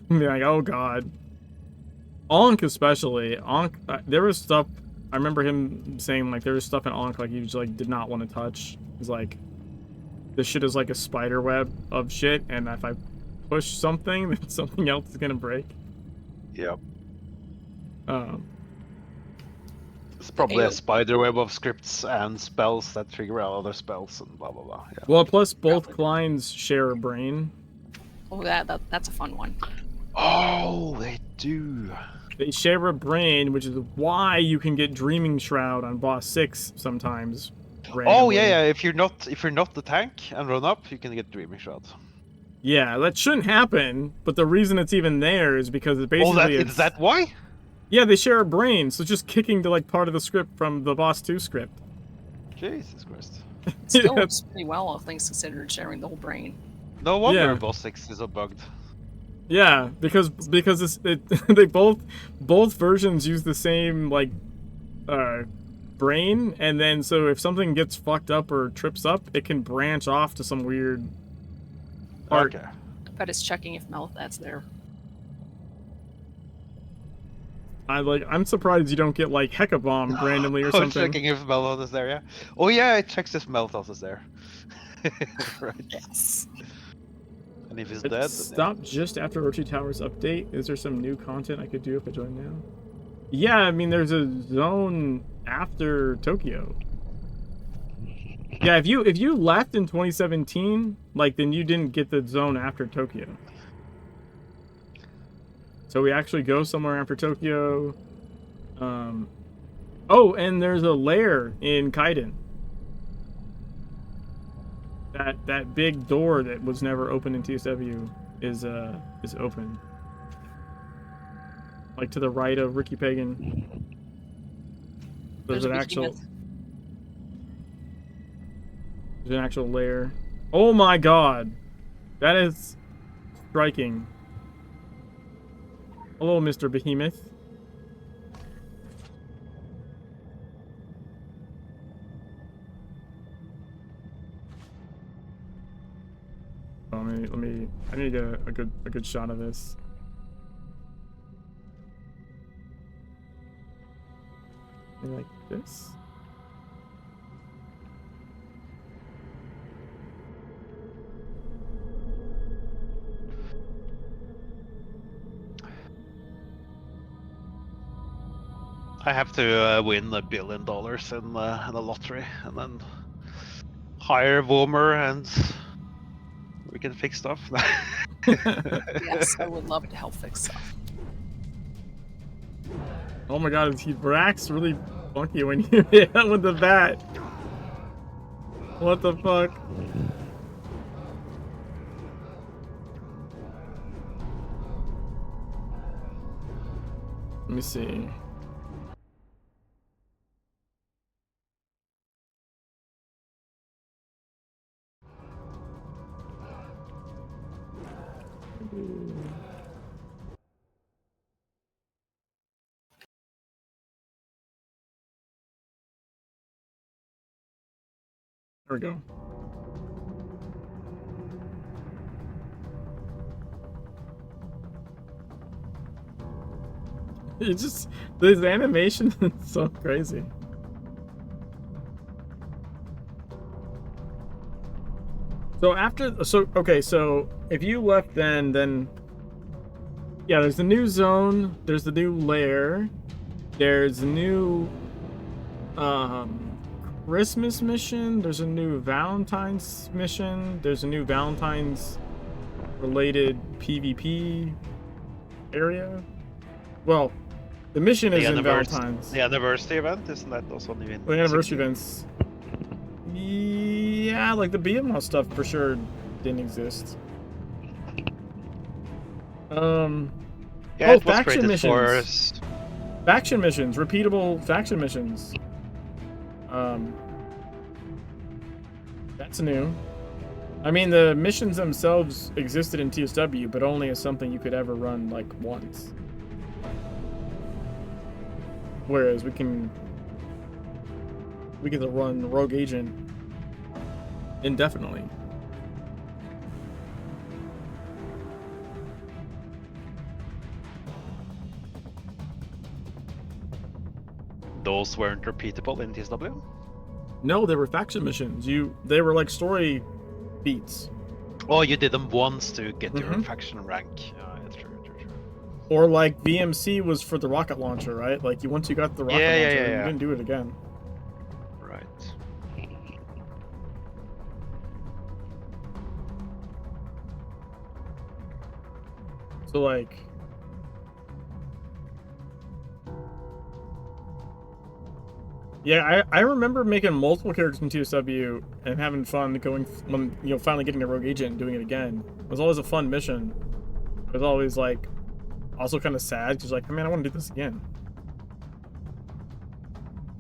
like, oh god. Ankh especially. Ankh, there was stuff, I remember him saying like there was stuff in Ankh like he just like did not want to touch. He's like, this shit is like a spider web of shit, and if I push something, then something else is gonna break. Yep. It's probably a spider web of scripts and spells that trigger out other spells and blah blah blah. Yeah. Well, plus both clients share a brain. Oh, that's a fun one. Oh, they do. They share a brain, which is why you can get Dreaming Shroud on boss 6 sometimes. Randomly. Oh yeah. If you're not the tank and run up, you can get Dreaming Shroud. Yeah, that shouldn't happen, but the reason it's even there is because it's basically. Is that why? Yeah, they share a brain, so it's just kicking to like part of the script from the boss 2 script. Jesus Christ. Still works pretty well, all things considered, sharing the whole brain. No wonder boss 6 is so bugged. Yeah, because they both versions use the same like brain, and then so if something gets fucked up or trips up, it can branch off to some weird part. Okay. I bet it's checking if Melthat's there. I'm surprised you don't get like Hecka Bomb randomly or something. Checking if Melthat is there, yeah. Oh yeah, it checks if Melthat is there. Right. Yes. And if he's It dead, stopped just after Orochi Towers update. Is there some new content I could do if I join now? Yeah, I mean there's a zone after Tokyo. Yeah, if you left in 2017, like then you didn't get the zone after Tokyo. So we actually go somewhere after Tokyo. Oh, and there's a lair in Kaiden. That big door that was never open in TSW is open. Like to the right of Ricky Pagan. There's an a actual. behemoth. There's an actual layer. Oh my god, that is striking. Hello, Mr. Behemoth. Oh, I need a good shot of this. Like this. I have to win $1 billion in a lottery, and then hire Woomer, and we can fix stuff. Yes, I would love to help fix stuff. Oh my god, he Brax really funky when you hit him with the bat. What the fuck? Let me see. There we go. It's just this animation is so crazy. So okay, so if you left then yeah, there's the new zone, there's the new lair, there's a new Christmas mission, there's a new Valentine's mission, there's a new Valentine's related PvP area. Well, the mission is in Valentine's. The anniversary event, isn't that also new? The anniversary events. Yeah, like the BMO stuff for sure didn't exist. Yeah, it was faction missions. For... Faction missions, repeatable faction missions. That's new. I mean, the missions themselves existed in TSW, but only as something you could ever run like once. Whereas we get to run Rogue Agent indefinitely. Those weren't repeatable in TSW? No, they were faction missions. They were like story beats. Oh, you did them once to get your faction rank. Yeah, true. Or like VMC was for the rocket launcher, right? Like once you got the rocket launcher, you didn't do it again. Right. So like, yeah, I remember making multiple characters in TSW and having fun going when finally getting a Rogue Agent and doing it again. It was always a fun mission. It was always like also kind of sad because like, man, I want to do this again.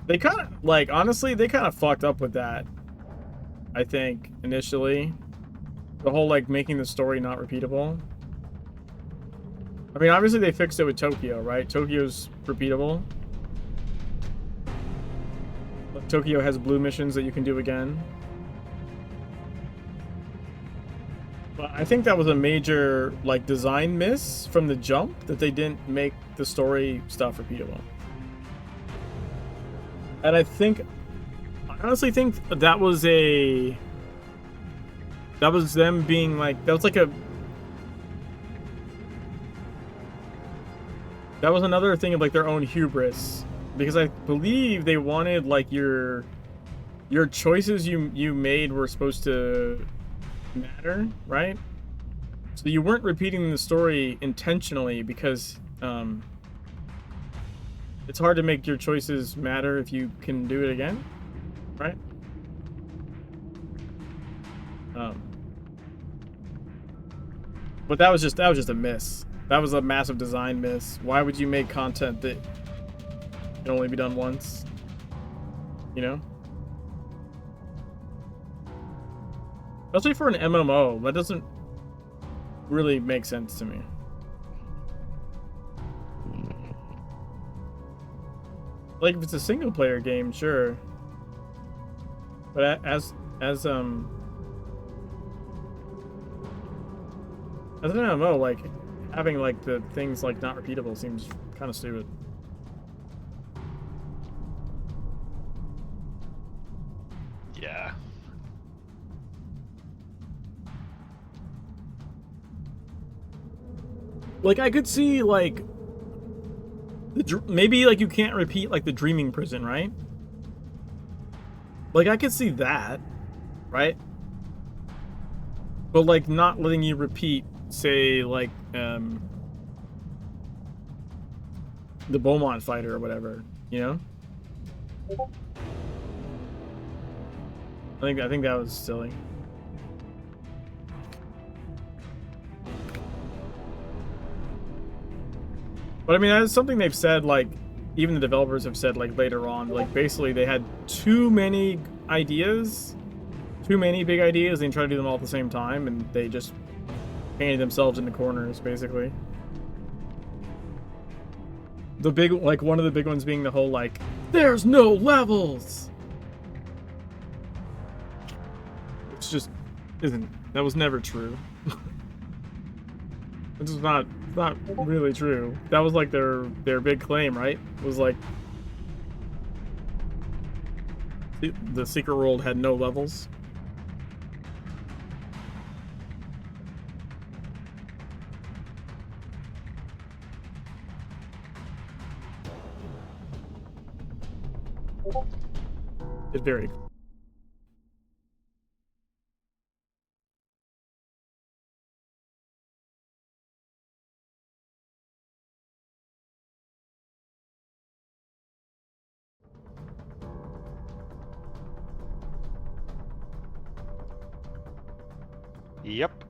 They kind of like honestly, they kind of fucked up with that. I think initially, the whole like making the story not repeatable. I mean, obviously they fixed it with Tokyo, right? Tokyo's repeatable. Tokyo has blue missions that you can do again. But I think that was a major like design miss from the jump that they didn't make the story stuff repeatable. And I honestly think that was them being like, that was another thing of like their own hubris. Because I believe they wanted like your choices you made were supposed to matter, right? So you weren't repeating the story intentionally because it's hard to make your choices matter if you can do it again, right? But that was just a miss. That was a massive design miss. Why would you make content that can only be done once? you know? Especially for an MMO, that doesn't really make sense to me. Like, if it's a single player game, sure. But as an MMO, like, having, like, the things, like, not repeatable seems kind of stupid. Yeah. Like, I could see, like, maybe, like, you can't repeat, like, the Dreaming Prison, right? Like, I could see that, right? But, like, not letting you repeat, say, like, the Beaumont fighter or whatever, you know? I think that was silly. But I mean, that's something they've said, like, even the developers have said, like, later on, like, basically they had too many ideas, too many big ideas, and they tried to do them all at the same time, and they just painted themselves into corners, basically. The big, like, one of the big ones being the whole, like, there's no levels! It's just isn't. That was never true. It's not really true. That was like their big claim, right? It was like the Secret World had no levels. It's very. Yep.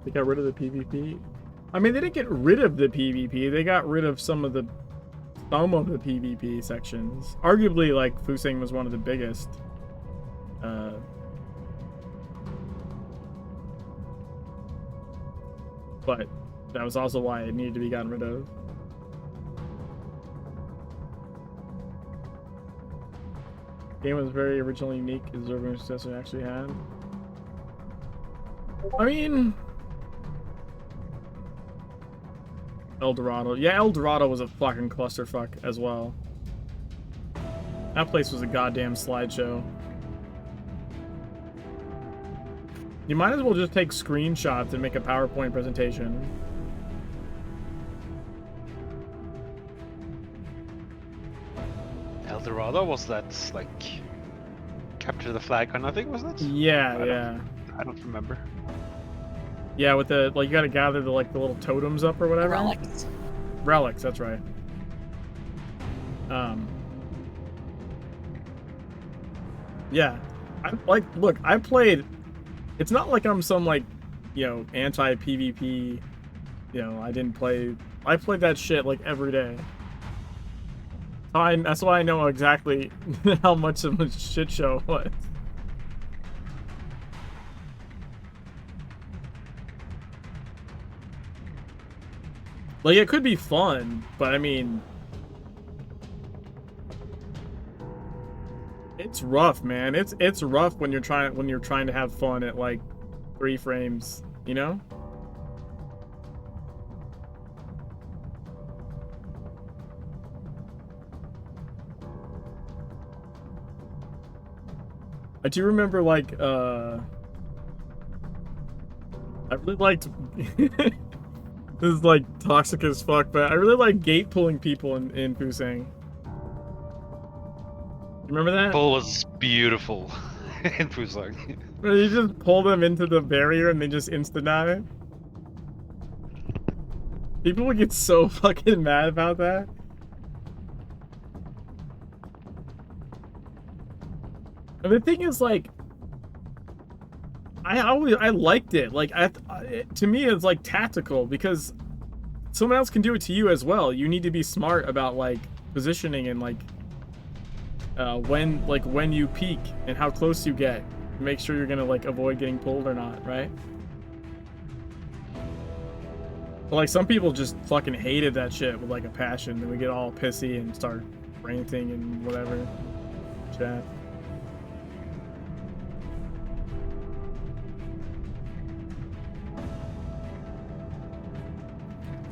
They got rid of the PvP. I mean, they didn't get rid of the PvP. They got rid of some of the PvP sections. Arguably, like, Fusing was one of the biggest. But that was also why it needed to be gotten rid of. Game was very originally unique, deserving of success it actually had. I mean, El Dorado. Yeah, El Dorado was a fucking clusterfuck as well. That place was a goddamn slideshow. You might as well just take screenshots and make a PowerPoint presentation. El Dorado, was that like capture the flag kind of thing, wasn't it? Yeah, I don't remember. Yeah, with the, like, you gotta gather the, like, the little totems up or whatever. Relics. Relics, that's right. Yeah. Look, I played, it's not like I'm some, like, you know, anti-PvP, you know, I played that shit, like, every day. That's why I know exactly how much of a shit show it was. Like, it could be fun, but I mean, it's rough, man. It's rough when you're trying to have fun at like 3 frames, you know? I do remember, like, I really liked this is like toxic as fuck, but I really like gate pulling people in Fusang. You remember that? Pull was beautiful in Fusang. Where you just pull them into the barrier and they just insta-die. People would get so fucking mad about that. And the thing is, like, I liked it. Like, to me, it's like tactical because someone else can do it to you as well. You need to be smart about, like, positioning and like when you peek and how close you get, make sure you're gonna like avoid getting pulled or not, right? But, like, some people just fucking hated that shit with like a passion. Then we get all pissy and start ranting and whatever. Chat.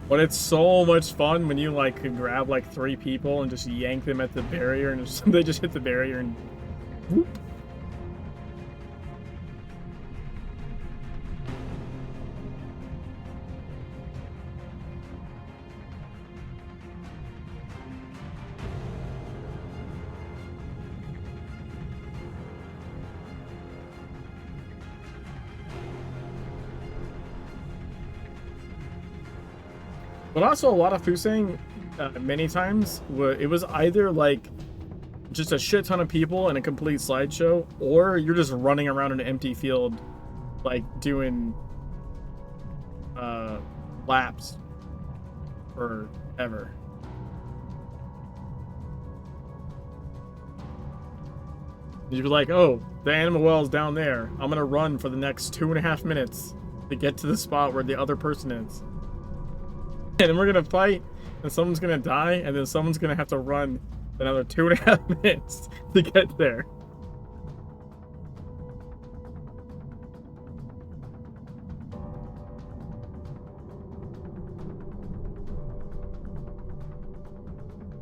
But it's so much fun when you like can grab like 3 people and just yank them at the barrier and just, they just hit the barrier and whoop. But also a lot of Fusang, many times, it was either like just a shit ton of people and a complete slideshow, or you're just running around an empty field, like doing laps forever. You'd be like, oh, the animal well's down there. I'm gonna run for the next 2.5 minutes to get to the spot where the other person is. And then we're gonna fight, and someone's gonna die, and then someone's gonna have to run another 2.5 minutes to get there.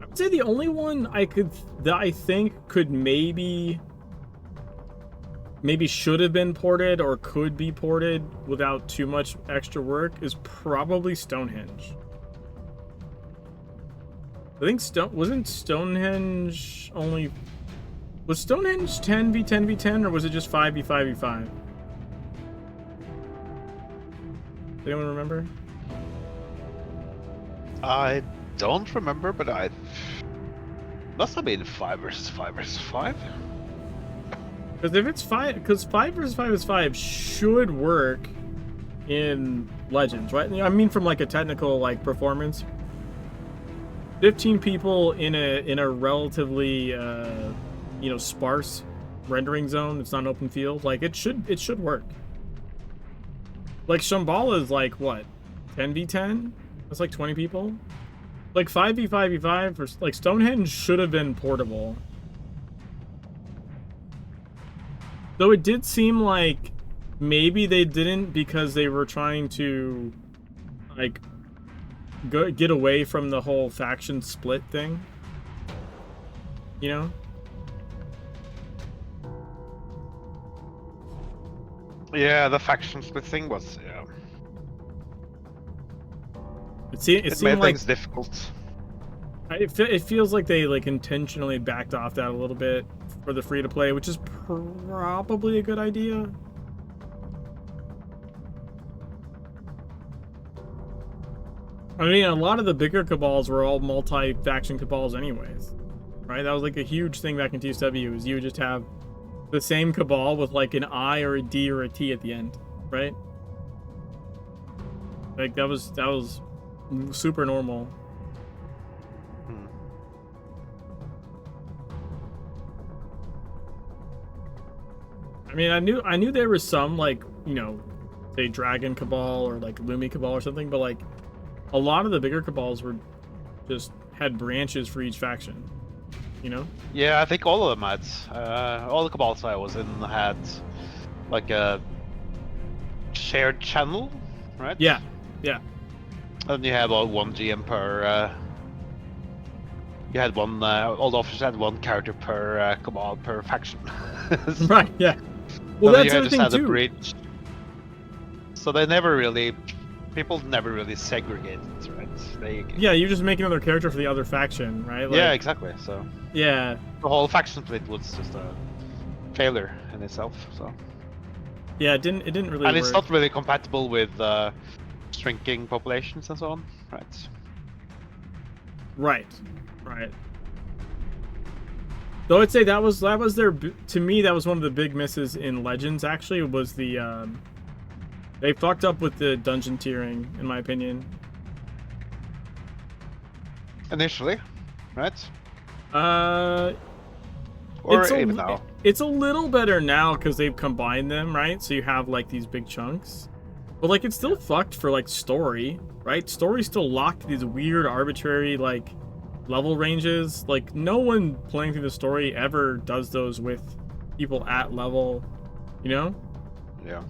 I would say the only one that I think could maybe should have been ported or could be ported without too much extra work is probably Stonehenge. I think wasn't Stonehenge only... Was Stonehenge 10v10v10 or was it just 5v5v5? Does anyone remember? I don't remember, but I must have been 5 versus 5 versus 5. Because if it's 5, because 5 versus 5 is 5 should work in Legends, right? I mean, from like a technical like performance. 15 people in a relatively sparse rendering zone. It's not an open field. Like it should work. Like Shambhala is like what, 10v10? That's like 20 people. Like 5v5v5 for like Stonehenge should have been portable. Though it did seem like maybe they didn't because they were trying to like get away from the whole faction split thing, you know? Yeah, the faction split thing was, yeah. It It seemed made like things difficult. it feels like they like intentionally backed off that a little bit for the free to play, which is probably a good idea. I mean, a lot of the bigger cabals were all multi-faction cabals anyways, right? That was like a huge thing back in TSW, is you would just have the same cabal with like an I or a D or a T at the end, right? Like that was super normal. I mean, I knew there was some like, you know, say Dragon Cabal or like Lumi Cabal or something, but like a lot of the bigger cabals were just had branches for each faction, you know? Yeah, I think all of them had. All the cabals I was in had like a shared channel, right? Yeah, yeah. And you had one GM per. You had one. All the officers had one character per cabal per faction. Right. Yeah. Well, So that's you the just thing had a too. bridge. So they never really. People never really segregated, right? Yeah, you just make another character for the other faction, right? Like, Yeah, exactly. So yeah. the whole faction split was just a failure in itself. So. Yeah, it didn't really And work. it's not really compatible with shrinking populations and so on, right? Right. Though I'd say that was their, to me, that was one of the big misses in Legends. Actually, was the they fucked up with the dungeon tiering, in my opinion. Initially. right? Or Or even now. It's a little better now because they've combined them, right? So you have like these big chunks. But like it's still fucked for like story, right? Story's still locked to these weird arbitrary like level ranges. Like no one playing through the story ever does those with people at level, you know? Yeah.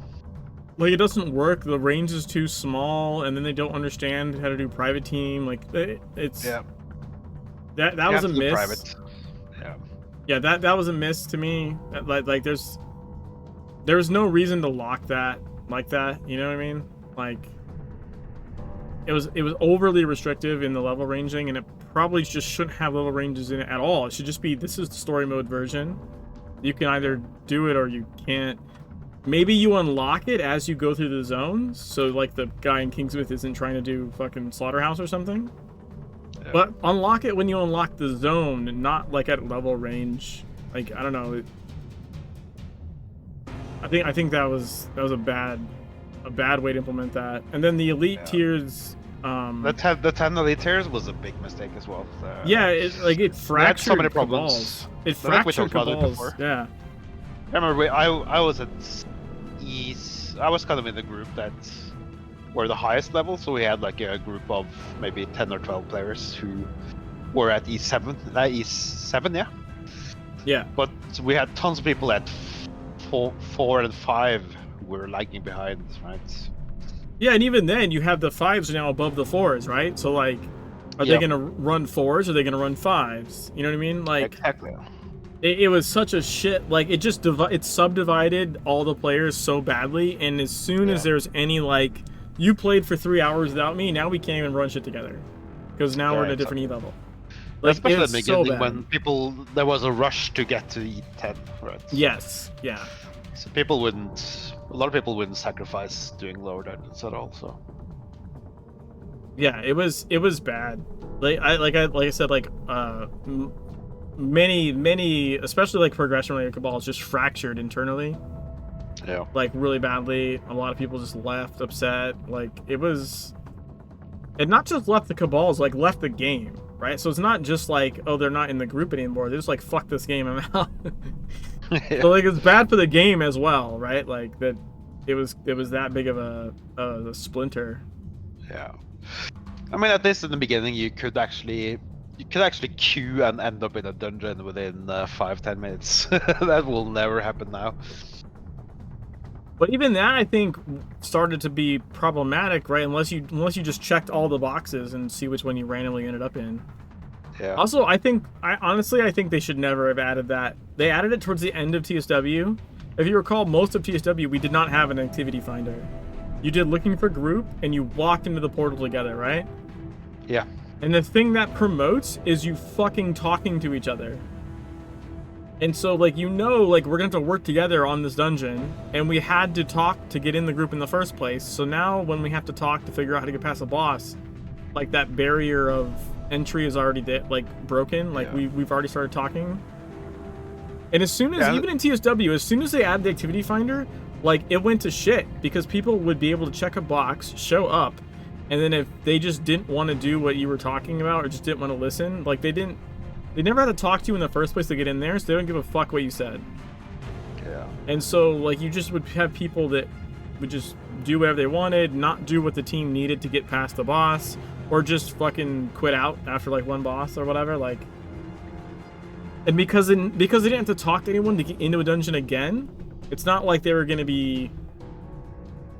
Like it doesn't work. The range is too small, and then they don't understand how to do private team. Like it's Yeah. that You was have a to do miss. private. Yeah. Yeah, that was a miss to me. Like there's no reason to lock that like that. You know what I mean? Like it was overly restrictive in the level ranging, and it probably just shouldn't have level ranges in it at all. It should just be this is the story mode version. You can either do it or you can't. Maybe you unlock it as you go through the zones, so like the guy in Kingsmith isn't trying to do fucking Slaughterhouse or something. Yeah. But unlock it when you unlock the zone, and not like at level range. Like I don't know. I think that was a bad way to implement that. And then the elite tiers. The 10 elite tiers was a big mistake as well. Yeah, it fractured so many cabals. problems. It I think we fractured talked about it cabals. before. Yeah. I remember I was at I was kind of in the group that were the highest level, so we had like a group of maybe 10 or 12 players who were at E7, yeah. Yeah. But we had tons of people at 4 and 5 who were lagging behind, right? Yeah, and even then, you have the 5s now above the 4s, right? So like, are they gonna run 4s? Or are they gonna run 5s? You know what I mean? Like, exactly. It was such a shit. Like it just it subdivided all the players so badly, and as soon as there's any like, you played for 3 hours without me, now we can't even run shit together, because now we're at a different E level. Like, especially at the beginning so when there was a rush to get to E10, right? Yes. Yeah. So a lot of people wouldn't sacrifice doing lower dungeons at all. So. Yeah, it was bad. Like I said, like many, especially like progression-related cabals, just fractured internally. Yeah. Like really badly. A lot of people just left upset. Like it was, and not just left the cabals, like left the game, right? So it's not just like, oh, they're not in the group anymore. They're just like, fuck this game, I'm out. Yeah. So like it's bad for the game as well, right? Like that, it was that big of a splinter. Yeah. I mean, at least in the beginning, you could actually queue and end up in a dungeon within 5-10 minutes. That will never happen now. But even that, I think, started to be problematic, right? Unless you just checked all the boxes and see which one you randomly ended up in. Yeah. Also, I honestly think they should never have added that. They added it towards the end of TSW. If you recall, most of TSW, we did not have an activity finder. You did looking for group, and you walked into the portal together, right? Yeah. And the thing that promotes is you fucking talking to each other. And so, like, you know, like, we're gonna have to work together on this dungeon, and we had to talk to get in the group in the first place. So now, when we have to talk to figure out how to get past the boss, like, that barrier of entry is already broken. Like, we've already started talking. And as soon as, even in TSW, as soon as they add the activity finder, like, it went to shit, because people would be able to check a box, show up, and then if they just didn't want to do what you were talking about, or just didn't want to listen, like, they never had to talk to you in the first place to get in there, so they don't give a fuck what you said. Yeah. And so, like, you just would have people that would just do whatever they wanted, not do what the team needed to get past the boss, or just fucking quit out after, like, one boss or whatever, like. And because they didn't have to talk to anyone to get into a dungeon again, it's not like they were going to be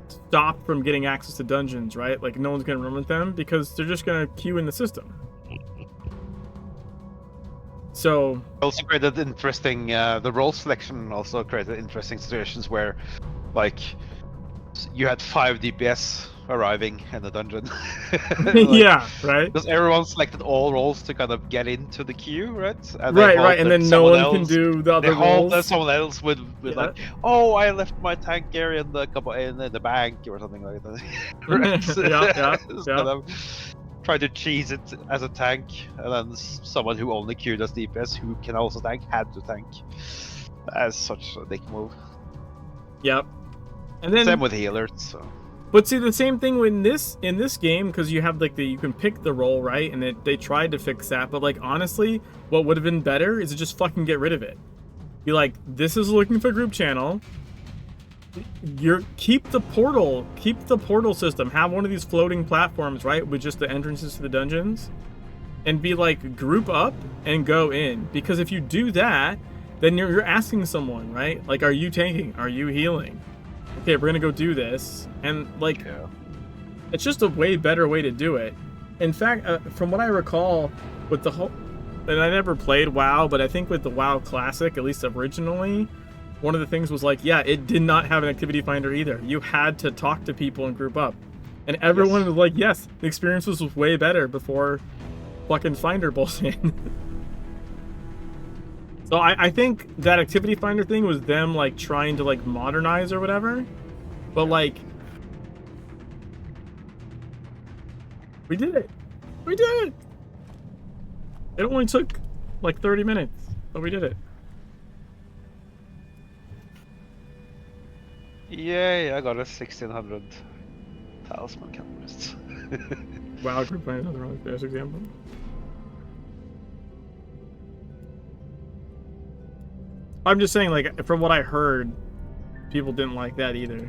stopped from getting access to dungeons, right? Like, no one's going to run with them, because they're just going to queue in the system. So also created interesting the role selection also created interesting situations where, like, you had 5 DPS arriving in the dungeon. Like, yeah, right. Because everyone selected all roles to kind of get into the queue, right? And right, and then no one can do the other roles. That someone else would like, oh, I left my tank area in the bank or something like that. Right? Kind of try to cheese it as a tank, and then someone who only queued as DPS, who can also tank, had to tank. As such a dick move. Yep. And then same with healers. So. But see, the same thing in this game, because you have like you can pick the role, right? And they tried to fix that, but like honestly, what would have been better is to just fucking get rid of it. Be like, this is looking for group channel. Keep the portal system. Have one of these floating platforms, right, with just the entrances to the dungeons, and be like, group up and go in. Because if you do that, then you're asking someone, right? Like, are you tanking? Are you healing? Okay, we're gonna go do this, and like, it's just a way better way to do it. In fact, from what I recall, with the whole, and I never played WoW, but I think with the WoW Classic, at least originally, one of the things was like, yeah, it did not have an activity finder either. You had to talk to people and group up, and everyone was like, yes, the experience was way better before fucking finder bullshit. So I think that activity finder thing was them like trying to like modernize or whatever, but like, we did it. We did it. It only took like 30 minutes, but we did it. Yay, I got a 1600 talisman catalyst. Wow, group find another really best example. I'm just saying, like, from what I heard, people didn't like that either.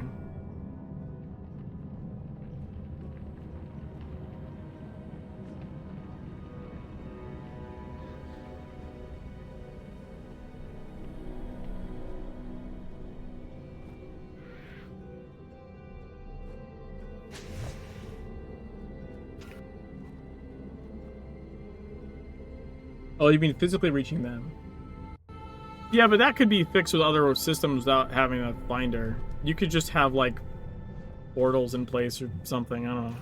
Oh, you mean physically reaching them? Yeah, but that could be fixed with other systems without having a finder. You could just have, like, portals in place or something, I don't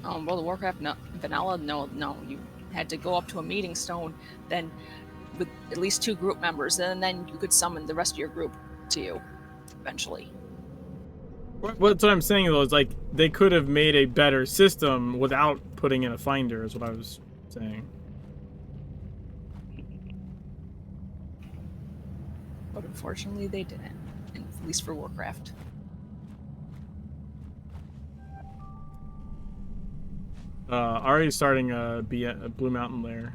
know. World of Warcraft Vanilla, no, you had to go up to a meeting stone, then with at least 2 group members, and then you could summon the rest of your group to you, eventually. What I'm saying, though, is, like, they could have made a better system without putting in a finder, is what I was saying. But unfortunately, they didn't, at least for Warcraft. Already starting a Blue Mountain lair.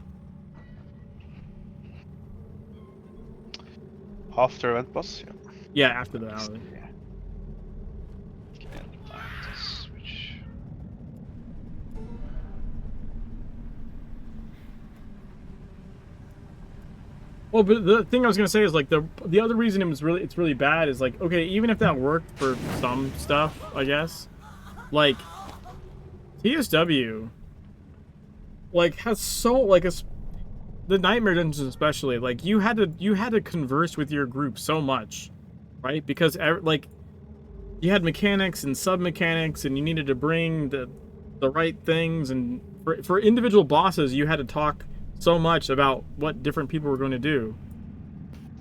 After event boss, yeah. Yeah, after the alley. Yeah. Switch. Well, but the thing I was gonna say is like the other reason it's really bad is like, okay, even if that worked for some stuff, I guess, like TSW like has so like the Nightmare Dungeons especially, like you had to converse with your group so much, right? Because like you had mechanics and sub mechanics, and you needed to bring the right things, and for individual bosses you had to talk so much about what different people were going to do.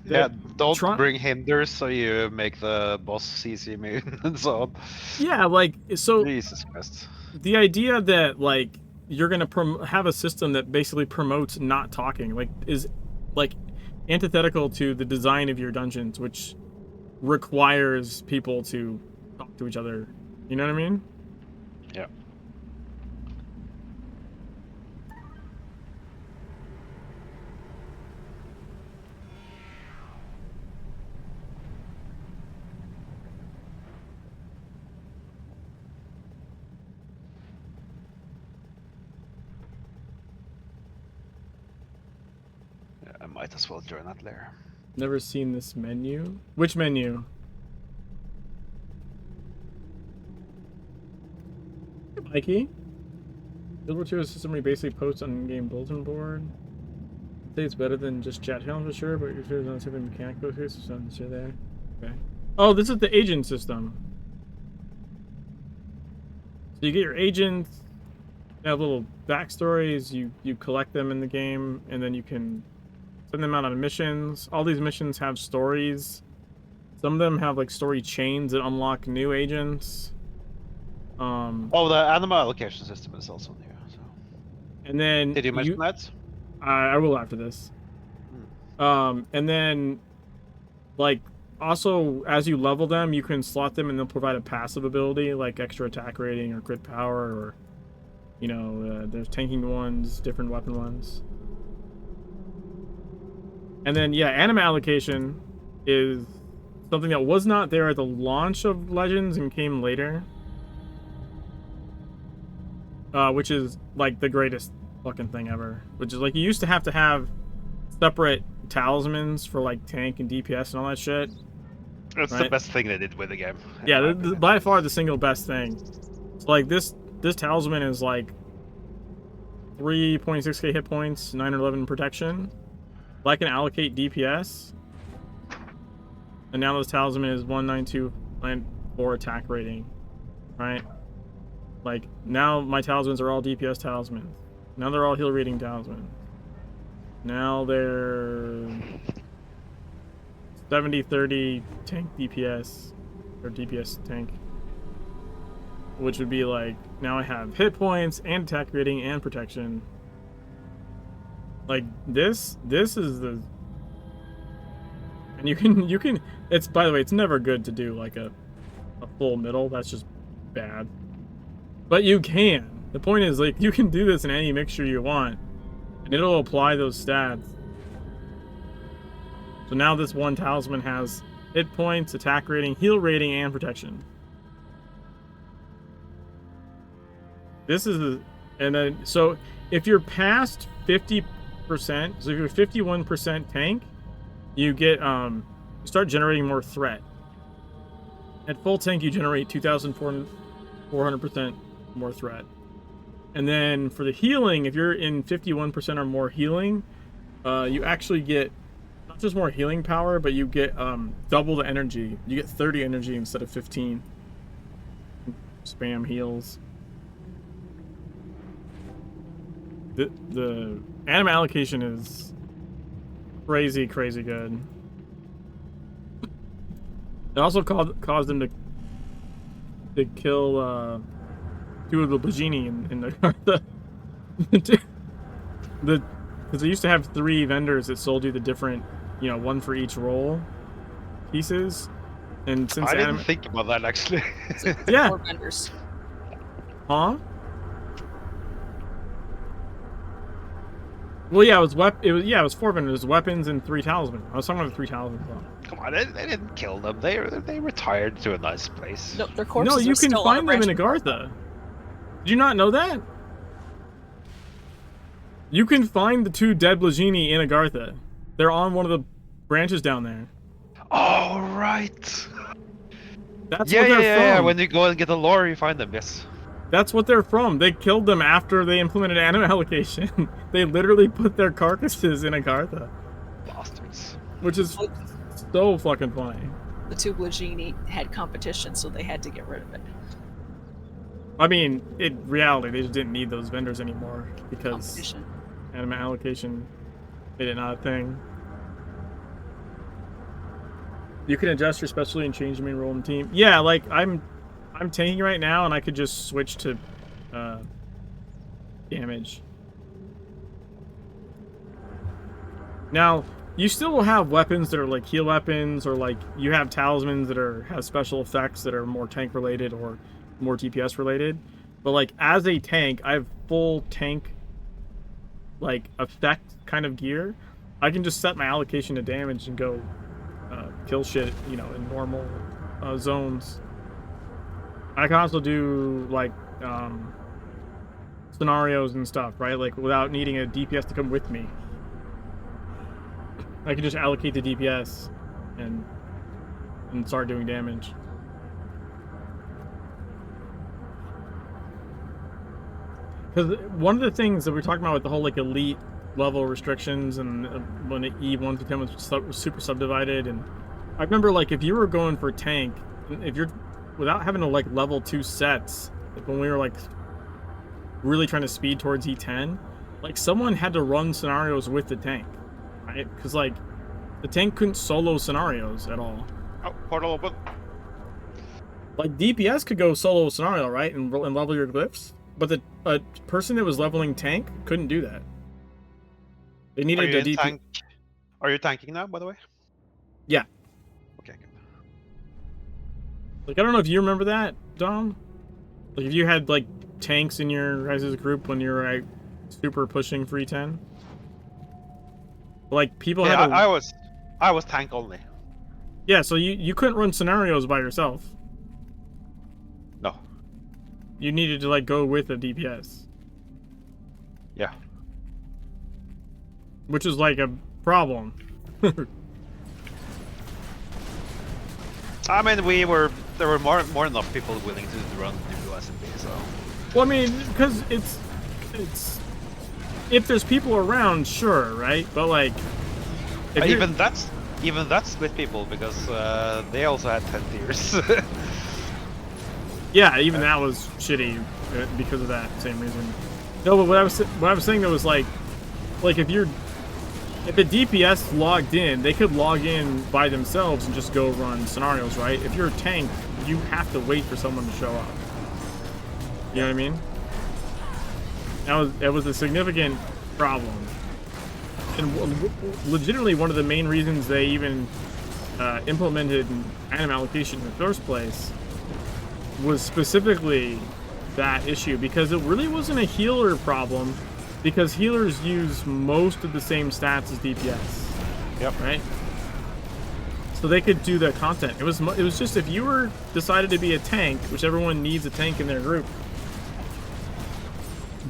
Yeah, don't bring hinders so you make the boss CC immune and so on. Yeah, like, so Jesus Christ. The idea that like you're gonna have a system that basically promotes not talking, like, is like antithetical to the design of your dungeons, which requires people to talk to each other. You know what I mean? Yeah. I might as well join that lair. Never seen this menu. Which menu? Hey, Mikey. Guild War 2 is a system where you basically post on in-game bulletin board. I'd say it's better than just chat channels for sure, but you're not something mechanical here, so something to share there. Okay. Oh, this is the agent system. So you get your agents, they have little backstories, you collect them in the game, and then you can send them out on missions. All these missions have stories. Some of them have like story chains that unlock new agents. Oh, the animal allocation system is also new. So. And then Did you mention that? I will after this. And then like also, as you level them, you can slot them and they'll provide a passive ability like extra attack rating or crit power, or you know, there's tanking ones, different weapon ones. And then yeah, anima allocation is something that was not there at the launch of Legends and came later. Which is like the greatest fucking thing ever. Which is like, you used to have separate talismans for like tank and DPS and all that shit. It's right? the best thing they did with the game. Yeah, by far the single best thing. So like this talisman is like 3.6k hit points, 911 protection. But I can allocate DPS. And now this talisman is 192 attack rating. Right? Like, now my talismans are all DPS talismans. Now they're all heal rating talismans. Now they're 70-30 tank DPS, or DPS tank. Which would be like, now I have hit points and attack rating and protection. Like, this is the... And you can, it's, by the way, it's never good to do like a full middle, that's just bad. But you can. The point is, like, you can do this in any mixture you want, and it'll apply those stats. So now this one talisman has hit points, attack rating, heal rating, and protection. This is, and then, so if you're past 50%, so if you're 51% tank, you get, you start generating more threat. At full tank, you generate 2,400% more threat. And then for the healing, if you're in 51% or more healing, you actually get not just more healing power, but you get double the energy. You get 30 energy instead of 15. Spam heals. The anima allocation is crazy good. It also caused them to kill 2 of the Blagini in the because they used to have 3 vendors that sold you the different, you know, one for each role pieces, and since I didn't think about that actually. Yeah. 4 vendors. Huh? Well, yeah, it was 4 vendors, weapons and 3 talismans. I was talking about the 3 talismans. Come on, they didn't kill them. They retired to a nice place. No, their corpses No, you are can still find on them in branch. Agartha. Did you not know that? You can find the 2 dead Blagini in Agartha. They're on one of the branches down there. Oh, right. That's what they're from. Yeah. When you go and get the lore, you find them, yes. That's what they're from. They killed them after they implemented anima allocation. They literally put their carcasses in Agartha. Bastards. Which is so fucking funny. The 2 Blagini had competition, so they had to get rid of it. I mean, in reality, they just didn't need those vendors anymore because Competition. anima allocation made it not a thing. You can adjust your specialty and change your main role in the team. Yeah, like I'm tanking right now, and I could just switch to damage. Now, you still will have weapons that are like heal weapons, or like you have talismans that have special effects that are more tank related or more DPS related. But like as a tank, I have full tank like effect kind of gear. I can just set my allocation to damage and go kill shit, you know, in normal zones. I can also do like scenarios and stuff, right? Like without needing a DPS to come with me. I can just allocate the DPS and start doing damage. Because one of the things that we're talking about with the whole like elite level restrictions and when the E1 to 10 was super subdivided, and I remember like if you were going for tank, if you're without having to like level 2 sets, like when we were like really trying to speed towards E10, like someone had to run scenarios with the tank, right? Because like the tank couldn't solo scenarios at all. Oh, portal open. Like DPS could go solo scenario, right, and level your glyphs, but the person that was leveling tank couldn't do that. They needed a DPS. Are you tanking now, by the way? Yeah. Okay, good. Like, I don't know if you remember that, Dom. Like, if you had, like, tanks in your guys' group when you were, like, super pushing free 10. Like, people Yeah, had a... I was tank only. Yeah, so you couldn't run scenarios by yourself. No. You needed to, like, go with a DPS. Yeah. Which is, like, a problem. I mean, there were more than enough people willing to run dual SMP, so. Well, I mean, because it's if there's people around, sure, right? But like, if Even that's split people because they also had 10 tiers. yeah, even that was shitty because of that same reason. No, but what I was saying though was like if a DPS logged in, they could log in by themselves and just go run scenarios, right? If you're a tank, you have to wait for someone to show up. You know what I mean? That was a significant problem. And legitimately one of the main reasons they even implemented item allocation in the first place was specifically that issue, because it really wasn't a healer problem, because healers use most of the same stats as DPS. Yep. Right? So they could do the content. It was just if you were decided to be a tank, which everyone needs a tank in their group,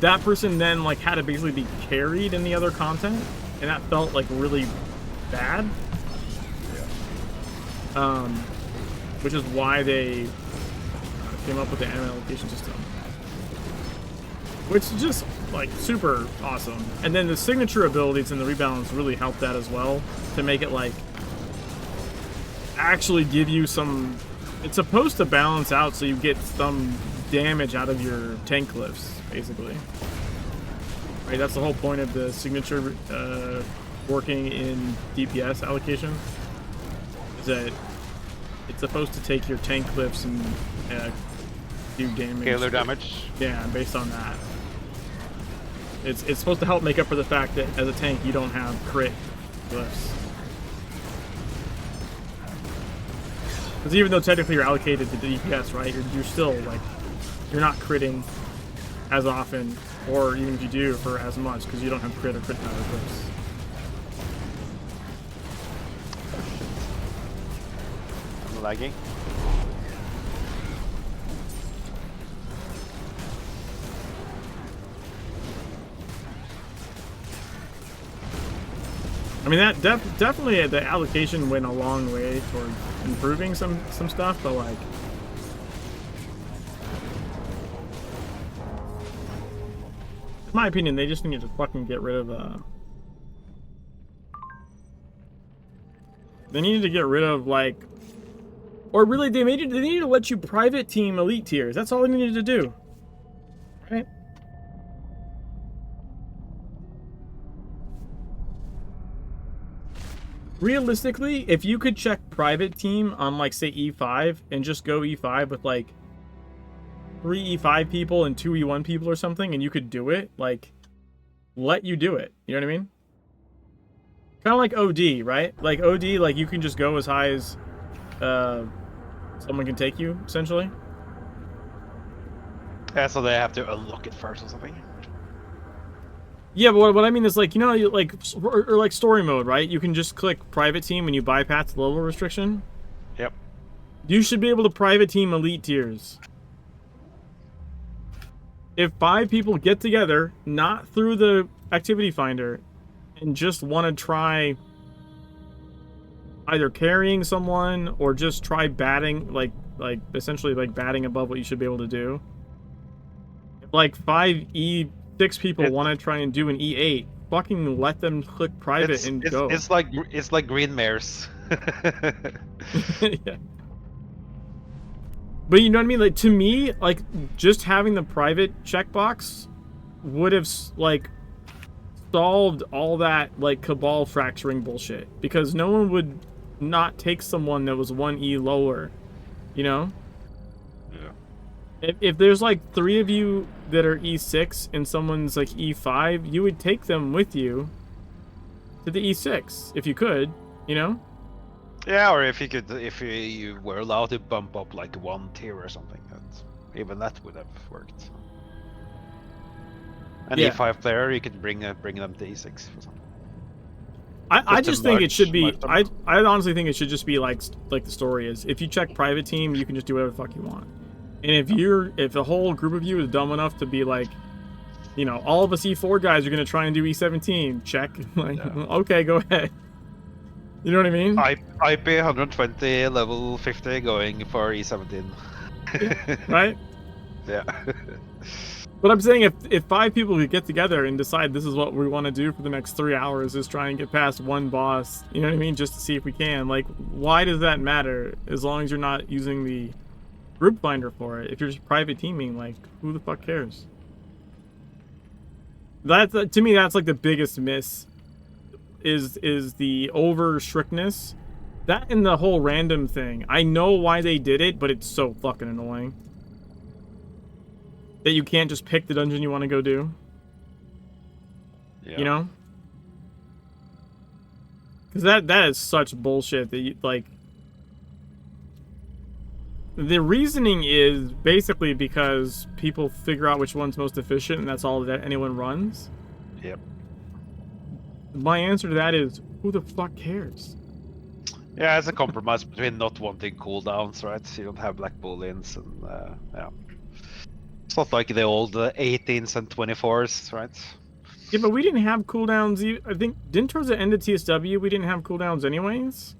that person then like had to basically be carried in the other content, and that felt like really bad. Yeah. Which is why they came up with the item allocation system, which is just like super awesome. And then the signature abilities and the rebalance really helped that as well, to make it like actually give you some. It's supposed to balance out so you get some damage out of your tank glyphs, basically. Right, that's the whole point of the signature working in DPS allocation, is that it's supposed to take your tank glyphs and do damage. Scalar damage. Yeah, based on that. It's supposed to help make up for the fact that as a tank you don't have crit glyphs. Because even though technically you're allocated to the DPS, right, you're still like, you're not critting as often, or even if you do, for as much, because you don't have crit or crit power glyphs. I'm lagging. I mean, that definitely the allocation went a long way toward improving some stuff, but like, in my opinion, they just need to fucking get rid of they needed to get rid of like, or really they needed to let you private team elite tiers. That's all they needed to do, right? Realistically, if you could check private team on like say E5 and just go E5 with like 3 E5 people and 2 E1 people or something, and you could do it, like, let you do it. You know what I mean? Kind of like OD, right? Like OD, like you can just go as high as someone can take you, essentially. Yeah, so they have to unlock it first or something. Yeah, but what I mean is, like, you know, like, or like story mode, right? You can just click private team when you bypass the level restriction. Yep. You should be able to private team elite tiers. If 5 people get together, not through the activity finder, and just want to try either carrying someone or just try batting, like essentially like batting above what you should be able to do. If like 5 E6 people want to try and do an E8, fucking let them click private and go. It's like green mares. Yeah. But you know what I mean? Like, to me, like, just having the private checkbox would have, like, solved all that, like, cabal fracturing bullshit. Because no one would not take someone that was 1E lower, you know? Yeah. If there's, like, 3 of you that are E6 and someone's, like, E5, you would take them with you to the E6, if you could, you know? Yeah, or if you were allowed to bump up like 1 tier or something, even that would have worked. An Yeah. E5 player, you could bring them to E6 or something. I just think it should be. Merge them. I honestly think it should just be like the story is. If you check private team, you can just do whatever the fuck you want. And if the whole group of you is dumb enough to be like, you know, all of us E4 guys are gonna try and do E17, check. Like, okay, go ahead. You know what I mean? IP 120 level 50 going for E17. Yeah, right? Yeah. But I'm saying if 5 people could get together and decide this is what we want to do for the next 3 hours is try and get past one boss, you know what I mean? Just to see if we can. Like, why does that matter? As long as you're not using the group finder for it. If you're just private teaming, like, who the fuck cares? That's to me, that's like the biggest miss. Is the over strictness. That and the whole random thing. I know why they did it, but it's so fucking annoying. That you can't just pick the dungeon you want to go do. Yeah. You know? Because that is such bullshit that you, like... The reasoning is basically because people figure out which one's most efficient and that's all that anyone runs. Yep. My answer to that is, who the fuck cares? Yeah, it's a compromise between not wanting cooldowns, right? So you don't have black booleans and yeah. It's not like the old 18s and 24s, right? Yeah, but we didn't have cooldowns. I think, didn't towards the end of TSW, we didn't have cooldowns anyways?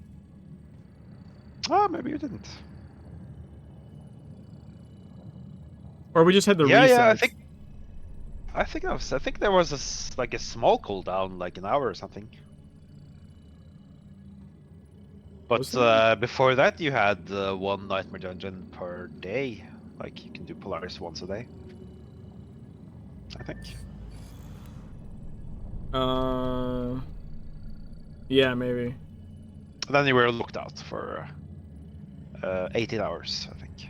Oh, maybe you didn't. Or we just had the Yeah, resets? yeah, I think there was like a small cooldown, like an hour or something. But before that, you had 1 nightmare dungeon per day. Like you can do Polaris once a day. I think. Yeah, maybe. Then you were looked out for 18 hours, I think.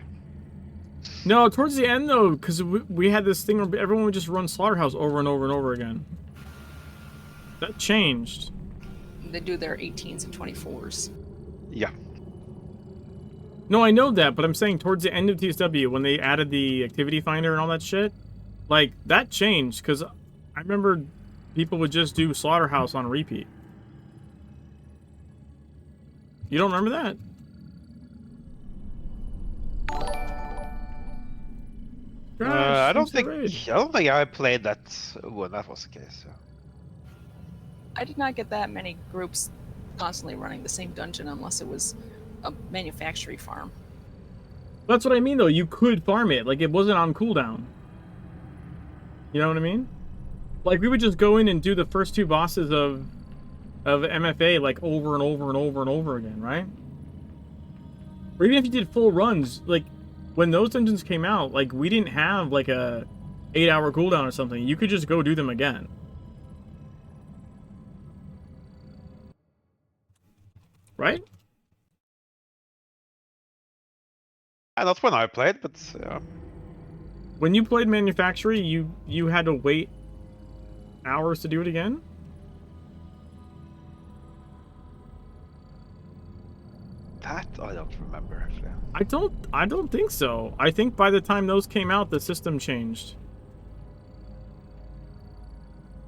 No, towards the end though, because we had this thing where everyone would just run Slaughterhouse over and over and over again. That changed. They do their 18s and 24s. Yeah. No, I know that, but I'm saying towards the end of TSW, when they added the activity finder and all that shit, like, that changed, because I remember people would just do Slaughterhouse on repeat. You don't remember that? I don't think Raid. I played that when that was the case. So. I did not get that many groups constantly running the same dungeon unless it was a manufacturing farm. That's what I mean, though. You could farm it. Like, it wasn't on cooldown. You know what I mean? Like, we would just go in and do the first 2 bosses of MFA, like, over and over and over and over again, right? Or even if you did full runs, like, when those dungeons came out, like, we didn't have, like, a 8-hour cooldown or something. You could just go do them again. Right? And that's when I played, but When you played Manufactory, you had to wait hours to do it again? that I don't remember actually. I don't think so. I think by the time those came out, the system changed.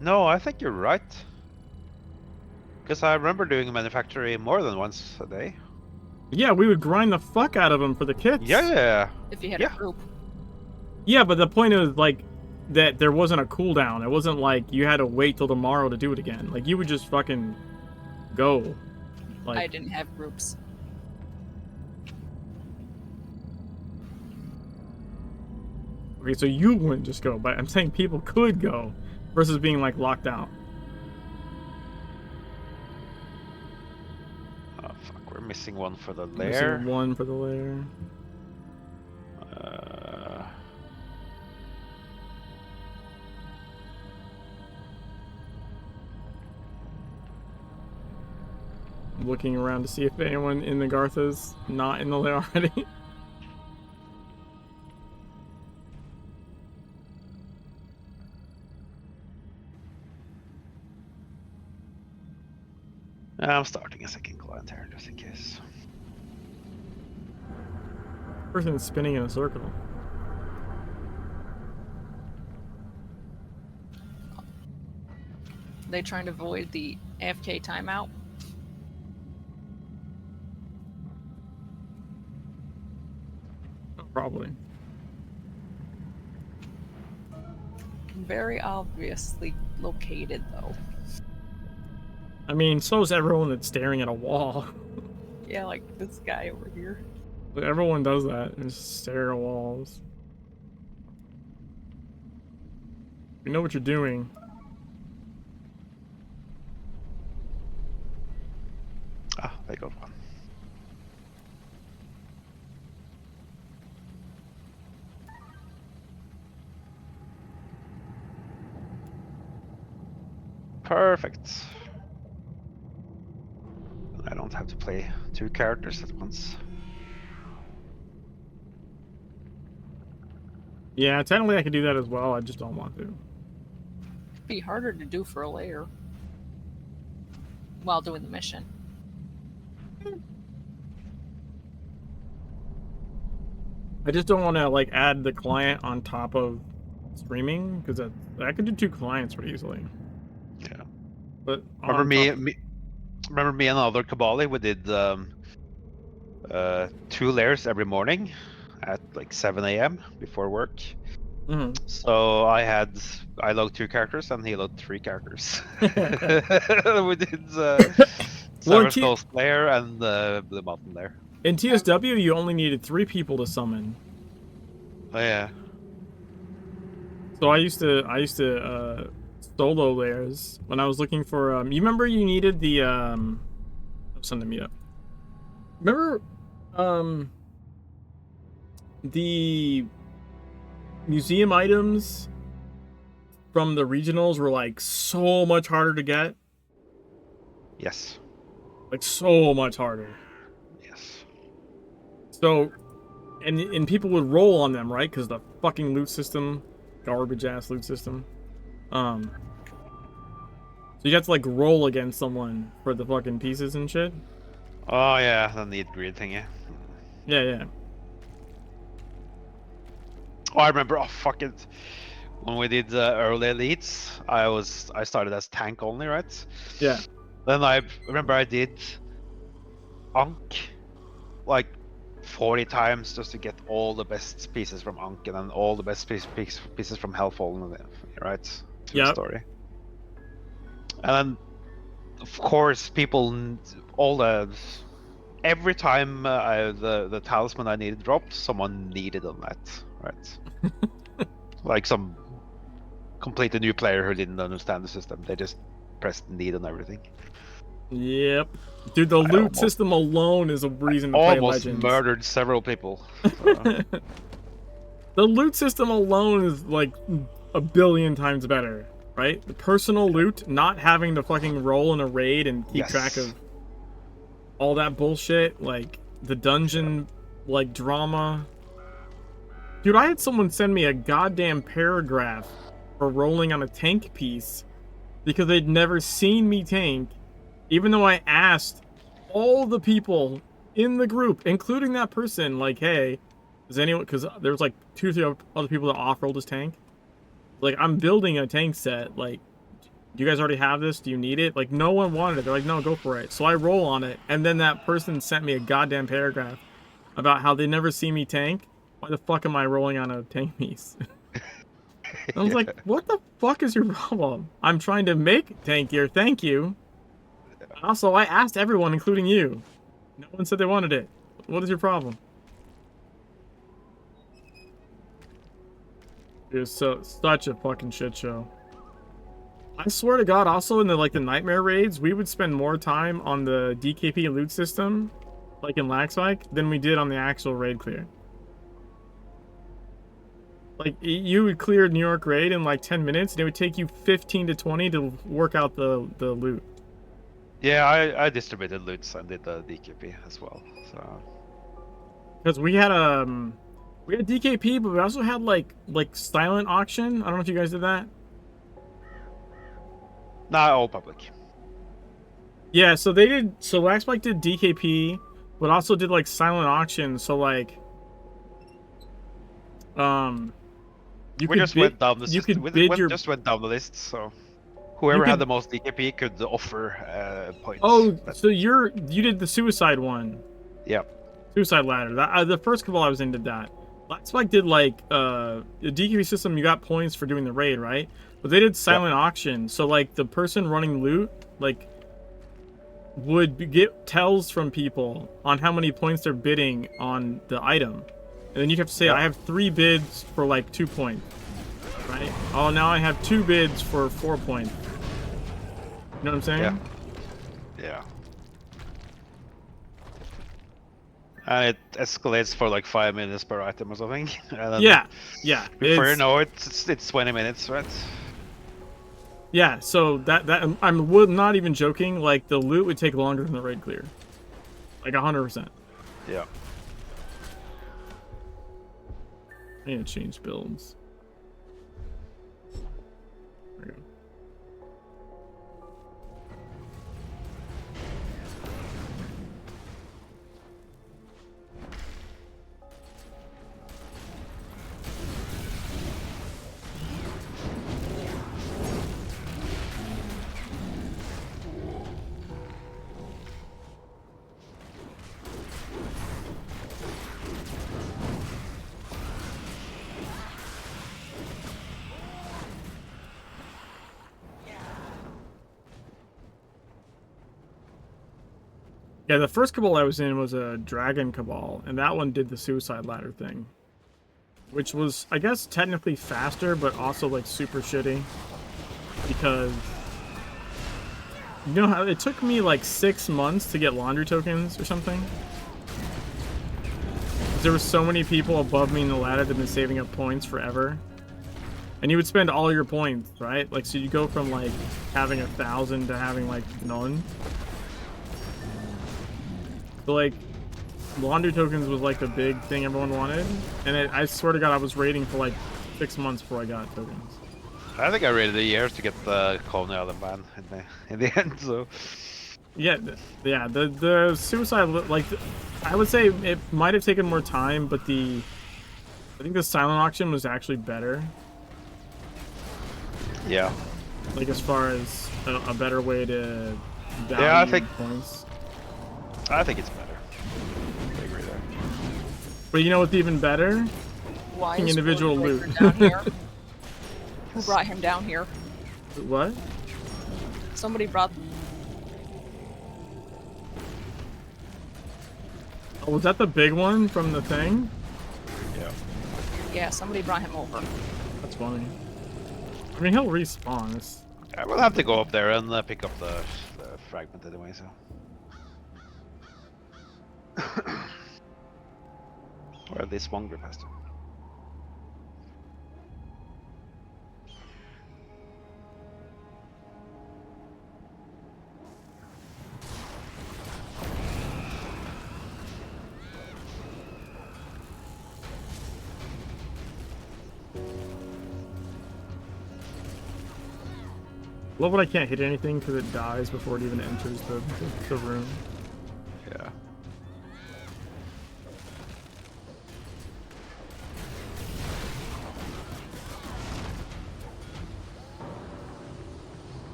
No, I think you're right. Because I remember doing Manufactory more than once a day. Yeah, we would grind the fuck out of them for the kits. Yeah. If you had Yeah. a group. Yeah, but the point is, like, that there wasn't a cooldown. It wasn't like you had to wait till tomorrow to do it again. Like, you would just fucking go. Like, I didn't have groups. okay, so you wouldn't just go, but I'm saying people could go versus being, like, locked out. Oh fuck, we're missing one for the Missing lair. 1 for the lair. Looking around to see if anyone in the Gartha's not in the lair already. I'm starting a second client here just in case. Person's spinning in a circle. They trying to avoid the AFK timeout. Probably. Very obviously located though. I mean, so is everyone that's staring at a wall. Yeah, like this guy over here. Everyone does that. Just stare at walls. You know what you're doing. Ah, they got one. Perfect. I don't have to play 2 characters at once. Yeah, technically I could do that as well. I just don't want to. It'd be harder to do for a layer while doing the mission. I just don't want to like add the client on top of streaming because I could do 2 clients pretty easily. Yeah. But Remember me and other Kabali, we did 2 layers every morning at like 7 a.m. before work. Mm-hmm. So I logged 2 characters and he logged 3 characters. We did Savage Ghost layer and the Mountain layer. In TSW, you only needed 3 people to summon. Oh yeah. So I used to solo layers when I was looking for you remember you needed the sending me up. Remember the museum items from the regionals were like so much harder to get? Yes. Like so much harder. Yes. So and people would roll on them, right? Because the fucking loot system, garbage ass loot system. So you have to like roll against someone for the fucking pieces and shit. Oh yeah, the need greed thing, yeah. Yeah, yeah. Oh, I remember. Oh fuck it. When we did the early elites, I started as tank only, right? Yeah. Then I remember I did Ankh like 40 times just to get all the best pieces from Ankh and then all the best pieces from Hellfallen, right? Yeah. Story. And then, of course, every time the talisman I needed dropped, someone needed on that, right? Like some completely new player who didn't understand the system. They just pressed need on everything. Yep. Dude, the loot system alone is a reason to play Legends. Legends. Murdered several people. The loot system alone is like a billion times better, right? The personal loot, not having to fucking roll in a raid and keep track of all that bullshit, like the dungeon, like drama. Dude, I had someone send me a goddamn paragraph for rolling on a tank piece because they'd never seen me tank, even though I asked all the people in the group, including that person, like, hey, does anyone, because there was like 2 or 3 other people that off-rolled this tank. Like, I'm building a tank set, like, do you guys already have this? Do you need it? Like, no one wanted it. They're like, no, go for it. So I roll on it, and then that person sent me a goddamn paragraph about how they never see me tank. Why the fuck am I rolling on a tank piece? I was like, what the fuck is your problem? I'm trying to make tankier, thank you. Also, I asked everyone, including you. No one said they wanted it. What is your problem? It was such a fucking shit show. I swear to God, also in the nightmare raids, we would spend more time on the DKP loot system, like in Laxvike, than we did on the actual raid clear. Like, you would clear New York raid in like 10 minutes, and it would take you 15 to 20 to work out the loot. Yeah, I distributed loots and did the DKP as well. So because we had DKP, but we also had like silent auction. I don't know if you guys did that. Not all public. Yeah, so they did. So Waxbike did DKP, but also did like silent auction. So like, you We could just bid, went down the you system. could bid your. Just went down the list. So You whoever had could. the most DKP could offer points. Oh, But, so you did the suicide one. yeah. Suicide ladder. That the first couple I was in did that. Waxbike did like the DKP system. You got points for doing the raid, right? But they did silent auction. So like the person running loot, like, would get tells from people on how many points they're bidding on the item, and then you have to say, I have 3 bids for like 2 points, right? Oh, now I have 2 bids for 4 points. You know what I'm saying? Yeah. Yeah. And it escalates for like 5 minutes per item or something. And then Yeah. Before you know it, it's 20 minutes, right? Yeah, so that I'm not even joking. Like the loot would take longer than the raid clear, like 100%. Yeah. I need to change builds. There we go. Yeah, the first cabal I was in was a dragon cabal, and that one did the suicide ladder thing, which was, I guess, technically faster, but also like super shitty, because you know how it took me like 6 months to get laundry tokens or something. There were so many people above me in the ladder that have been saving up points forever, and you would spend all your points, right? Like, so you go from like having 1,000 to having like none. So like, laundry tokens was like the big thing everyone wanted, and I swear to God, I was raiding for like 6 months before I got tokens. I think I raided a year to get the Colony Island ban in the end. So Yeah, the suicide, like, I would say it might have taken more time, but I think the silent auction was actually better. yeah. Like as far as a better way to value Yeah, I think points. I think it's better. I agree there. But you know what's even better? Why Taking is individual Willy loot. Breaker down here? Who brought him down here? What? Somebody brought. Oh, was that the big one from the thing? Yeah. Yeah, somebody brought him over. That's funny. I mean, he'll respawn. I will have to go up there and pick up the fragment anyway. So. Or at least one group has to. Love when I can't hit anything because it dies before it even enters the room. Yeah.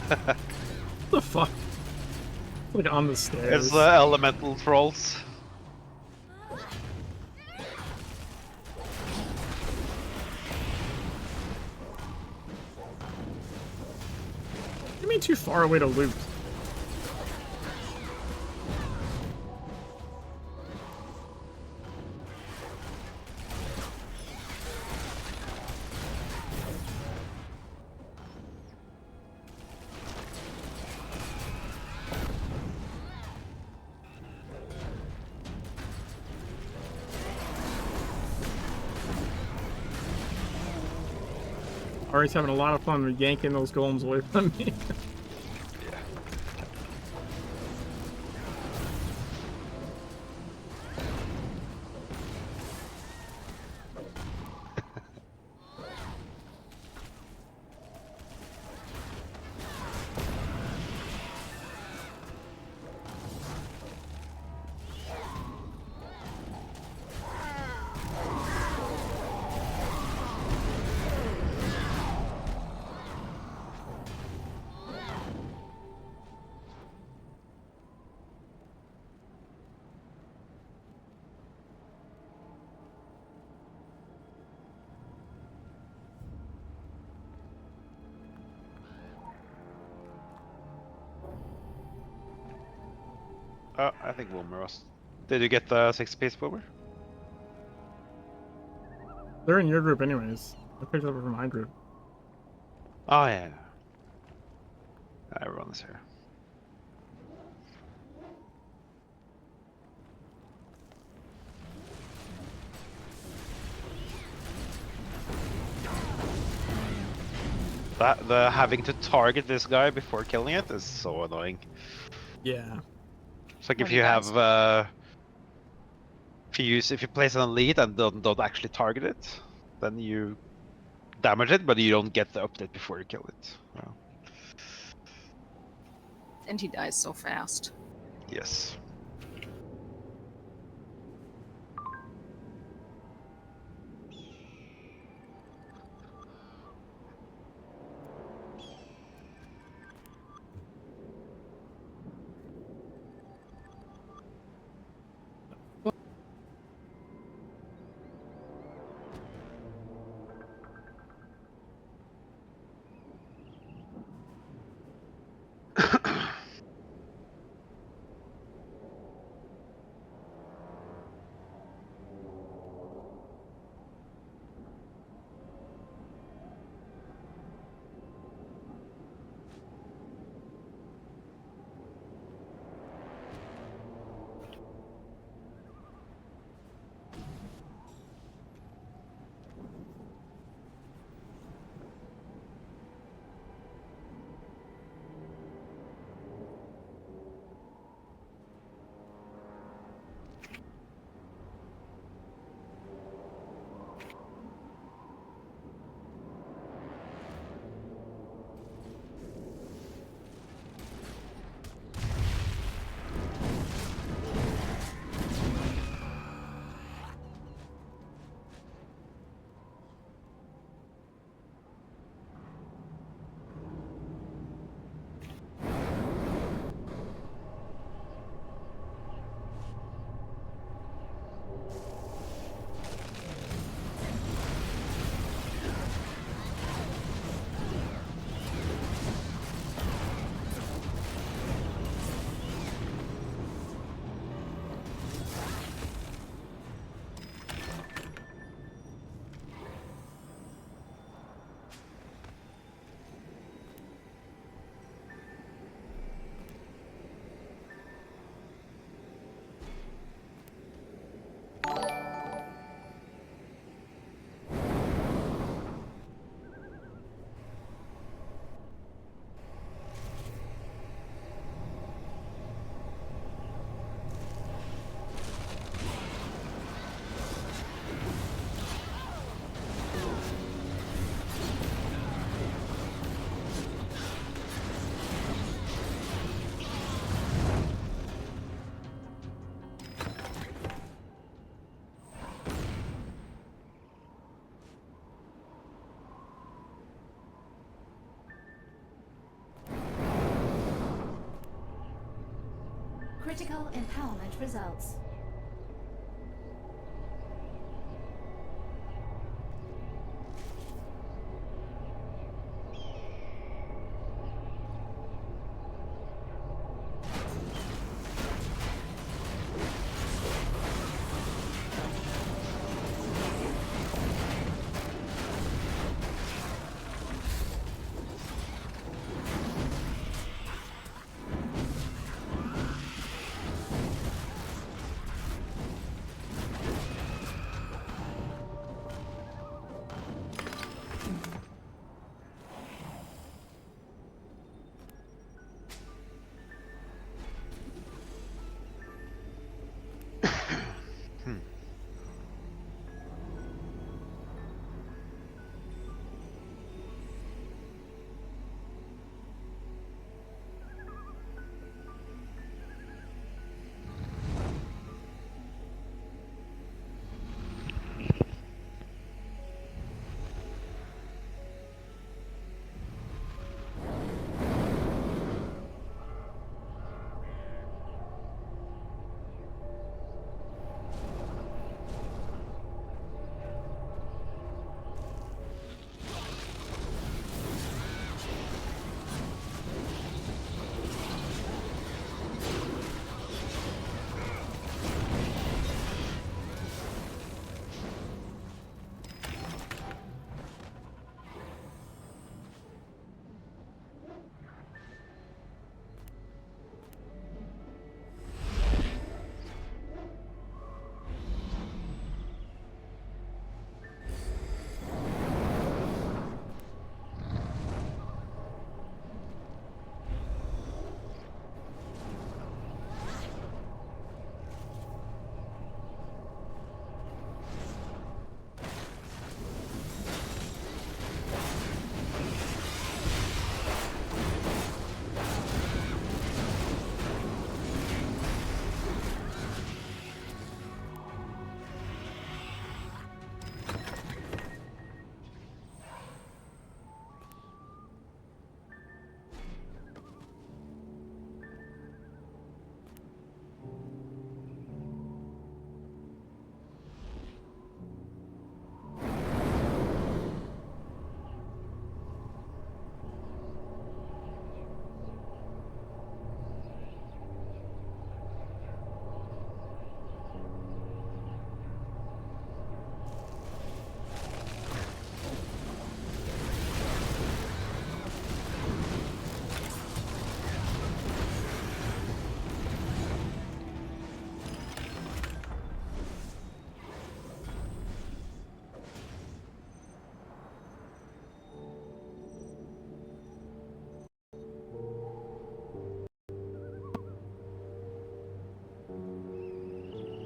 What the fuck? Like on the stairs. It's the elemental trolls. You mean too far away to loot? Ari's having a lot of fun with yanking those golems away from me. Yeah. Oh, I think Wilmer was. Did you get the 6-piece Wilmer? They're in your group anyways. I picked it up from my group. Oh yeah. Everyone is here. The having to target this guy before killing it is so annoying. Yeah. It's like When if he you dies. have if you place an elite and don't actually target it, then you damage it, but you don't get the update before you kill it. Well, And he dies so fast. yes. Critical empowerment results.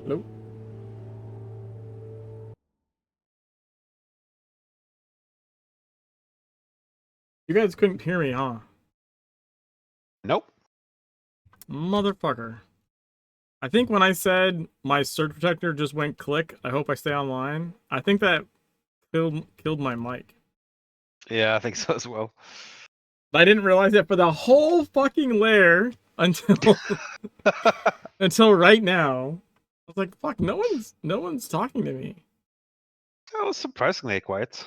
Hello? You guys couldn't hear me, huh? Nope. Motherfucker. I think when I said my surge protector just went click, I hope I stay online, I think that killed my mic. Yeah, I think so as well. I didn't realize that for the whole fucking layer until until right now. I was like, fuck, no one's talking to me. That was surprisingly quiet.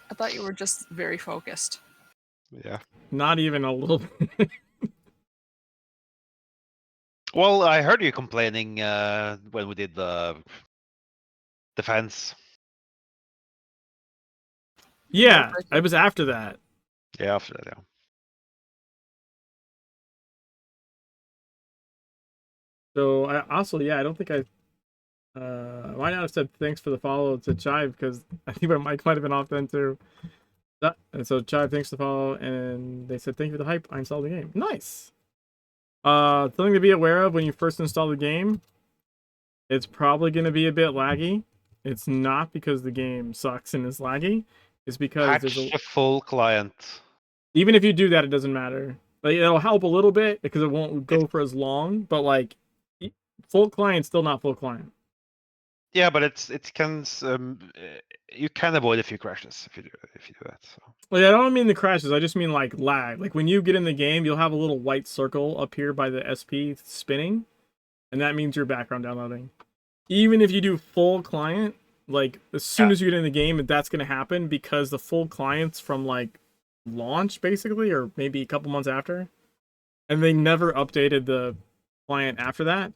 I thought you were just very focused. Yeah. Not even a little bit. Well, I heard you complaining when we did the defense. Yeah, it was after that. Yeah, after that, yeah. So I also, yeah, I don't think I might not have said thanks for the follow to Chive because I think my mic might have been off then too. And so Chive, thanks for the follow, and they said thank you for the hype. I installed the game. Nice. Something to be aware of when you first install the game. It's probably going to be a bit laggy. It's not because the game sucks and is laggy. It's because there's Patch a full client. even if you do that, it doesn't matter. Like it'll help a little bit because it won't go for as long. But like, full client's still not full client. Yeah, but it can you can avoid a few crashes if you do that. So. Well, yeah, I don't mean the crashes. I just mean like lag. Like when you get in the game, you'll have a little white circle up here by the SP spinning, and that means your background downloading. Even if you do full client, like as soon as you get in the game, that's gonna happen because the full client's from like launch basically, or maybe a couple months after, and they never updated the client after that.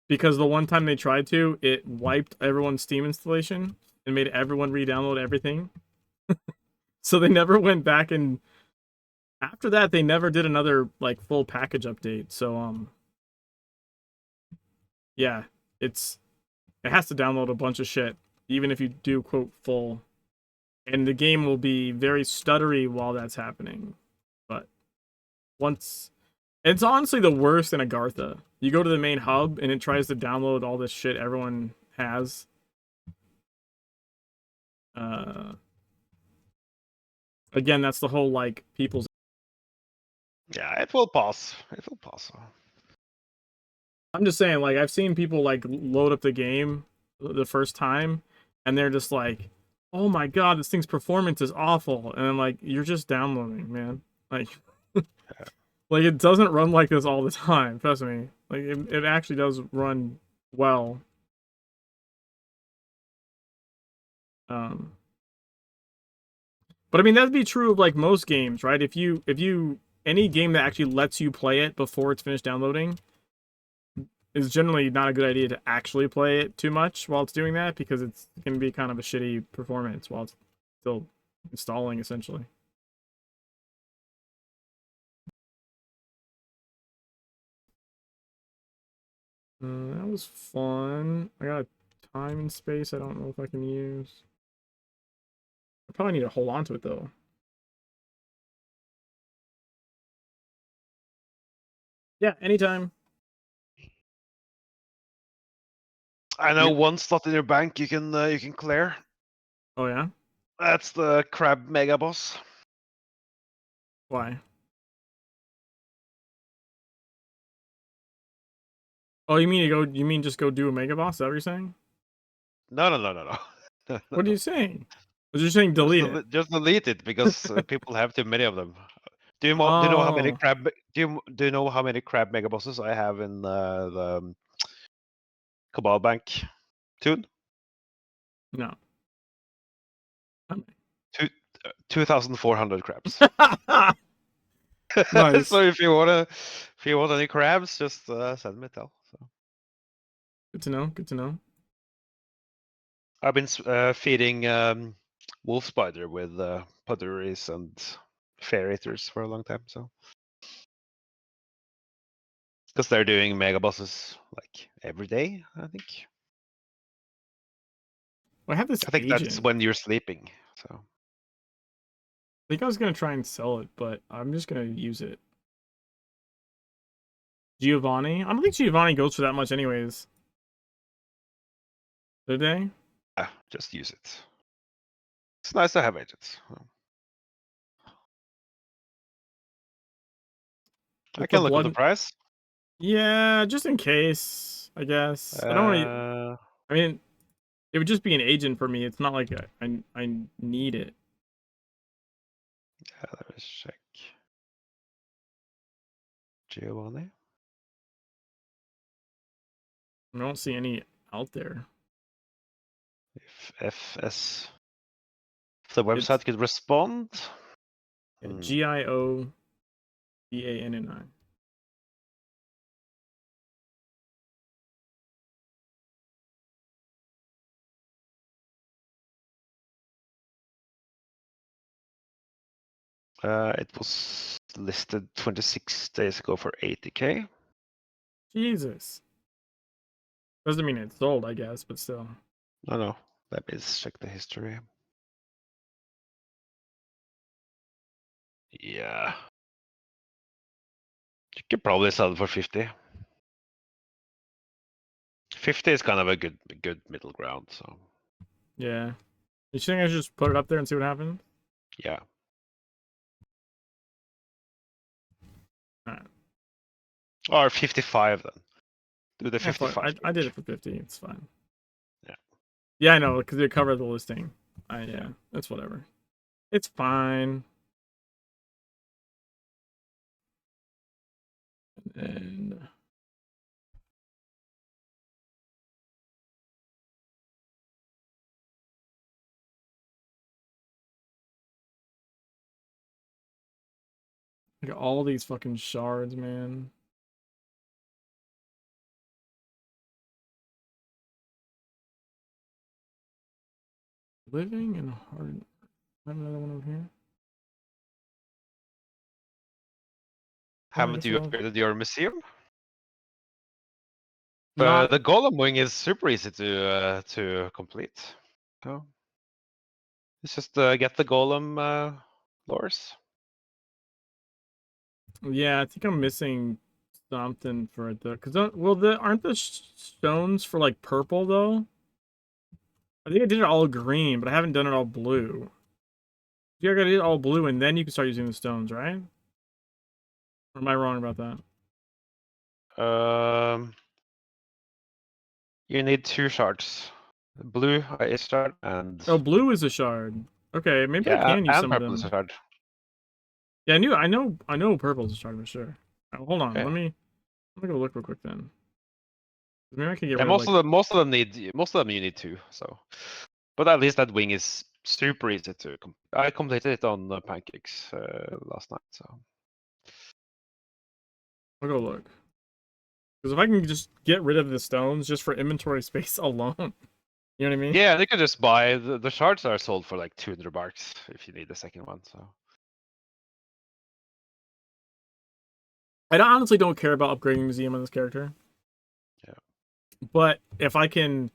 Because the one time they tried to, it wiped everyone's Steam installation and made everyone re-download everything. So they never went back, and after that they never did another like full package update. So yeah, it has to download a bunch of shit even if you do quote full. And the game will be very stuttery while that's happening. But once it's honestly the worst in Agartha. You go to the main hub and it tries to download all this shit everyone has. Again, that's the whole like people's. Yeah, it will pause. It will pause. I'm just saying, like I've seen people like load up the game the first time, and they're just like, "Oh my god, this thing's performance is awful," and I'm like, "You're just downloading, man. Like, like it doesn't run like this all the time. Trust me. Like it actually does run well." But I mean that'd be true of like most games, right? If you any game that actually lets you play it before it's finished downloading is generally not a good idea to actually play it too much while it's doing that because it's going to be kind of a shitty performance while it's still installing essentially. That was fun. I got a time and space I don't know if I can use. I probably need to hold on to it though. Yeah, anytime. I know one slot in your bank you can clear. Oh yeah? That's the crab mega boss. Why? Oh, you mean just go do a mega boss? Is that what you're saying? No. What are you saying? Was you saying delete it? Just delete it because people have too many of them. Do you know how many Oh, crab? Do you know how many crab mega bosses I have in the Cabal Bank tune? no. 2,400 crabs. Nice. So if you want any crabs, just send me a tell. So. Good to know. Good to know. I've been feeding wolf spider with putteries and fairy eaters for a long time. So because they're doing mega bosses like every day, I think. Well, I have this I think that's agent. when you're sleeping. So I think I was gonna try and sell it, but I'm just gonna use it. Giovanni? I don't think Giovanni goes for that much anyways. Did they? Just use it. It's nice to have agents. I With can the look up the blood. price. Yeah, just in case, I guess. I don't really. I mean, it would just be an agent for me. It's not like I need it. Yeah, let me check. Giovanni. I don't see any out there. If FS. If the website It's could respond. Giovanni. It was listed 26 days ago for 80K. Jesus. Doesn't mean it's sold, I guess, but still. No. Let me check the history. Yeah. You could probably sell it for 50. 50 is kind of a good middle ground, so Yeah. You think I should just put it up there and see what happens? yeah. Alright. Or 55 then. Do the Yeah, fuck, 55. I did it for 50. It's fine. Yeah. Yeah, I know, because it covered the listing. Yeah, that's whatever. It's fine. And look at all these fucking shards, man. Living and hard. I have another one over here. Oh, I Haven't guess you I'll upgraded your museum? not. The golem wing is super easy to complete. So it's just get the golem lures. Yeah, I think I'm missing something for the. Cause aren't the stones for like purple though? I think I did it all green, but I haven't done it all blue. You gotta do it all blue, and then you can start using the stones, right? Or am I wrong about that? You need 2 shards. Blue is shard and Oh, blue is a shard. Okay, maybe I yeah, can use and some of purple is a them. shard. Yeah, I know purple is a shard for sure. Hold on, Okay. let me go look real quick then. Maybe I can get Yeah, rid of like. most of them you need 2. So, but at least that wing is super easy to. I completed it on pancakes last night. So I'll go look. Because if I can just get rid of the stones just for inventory space alone, you know what I mean? yeah, you can just buy the shards are sold for like 200 bucks if you need the second one. So I honestly don't care about upgrading museum on this character. yeah. But if I can,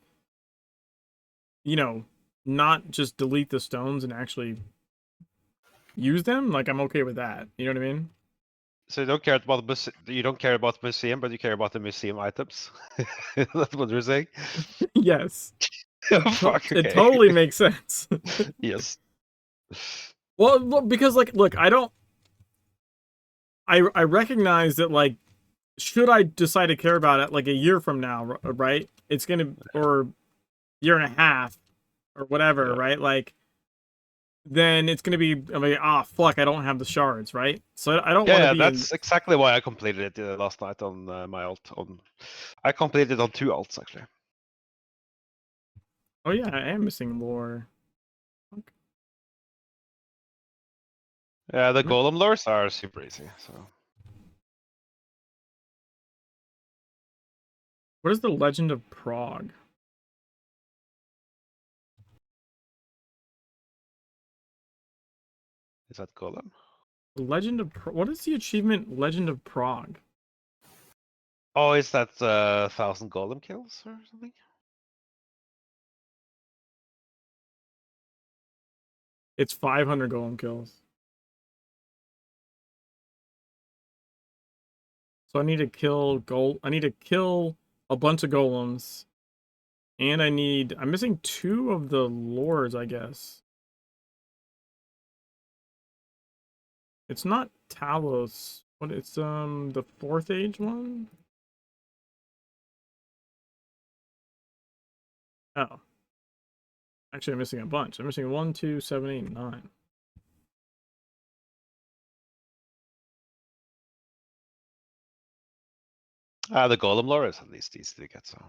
you know, not just delete the stones and actually use them, like I'm okay with that. You know what I mean? So you don't care about you don't care about the museum, but you care about the museum items. That's what you're saying. Yes. Oh, fuck. It Okay. totally makes sense. Yes. Well, because like, look, I recognize that like, should I decide to care about it like a year from now, right? It's gonna or year and a half or whatever, Yeah. right? Like, then it's gonna be I mean, fuck, I don't have the shards, right? So I don't want to Yeah, be in. that's exactly why I completed it last night on my alt. I completed it on 2 alts actually. Oh yeah, I am missing lore. Yeah, the golem lures are super easy. So What is the Legend of Prague? is that golem? What is the achievement Legend of Prague? Oh, is that 1,000 golem kills or something? It's 500 golem kills. So I need to kill I need to kill a bunch of golems. And I'm missing 2 of the lords, I guess. It's not Talos. What it's the 4th age one? Oh. Actually, I'm missing a bunch. I'm missing 1, 2, 7, 8, 9. The golem lore is at least easy to get some.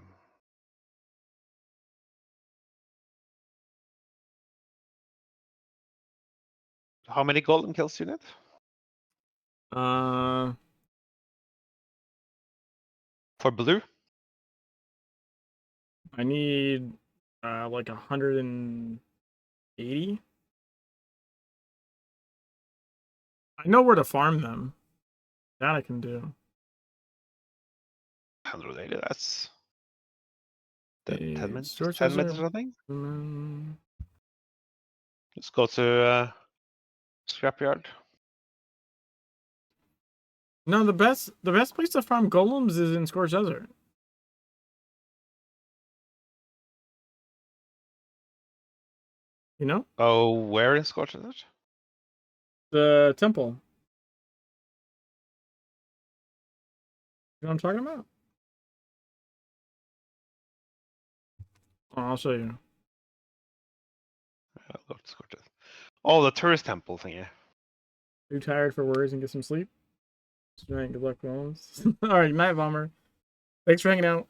How many golem kills do you need? For blue? I need like 180. I know where to farm them. That I can do. 180, that's 10 minutes, Storage 10 minutes desert. or something. Let's go to scrapyard. No, the best place to farm golems is in Scorched Desert. You know? Oh, where in Scorched Desert? The temple. You know what I'm talking about? Oh, I'll show you. I'll go to Scorched Desert. Oh, the tourist temple thingy. Are you tired for words and get some sleep? Good luck, golems. Alright, night bomber. Thanks for hanging out.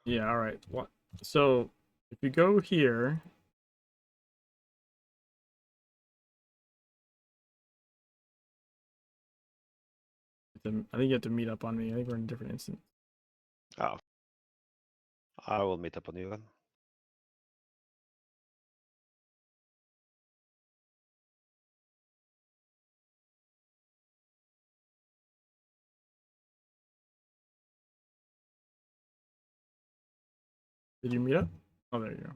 Yeah, alright. What? So, if you go here, I think you have to meet up on me. I think we're in a different instance. Oh. I will meet up on you then. Did you meet up? Oh, there you go.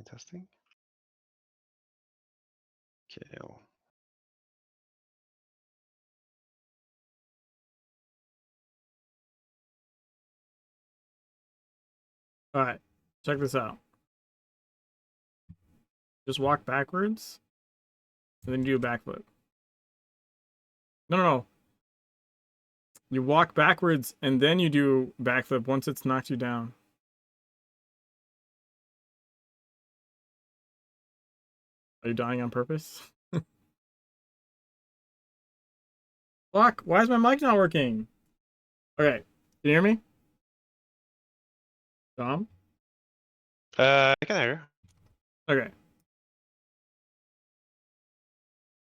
Testing. Okay. Alright, check this out. Just walk backwards, and then do a backflip. No. You walk backwards, and then you do backflip once it's knocked you down. Are you dying on purpose? Fuck, why is my mic not working? Okay, can you hear me? Tom? I can hear you. Okay.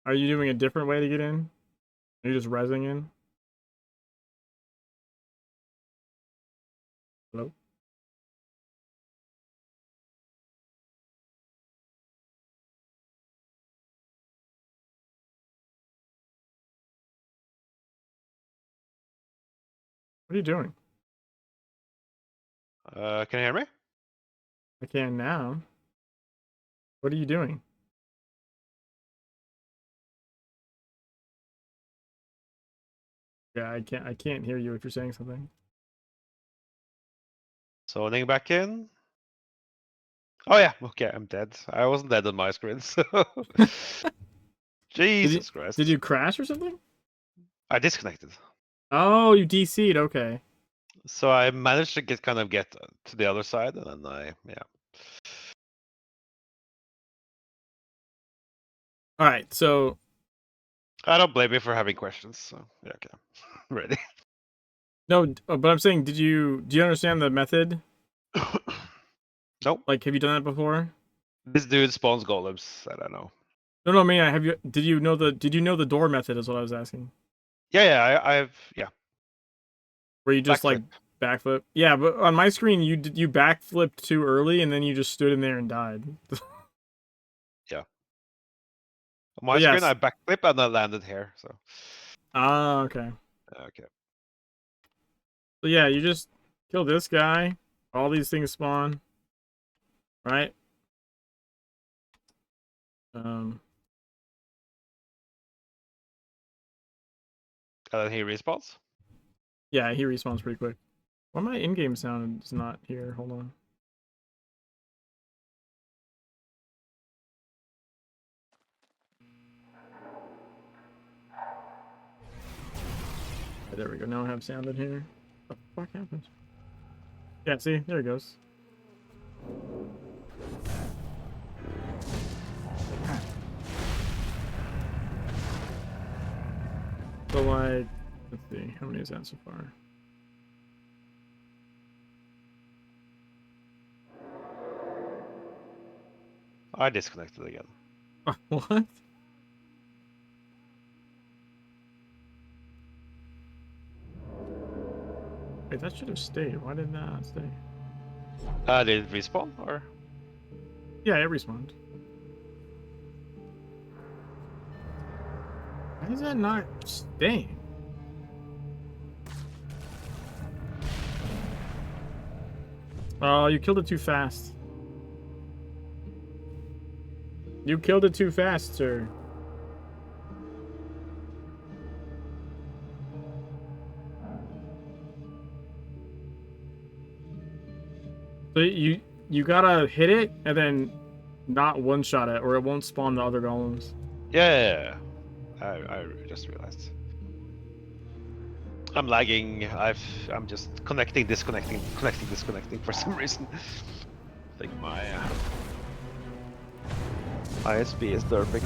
Are you doing a different way to get in? Are you just rezzing in? Hello? What are you doing? Can you hear me? I can now. What are you doing? Yeah, I can't hear you if you're saying something. Zoning back in. Oh yeah, okay, I'm dead. I wasn't dead on my screen, so Jesus Christ. Did you crash or something? I disconnected. Oh, you DC'd, okay. So I managed to get to the other side, and then yeah. Alright, so I don't blame you for having questions, so yeah, okay. Ready. no, but I'm saying, do you understand the method? Nope. Like, have you done that before? This dude spawns golems, I don't know. No, man, did you know the door method is what I was asking. Yeah, I've Where you just backflip. backflip. Yeah, but on my screen, you backflipped too early, and then you just stood in there and died. On my But screen, yes. I backflip and I landed here. So Ah, okay. okay. So yeah, you just kill this guy. All these things spawn. Right? And then he respawns. Yeah, he respawns pretty quick. Why my in-game sound is not here? Hold on. Okay, there we go. Now I have sound in here. What the fuck happened? Yeah, see? There it goes. So, like, let's see. How many is that so far? I disconnected again. What? Wait, that should have stayed. Why did that not stay? Did it respawn or? Yeah, it respawned. Why is that not staying? Oh, you killed it too fast. You killed it too fast, sir. So you gotta hit it and then not one-shot it, or it won't spawn the other golems. Yeah. I just realized. I'm lagging. I'm just connecting, disconnecting, connecting, disconnecting for some reason. I think my ISP is derping.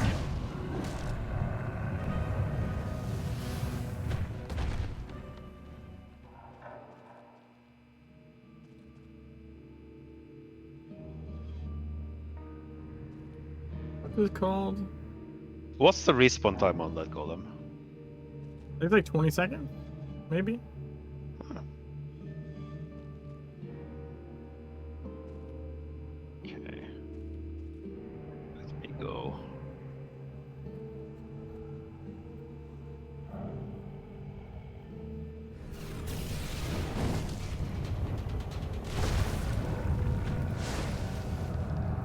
What is it called? What's the respawn time on that golem? It's like 20 seconds, maybe. Okay. Let me go.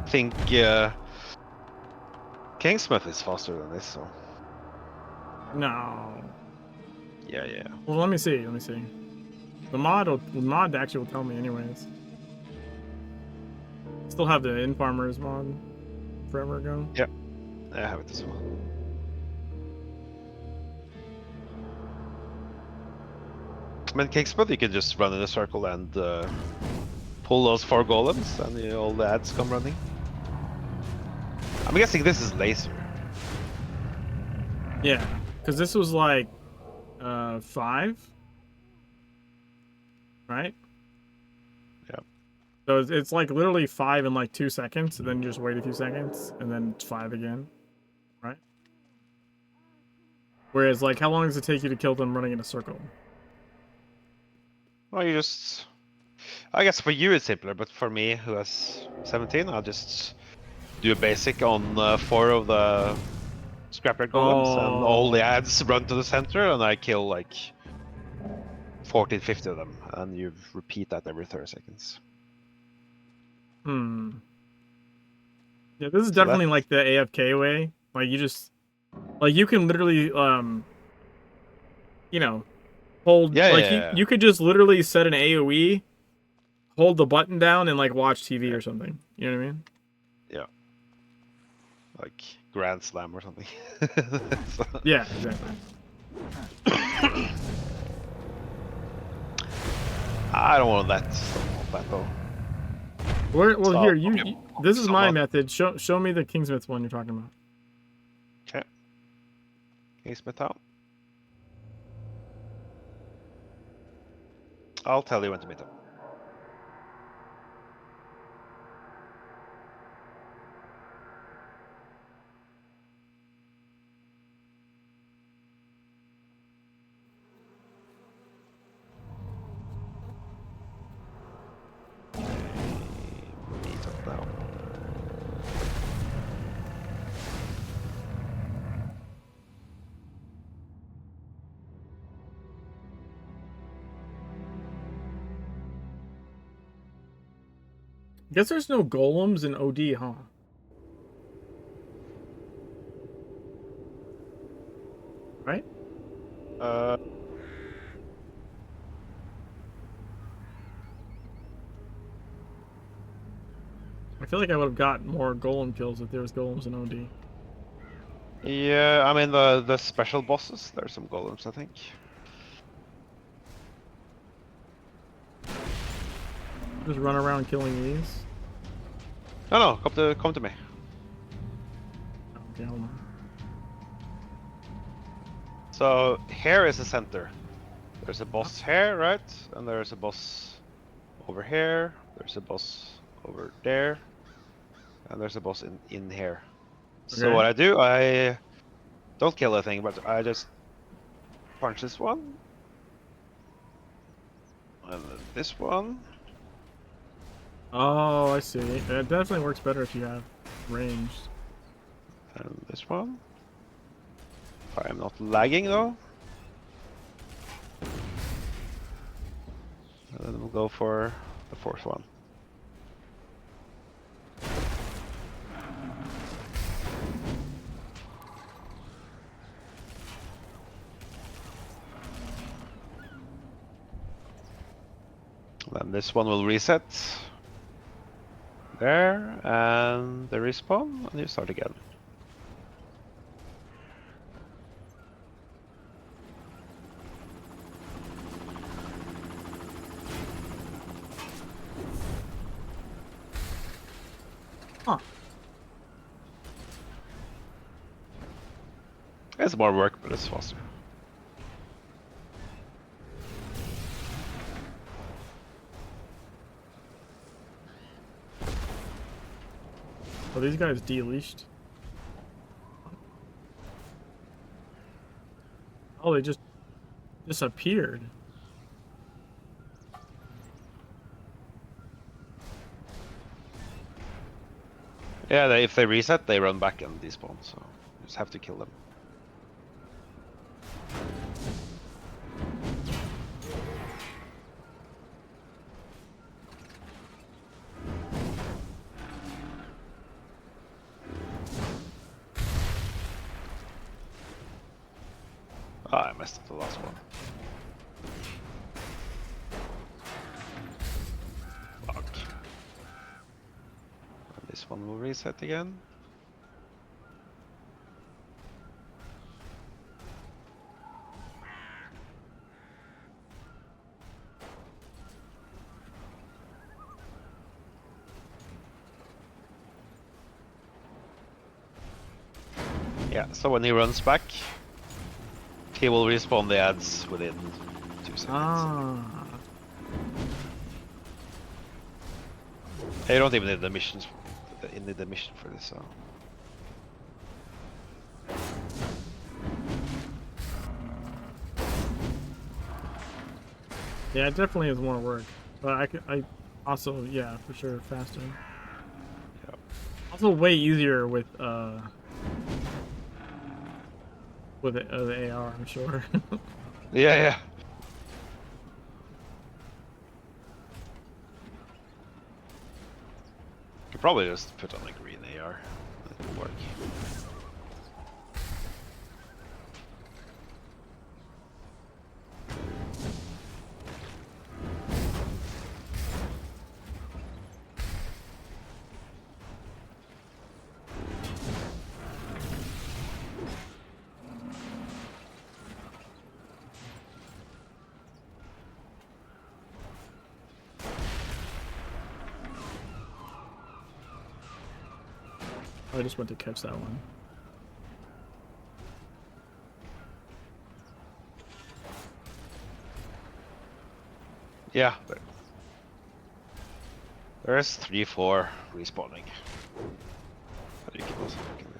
I think Kingsmith is faster than this, so No. yeah. Well, let me see. Let me see. The mod actually will tell me anyways. Still have the in farmers mod forever ago. Yep, I have it as well. I mean, Kingsmith, you can just run in a circle and pull those 4 golems, and all the ads come running. I'm guessing this is laser. Yeah, because this was like 5, right? Yep. So it's like literally 5 in like 2 seconds, and then you just wait a few seconds, and then it's 5 again, right? Whereas, like, how long does it take you to kill them running in a circle? Well, you just... I guess for you it's simpler, but for me, who has 17, I'll just do a basic on 4 of the scrapyard golems, and all the ads run to the center, and I kill like 14, 50 of them, and you repeat that every 30 seconds. Hmm. Yeah, this is So definitely like the AFK way. Like, you just... Like, you can literally, you know, hold... Yeah, like, yeah. you could just literally set an AoE, hold the button down, and, like, watch TV or something. You know what I mean? Yeah. Like Grand Slam or something. So... Yeah, exactly. I don't want that though. Well, So here, okay, this is my someone... method. Show me the Kingsmith one you're talking about. Okay. Kingsmith out. I'll tell you when to meet up. I guess there's no golems in OD, huh? Right? I feel like I would have got more golem kills if there was golems in OD. Yeah, I mean the special bosses. There's some golems, I think. Just run around killing these. No, come to me. Okay, hold on. So here is the center. There's a boss here, right? And there's a boss over here. There's a boss over there. And there's a boss in here. So Okay. what I do, I don't kill a thing, but I just punch this one. And then this one. Oh, I see. It definitely works better if you have ranged. And this one. If I'm not lagging though. And then we'll go for the fourth one. Then this one will reset. There, and the respawn, and you start again. Huh. It's more work, but it's faster. Oh, these guys de-leashed. Oh, they just disappeared. Yeah, if they reset, they run back and despawn, so you just have to kill them. Ah, I messed up the last one. Fuck. And this one will reset again. Yeah, so when he runs back, he will respawn the ads within 2 seconds. Ah. You don't even need the missions. You need the mission for this, so. Yeah, it definitely is more work. But I also, yeah, for sure, faster. Yep. Also way easier with the AR, I'm sure. Yeah, yeah. Could probably just put on a green AR. That would work. I just went to catch that one. Yeah. There's 3-4 respawning. But you can also kill them.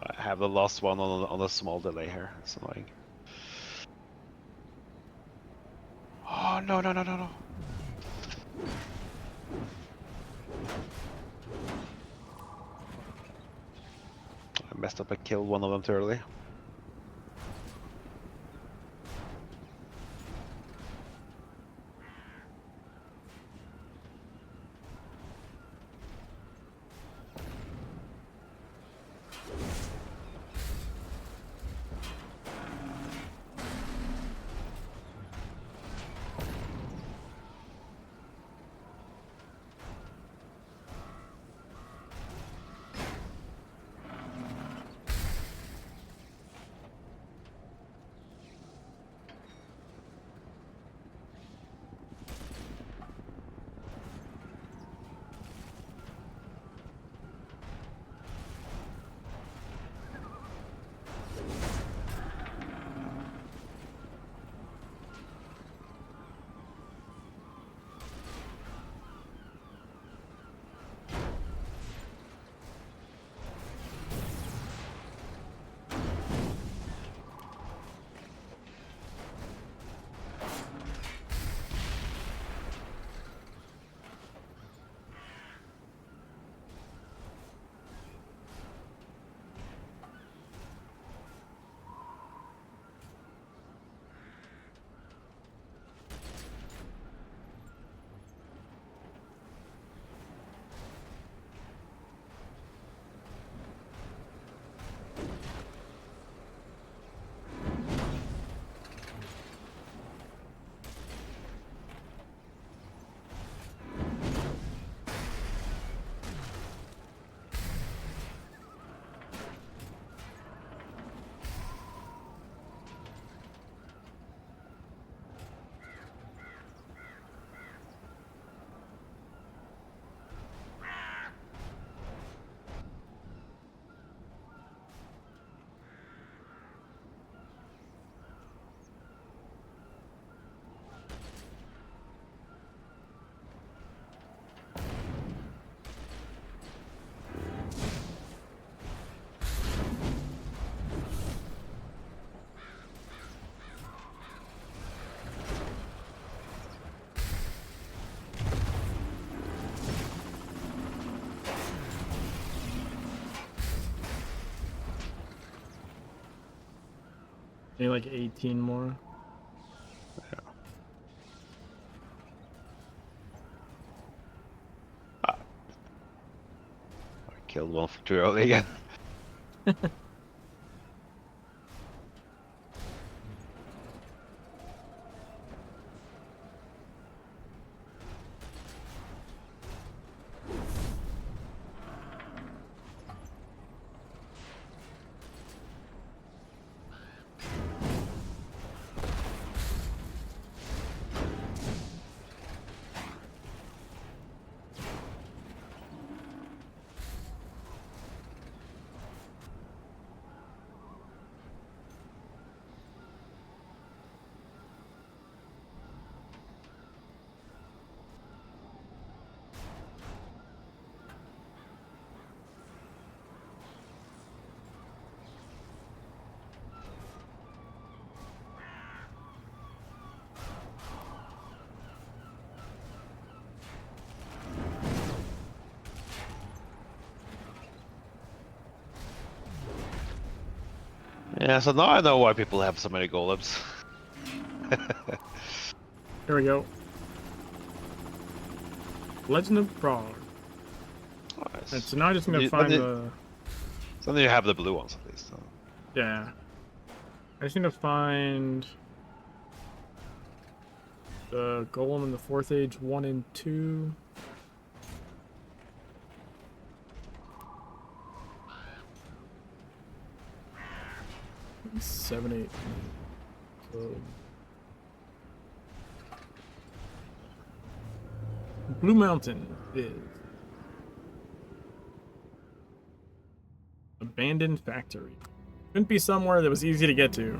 I have the last one on a small delay here. It's annoying. no, no, no, no, no. I messed up. I killed one of them too early. Maybe like 18 more. I killed one too early again. Yeah, so now I know why people have so many golems. Here we go. Legend of Prague. Nice. And so now I just need to find the... So then you have the blue ones at least. So. Yeah. I just need to find the golem in the 4th age 1 and 2. Seven, 8. So... Blue Mountain is abandoned factory. Couldn't be somewhere that was easy to get to.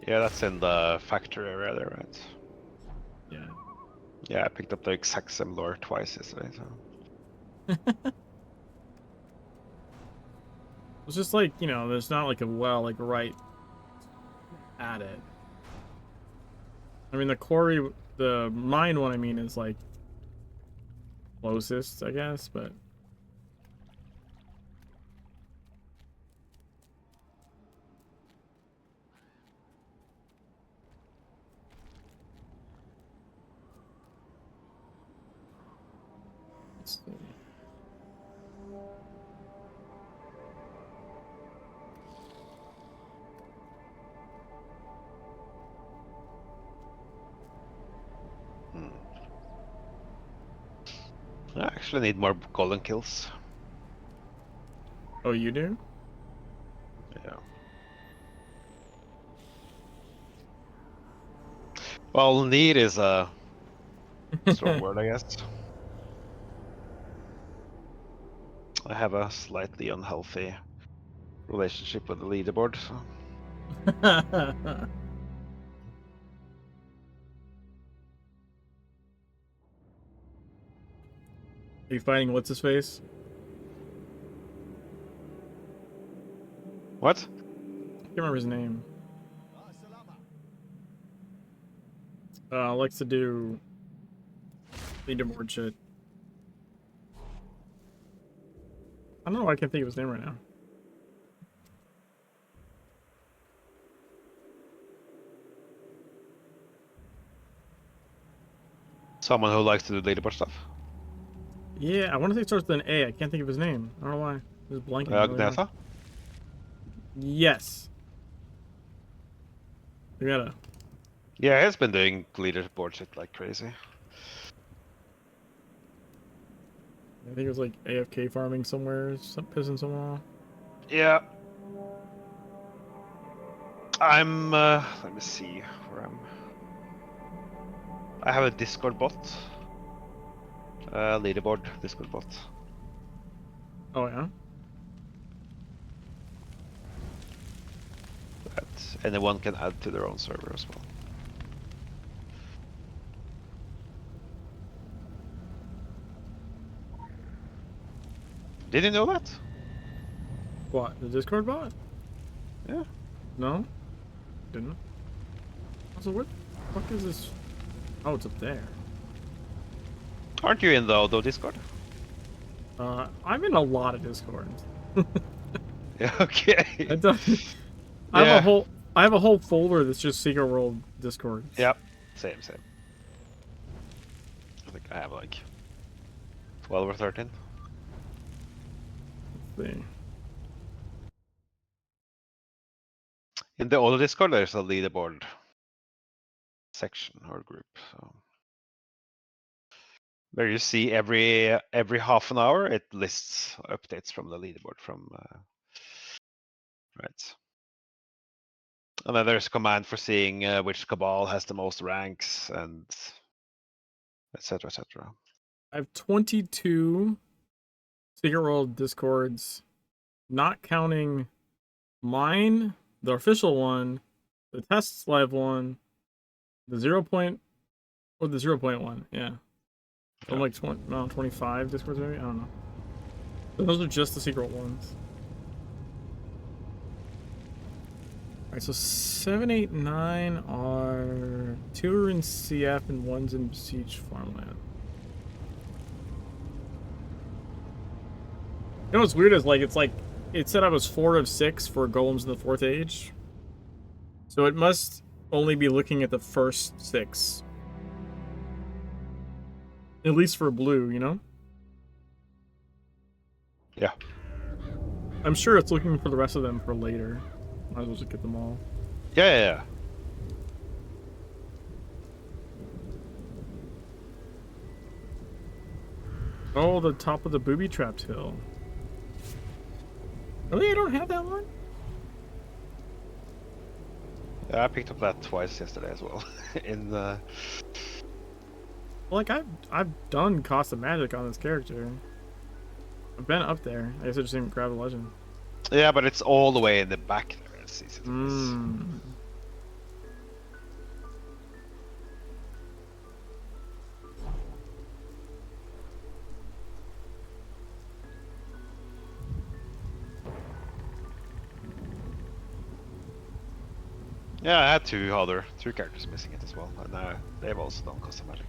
Yeah, that's in the factory area there, right? Yeah. Yeah, I picked up the exact same lore twice yesterday. So. It's just like, you know, there's not like a well, like right at it. I mean, the quarry, the mine one, I mean, is like closest, I guess, but. Let's see. I actually need more golden kills. Oh, you do? Yeah. Well, need is a strong word, I guess. I have a slightly unhealthy relationship with the leaderboard. So. Are you fighting what's his face? What? I can't remember his name. Likes to do leaderboard shit. I don't know why I can't think of his name right now. Someone who likes to do leaderboard stuff. Yeah, I want to say it starts with an A. I can't think of his name. I don't know why. It was blanking. Really hard. Agnetha? Yes. We gotta. Yeah, he's been doing leaderboard shit like crazy. I think it was like AFK farming somewhere, pissing someone off. Yeah. I'm, let me see where I'm. I have a Discord bot. Leaderboard Discord bot. Oh yeah. That anyone can add to their own server as well. Did you know that? What? The Discord bot? Yeah. No. Didn't. Also, what the fuck is this? Oh, it's up there. Aren't you in the Odo Discord? I'm in a lot of Discords. Yeah, okay. I don't. I have a whole folder that's just Secret World Discord. Yep. Same. I think I have like 12 or 13. Let's see. In the Odo Discord, there's a leaderboard section or group. So where you see every half an hour, it lists updates from the leaderboard from right. And then there's a command for seeing which cabal has the most ranks and etc. etc. I have 22 Secret World Discords, not counting mine, the official one, the tests live one, the 0.1, yeah. I'm like 25 Discords maybe? I don't know. But those are just the secret ones. Alright, so 7, 8, 9 are 2 are in CF and 1's in Siege Farmland. You know what's weird is like it said I was 4 of 6 for golems in the 4th age. So it must only be looking at the first 6. At least for blue, you know? Yeah. I'm sure it's looking for the rest of them for later. Might as well just get them all. Yeah. Oh, the top of the booby-trapped hill. Really? I don't have that one? Yeah, I picked up that twice yesterday as well. In the. Like I've done Cost of Magic on this character. I've been up there. I guess I just didn't grab a legend. Yeah, but it's all the way in the back there. It's easy to miss. Yeah, I had two characters missing it as well, and now they've also done custom magic.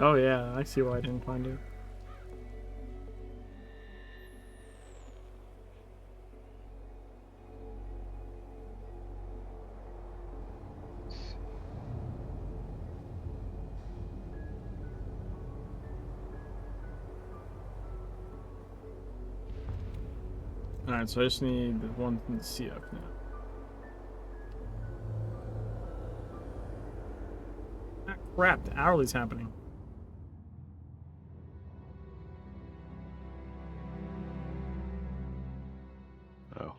Oh yeah, I see why I didn't find it. Alright, so I just need the one from the CF now. Ah, crap, the hourly's happening. Oh.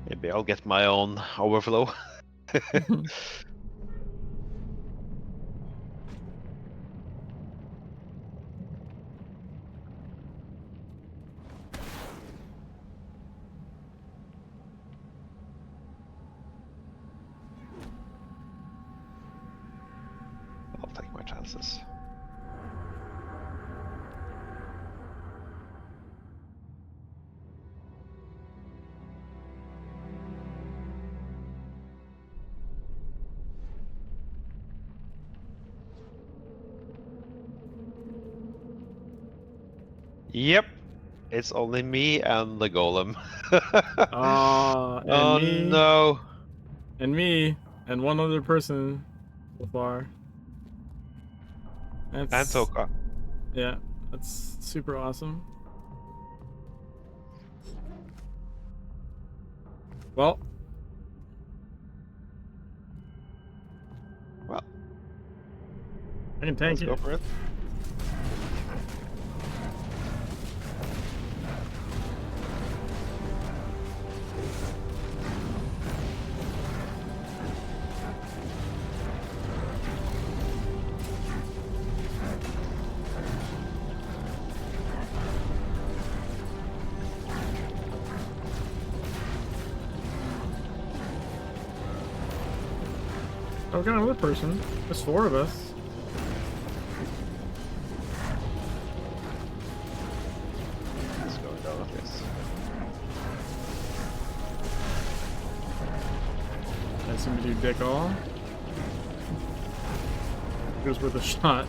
Maybe I'll get my own overflow. I'll take my chances. Yep, it's only me and the golem. And Oh me, no! and me, and one other person so far. And That's Toka. yeah, that's super awesome. Well, Well, I can tank let's go it. for it. Oh, we got another person. There's 4 of us. Let's go down with this. I seem to do dick all. It was worth a shot.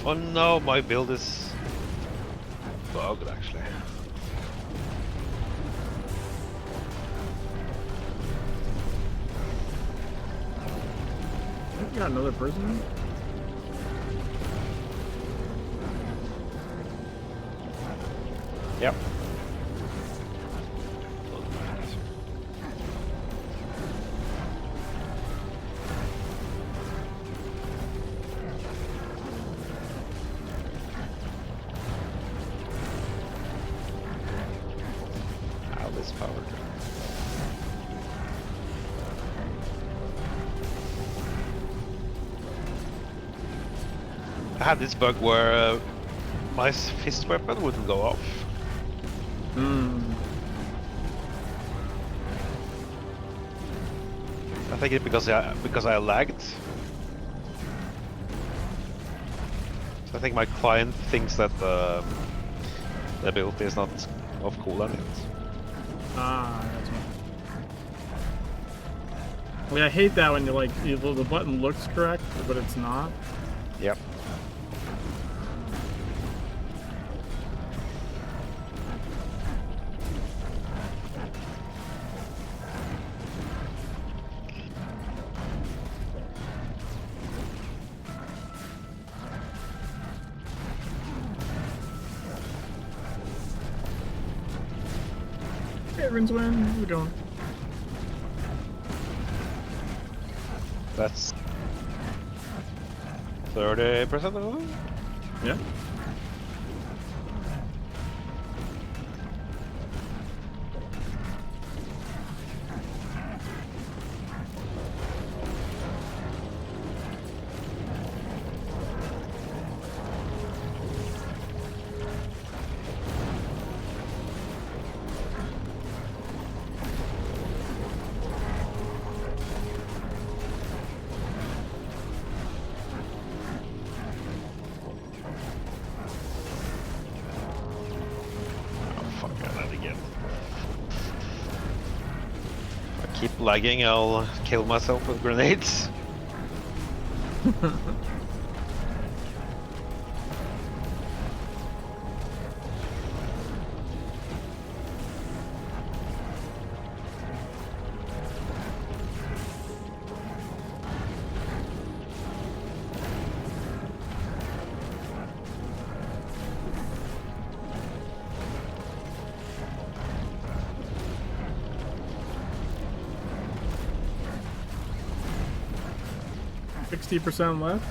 Oh no, my build is bugged actually. I think we got another person. Yep. Ow, this power drive. I had this bug where my fist weapon wouldn't go off. Hmm. I think it's because I lagged. So I think my client thinks that the ability is not of cooldown yet. Ah, that's right. I mean, I hate that when you're like, the button looks correct, but it's not. Yep. Hey, Rinswin, how you doing? That's 30% of it? Yeah. Keep lagging, I'll kill myself with grenades. %60 left.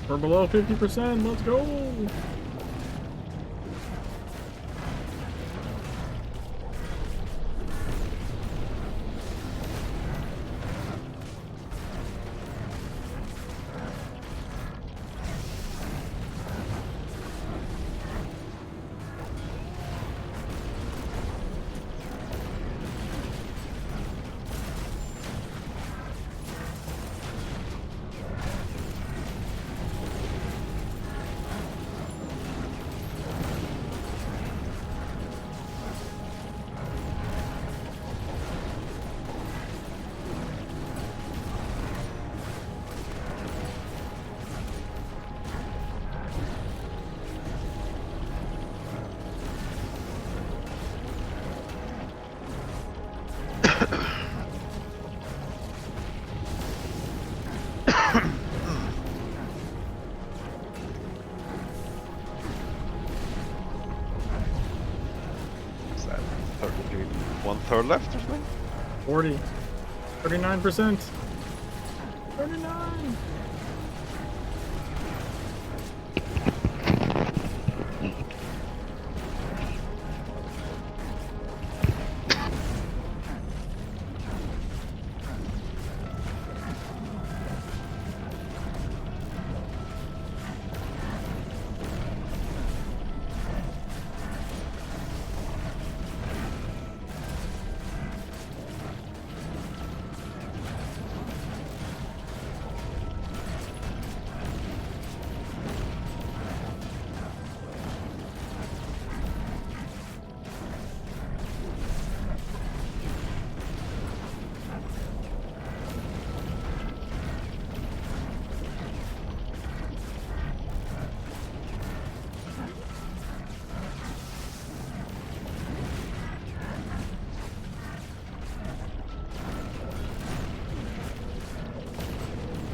We're below 50%. Let's go. 1/3 left or something. 40. 39%. 39.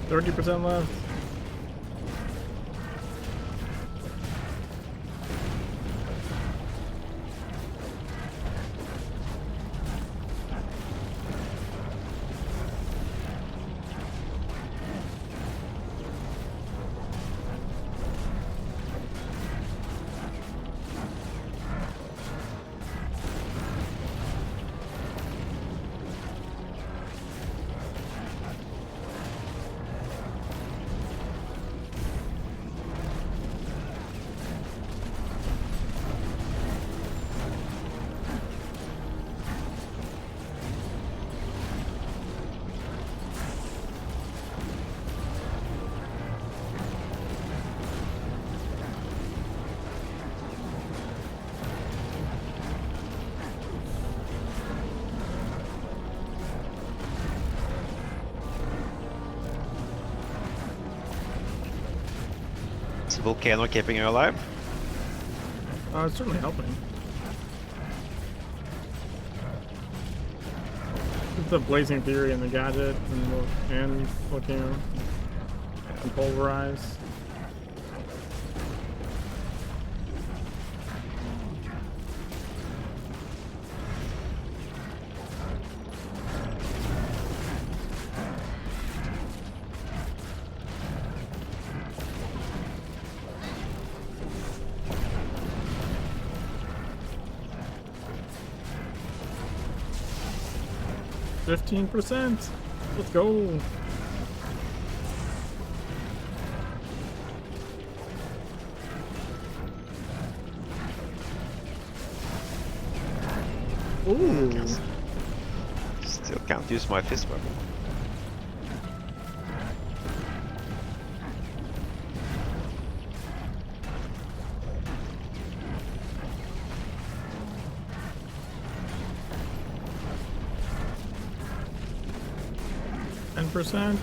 %30 left. Is the volcano keeping you alive? It's certainly helping. It's the blazing theory and the gadget and volcano and pulverize. %15%. Let's go. Ooh. Still can't use my fist weapon. %10.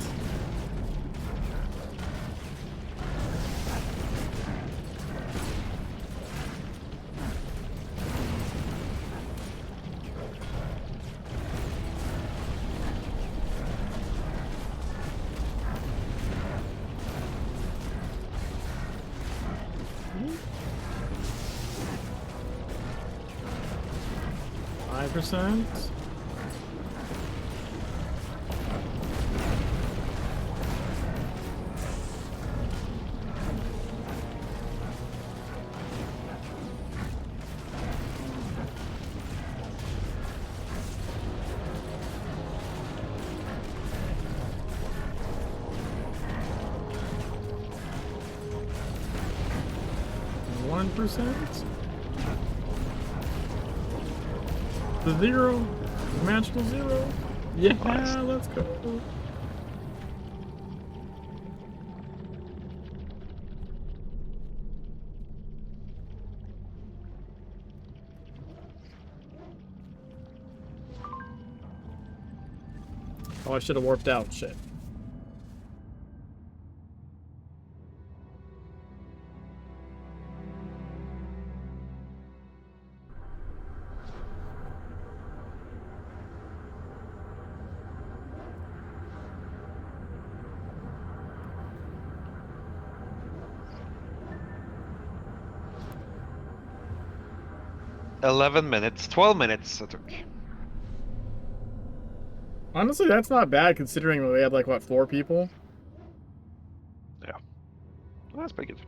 %5. 1%. The 0. Magical 0. Yeah, nice. Let's go. Oh, I should have warped out. Shit. $11 minutes, 12 minutes it took. Honestly, that's not bad considering we had like what 4 people. Yeah, well, that's pretty good.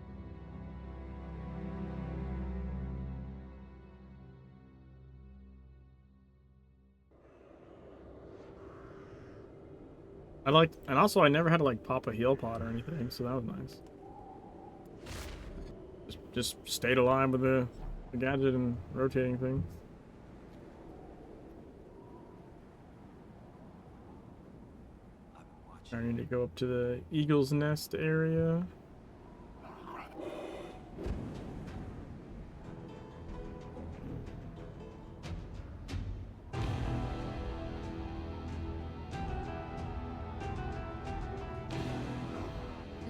I liked, and also I never had to like pop a heal pod or anything, so that was nice. Just stayed alive with the gadget and rotating thing. I need to go up to the Eagle's Nest area.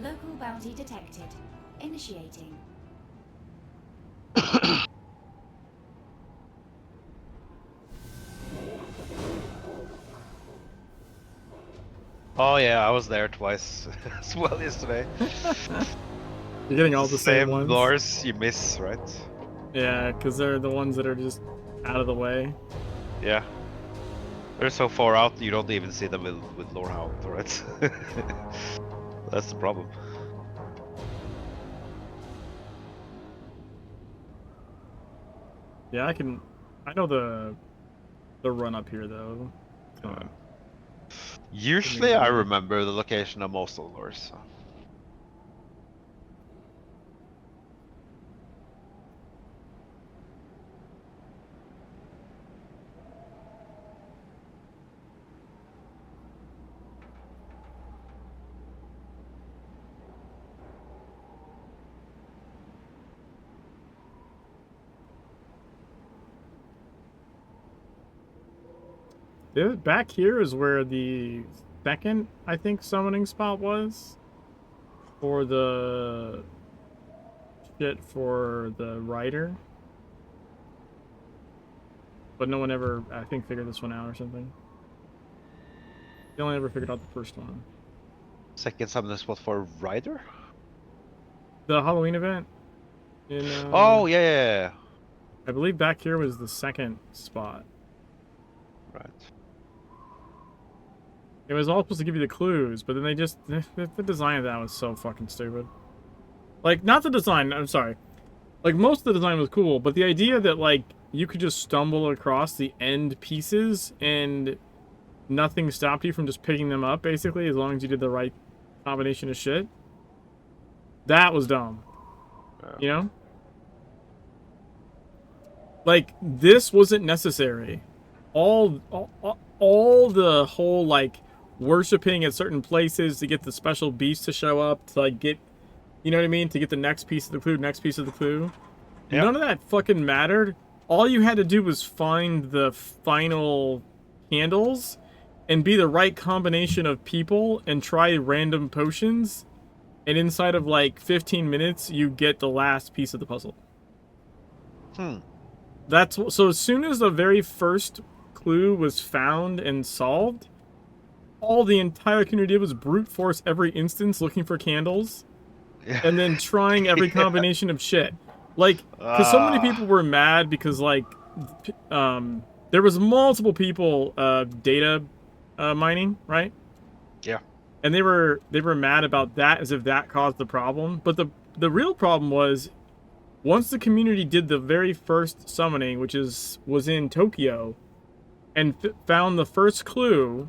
Local bounty detected. Initiating. Oh yeah, I was there twice as well yesterday. You're getting all the same ones. lures you miss, right? Yeah, because they're the ones that are just out of the way. Yeah. They're so far out you don't even see them with Lorehound, right? That's the problem. Yeah, I know the run up here though. Usually I remember the location of most of the lures. So. Back here is where the second, I think, summoning spot was. For the shit for the rider. But no one ever, I think, figured this one out or something. They only ever figured out the first one. Second summoning spot for Rider? The Halloween event in Oh yeah. I believe back here was the second spot. Right. It was all supposed to give you the clues, but then they just the design of that was so fucking stupid. Like, not the design, I'm sorry. Like, most of the design was cool, but the idea that, like, you could just stumble across the end pieces and nothing stopped you from just picking them up, basically, as long as you did the right combination of shit. That was dumb. Yeah. You know? Like, this wasn't necessary. All the whole, like, worshipping at certain places to get the special beast to show up, to, like, get, you know what I mean? To get the next piece of the clue, Yep. None of that fucking mattered. All you had to do was find the final candles and be the right combination of people and try random potions. And inside of, like, 15 minutes, you get the last piece of the puzzle. So as soon as the very first clue was found and solved, all the entire community did was brute force every instance looking for candles, and then trying every combination of shit. Like, because so many people were mad because, like, there was multiple people data mining, right? Yeah. And they were mad about that as if that caused the problem. But the real problem was, once the community did the very first summoning, which was in Tokyo, and found the first clue,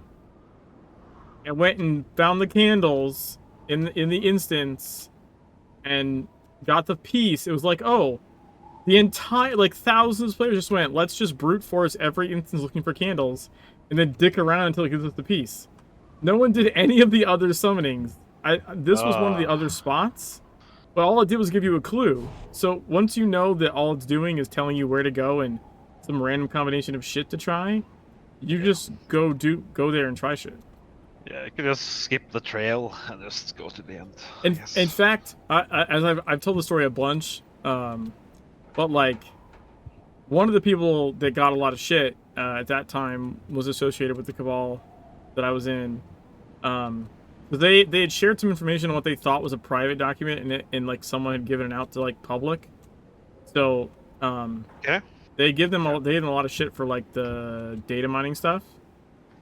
and went and found the candles in the instance, and got the piece, it was like, oh, the entire, like, thousands of players just went, let's just brute force every instance looking for candles, and then dick around until it gives us the piece. No one did any of the other summonings. This was one of the other spots, but all it did was give you a clue. So once you know that all it's doing is telling you where to go and some random combination of shit to try, you just go there and try shit. Yeah, you could just skip the trail and just go to the end. In fact, as I've told the story a bunch, but, like, one of the people that got a lot of shit at that time was associated with the Cabal that I was in. They had shared some information on what they thought was a private document, and like someone had given it out to, like, public. So Okay. they gave them a lot of shit for, like, the data mining stuff.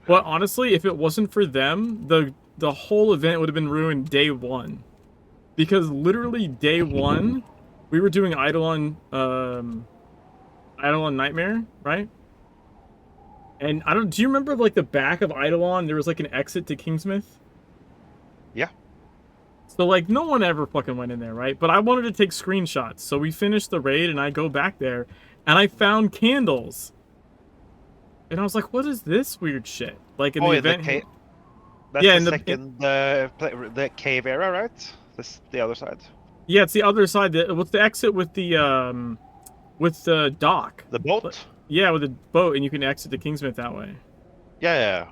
But honestly, if it wasn't for them, the whole event would have been ruined day one. Because literally day one, we were doing Eidolon Nightmare, right? And do you remember like the back of Eidolon, there was like an exit to Kingsmith? Yeah. So like no one ever fucking went in there, right? But I wanted to take screenshots. So we finished the raid and I go back there and I found candles. And I was like, what is this weird shit? Like in the event. That's yeah, the second the cave area, right? This the other side. Yeah, it's the other side. What's the exit with the dock? The boat? Yeah, with the boat, and you can exit the Kingsmith that way. Yeah.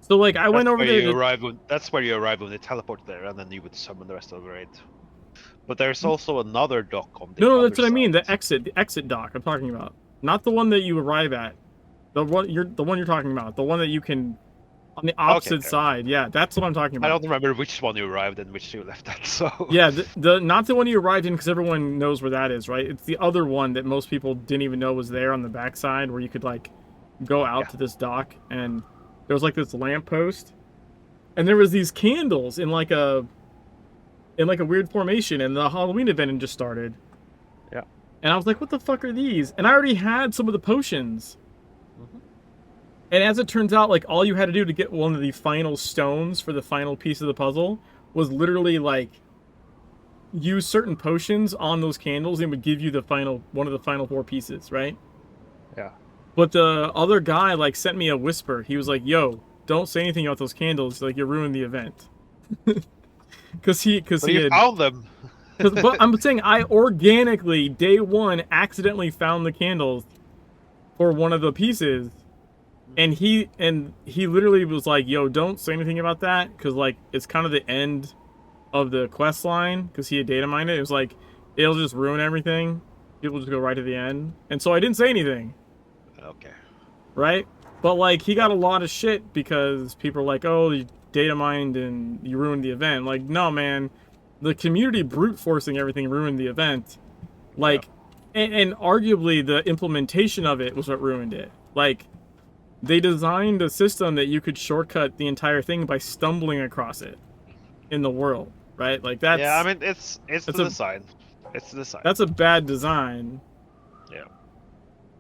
So like I went over there. That's where you arrive when they teleport there, and then you would summon the rest of the raid. But there's also another dock on the No, that's what side. I mean. The exit dock I'm talking about, not the one that you arrive at. The one you're talking about. The one that you can on the opposite side. Yeah, that's what I'm talking about. I don't remember which one you arrived and which you left at. So yeah, the not the one you arrived in because everyone knows where that is, right? It's the other one that most people didn't even know was there on the backside, where you could like go out to this dock, and there was like this lamppost, and there was these candles in like a weird formation, and the Halloween event had just started. Yeah. And I was like, what the fuck are these? And I already had some of the potions. And as it turns out, like, all you had to do to get one of the final stones for the final piece of the puzzle was literally, like, use certain potions on those candles and it would give you one of the final 4 pieces, right? Yeah. But the other guy, like, sent me a whisper. He was like, yo, don't say anything about those candles. Like, you ruined the event. Because he found them. But I'm saying I organically, day one, accidentally found the candles for one of the pieces. And he literally was like, yo, don't say anything about that, because like it's kind of the end of the quest line, because he had data mined it. It was like, it'll just ruin everything. People just go right to the end. And so I didn't say anything. Okay. Right? But like he got a lot of shit because people are like, oh, you data mined and you ruined the event. Like, no, man. The community brute forcing everything ruined the event. Like, and arguably the implementation of it was what ruined it. Like, they designed a system that you could shortcut the entire thing by stumbling across it in the world, right? Like that's I mean it's the design. It's the design. That's a bad design. Yeah.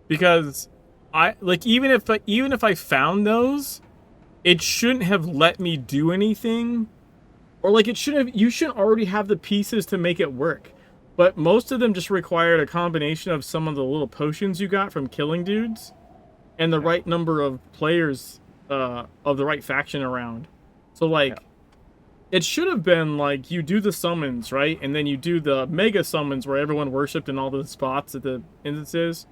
Because I like even if I found those, it shouldn't have let me do anything. Or like you shouldn't already have the pieces to make it work. But most of them just required a combination of some of the little potions you got from killing dudes. And the right number of players of the right faction around. So, like, it should have been, like, you do the summons, right? And then you do the mega summons where everyone worshipped in all the spots at the instances.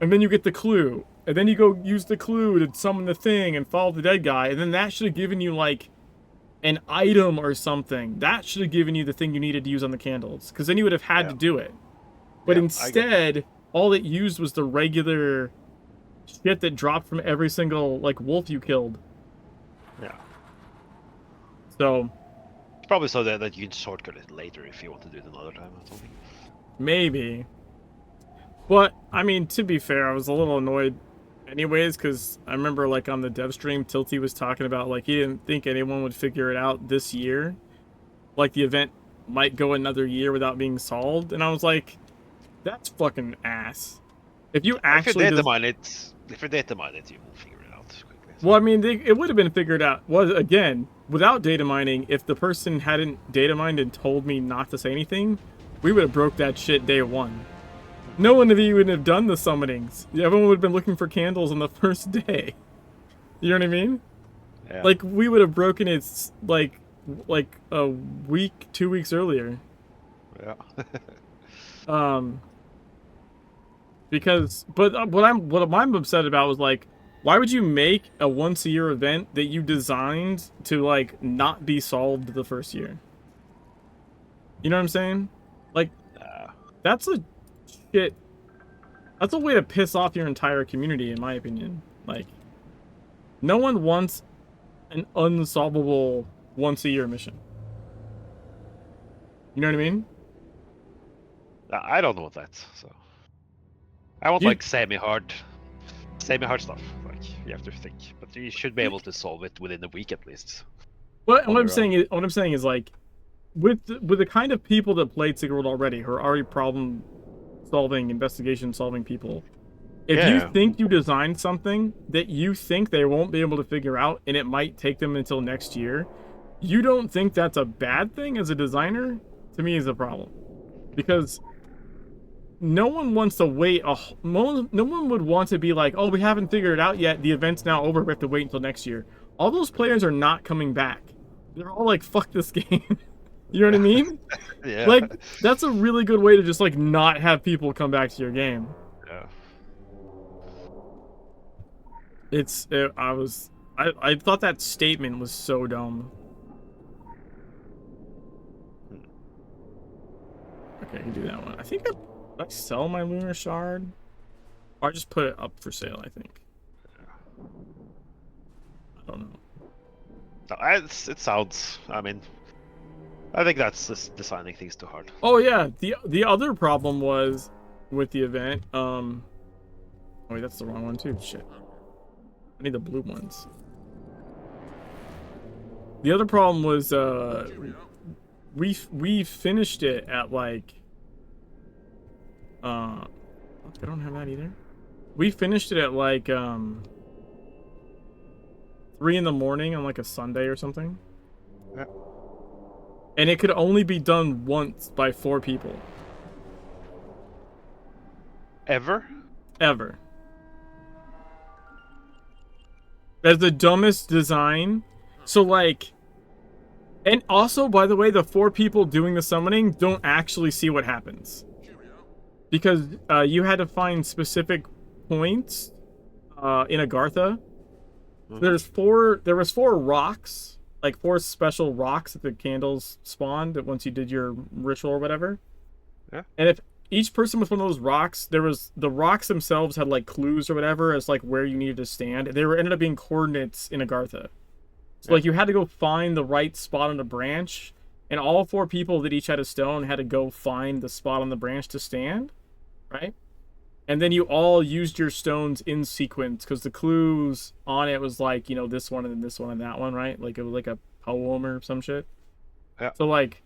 And then you get the clue. And then you go use the clue to summon the thing and follow the dead guy. And then that should have given you, like, an item or something. That should have given you the thing you needed to use on the candles. Because then you would have had to do it. But instead, all it used was the regular shit that dropped from every single like wolf you killed. Yeah. So it's probably so that you can shortcut it later if you want to do it another time or something. Maybe. But I mean, to be fair, I was a little annoyed anyways, because I remember like on the dev stream, Tilty was talking about like he didn't think anyone would figure it out this year. Like the event might go another year without being solved, and I was like, that's fucking ass. If you actually if you data mine it, you will figure it out quickly. Well, I mean, it would have been figured out. Well, again, without data mining, if the person hadn't data mined and told me not to say anything, we would have broke that shit day one. No one of you would have done the summonings. Everyone would have been looking for candles on the first day. You know what I mean? Yeah. Like, we would have broken it, like a week, 2 weeks earlier. Yeah. Because, but what I'm upset about was like, why would you make a once-a-year event that you designed to like not be solved the first year? You know what I'm saying? Like, that's a way to piss off your entire community, in my opinion. Like, no one wants an unsolvable once-a-year mission. You know what I mean? I don't know that, so I want like semi-hard stuff. Like you have to think. But you should be able to solve it within a week at least. What On I'm your saying is, what I'm saying is like, with the kind of people that played Secret World already, who are already problem solving, investigation solving people. If you Yeah. think you designed something that you think they won't be able to figure out, and it might take them until next year, you don't think that's a bad thing as a designer? To me, is a problem, because no one wants to wait. No one would want to be like, oh, we haven't figured it out yet. The event's now over. We have to wait until next year. All those players are not coming back. They're all like, fuck this game. You know what I mean? Yeah. Like, that's a really good way to just like not have people come back to your game. Yeah. I thought that statement was so dumb. Okay, I can do that one. I think did I sell my lunar shard? Or I just put it up for sale, I think. I don't know. No, it sounds. I mean, I think that's just designing things too hard. Oh yeah, the other problem was with the event. Oh wait, that's the wrong one too. Shit. I need the blue ones. The other problem was we finished it at like I don't have that either. We finished it at like 3 in the morning on like a Sunday or something. Yeah. And it could only be done once by 4 people. Ever? Ever. That's the dumbest design. So like, and also, by the way, the 4 people doing the summoning don't actually see what happens, because you had to find specific points in Agartha. Mm-hmm. There was 4 rocks, like 4 special rocks that the candles spawned that once you did your ritual or whatever. Yeah. And if each person with one of those rocks, the rocks themselves had like clues or whatever as like where you needed to stand. They ended up being coordinates in Agartha. So like you had to go find the right spot on the branch, and all 4 people that each had a stone had to go find the spot on the branch to stand, right? And then you all used your stones in sequence, because the clues on it was like, you know, this one and then this one and that one, right? Like it was like a poem or some shit. Yeah. So like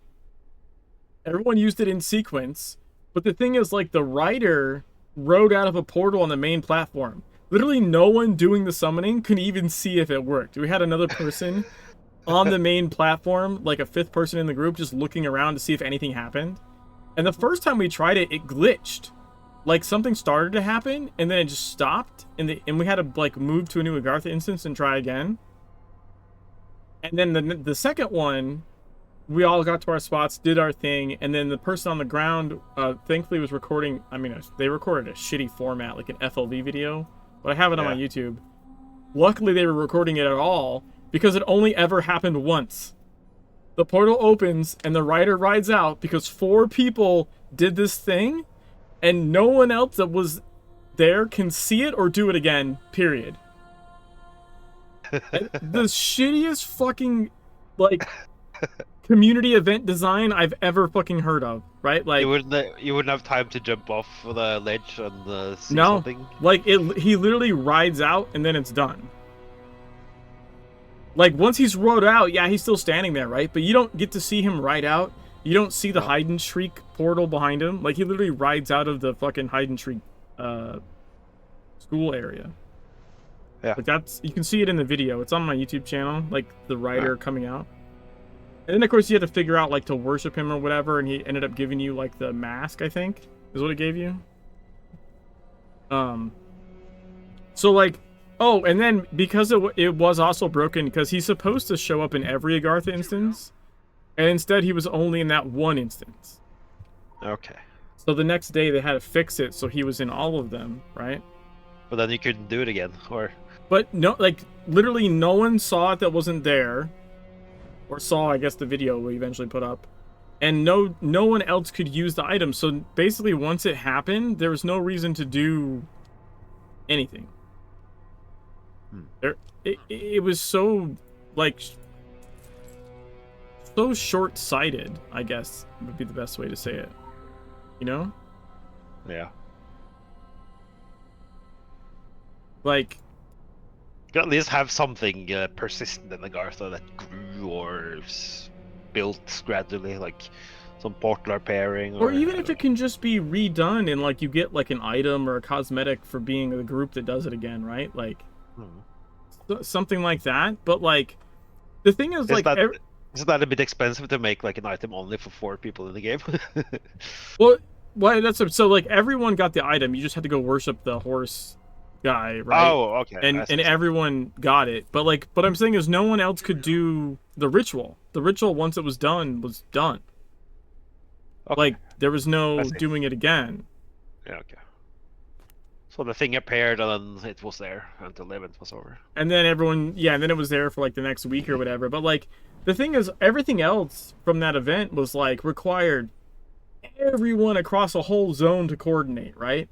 everyone used it in sequence, but the thing is, like, the writer rode out of a portal on the main platform. Literally no one doing the summoning could even see if it worked. We had another person on the main platform, like a 5th person in the group, just looking around to see if anything happened. And the first time we tried it, it glitched. Like something started to happen, and then it just stopped, and we had to like move to a new Agartha instance and try again. And then the second one, we all got to our spots, did our thing, and then the person on the ground, thankfully was recording. I mean, they recorded a shitty format, like an FLV video, but I have it on my YouTube. Luckily, they were recording it at all, because it only ever happened once. The portal opens, and the writer rides out, because 4 people did this thing, and no one else that was there can see it or do it again, period. The shittiest fucking, like, community event design I've ever fucking heard of, right? Like, you wouldn't have time to jump off the ledge and see no, something. like he literally rides out and then it's done. Like once he's rode out, yeah, he's still standing there, right? But you don't get to see him ride out. You don't see the hide and shriek portal behind him. Like he literally rides out of the fucking hide and shriek school area. Yeah, like you can see it in the video. It's on my YouTube channel, like the rider coming out. And then, of course, you had to figure out, like, to worship him or whatever, and he ended up giving you, like, the mask, I think, is what it gave you. So, like, oh, and then, because it was also broken, because he's supposed to show up in every Agartha instance, and instead he was only in that one instance. Okay. So the next day they had to fix it, so he was in all of them, right? But then you couldn't do it again, or... But, no, like, literally no one saw it that wasn't there. Or saw, I guess, the video we eventually put up, and no one else could use the item. So basically, once it happened, there was no reason to do anything. It was so like so short-sighted, I guess would be the best way to say it. You know? Yeah. Like, You at least have something persistent in the Gartha that grew or built gradually, like some portal pairing, Or even if it can just be redone and like you get like an item or a cosmetic for being the group that does it again, right? Like something like that. But like the thing is like isn't that a bit expensive to make like an item only for 4 people in the game? well, that's so like everyone got the item. You just had to go worship the horse guy, right? Oh, okay. And everyone got it. But like what I'm saying is no one else could do the ritual. The ritual once it was done was done. Okay. Like there was no doing it again. Yeah, okay. So the thing appeared and then it was there until the event was over. And then everyone, yeah, and then it was there for like the next week or whatever. But like the thing is, everything else from that event was like required everyone across a whole zone to coordinate, right?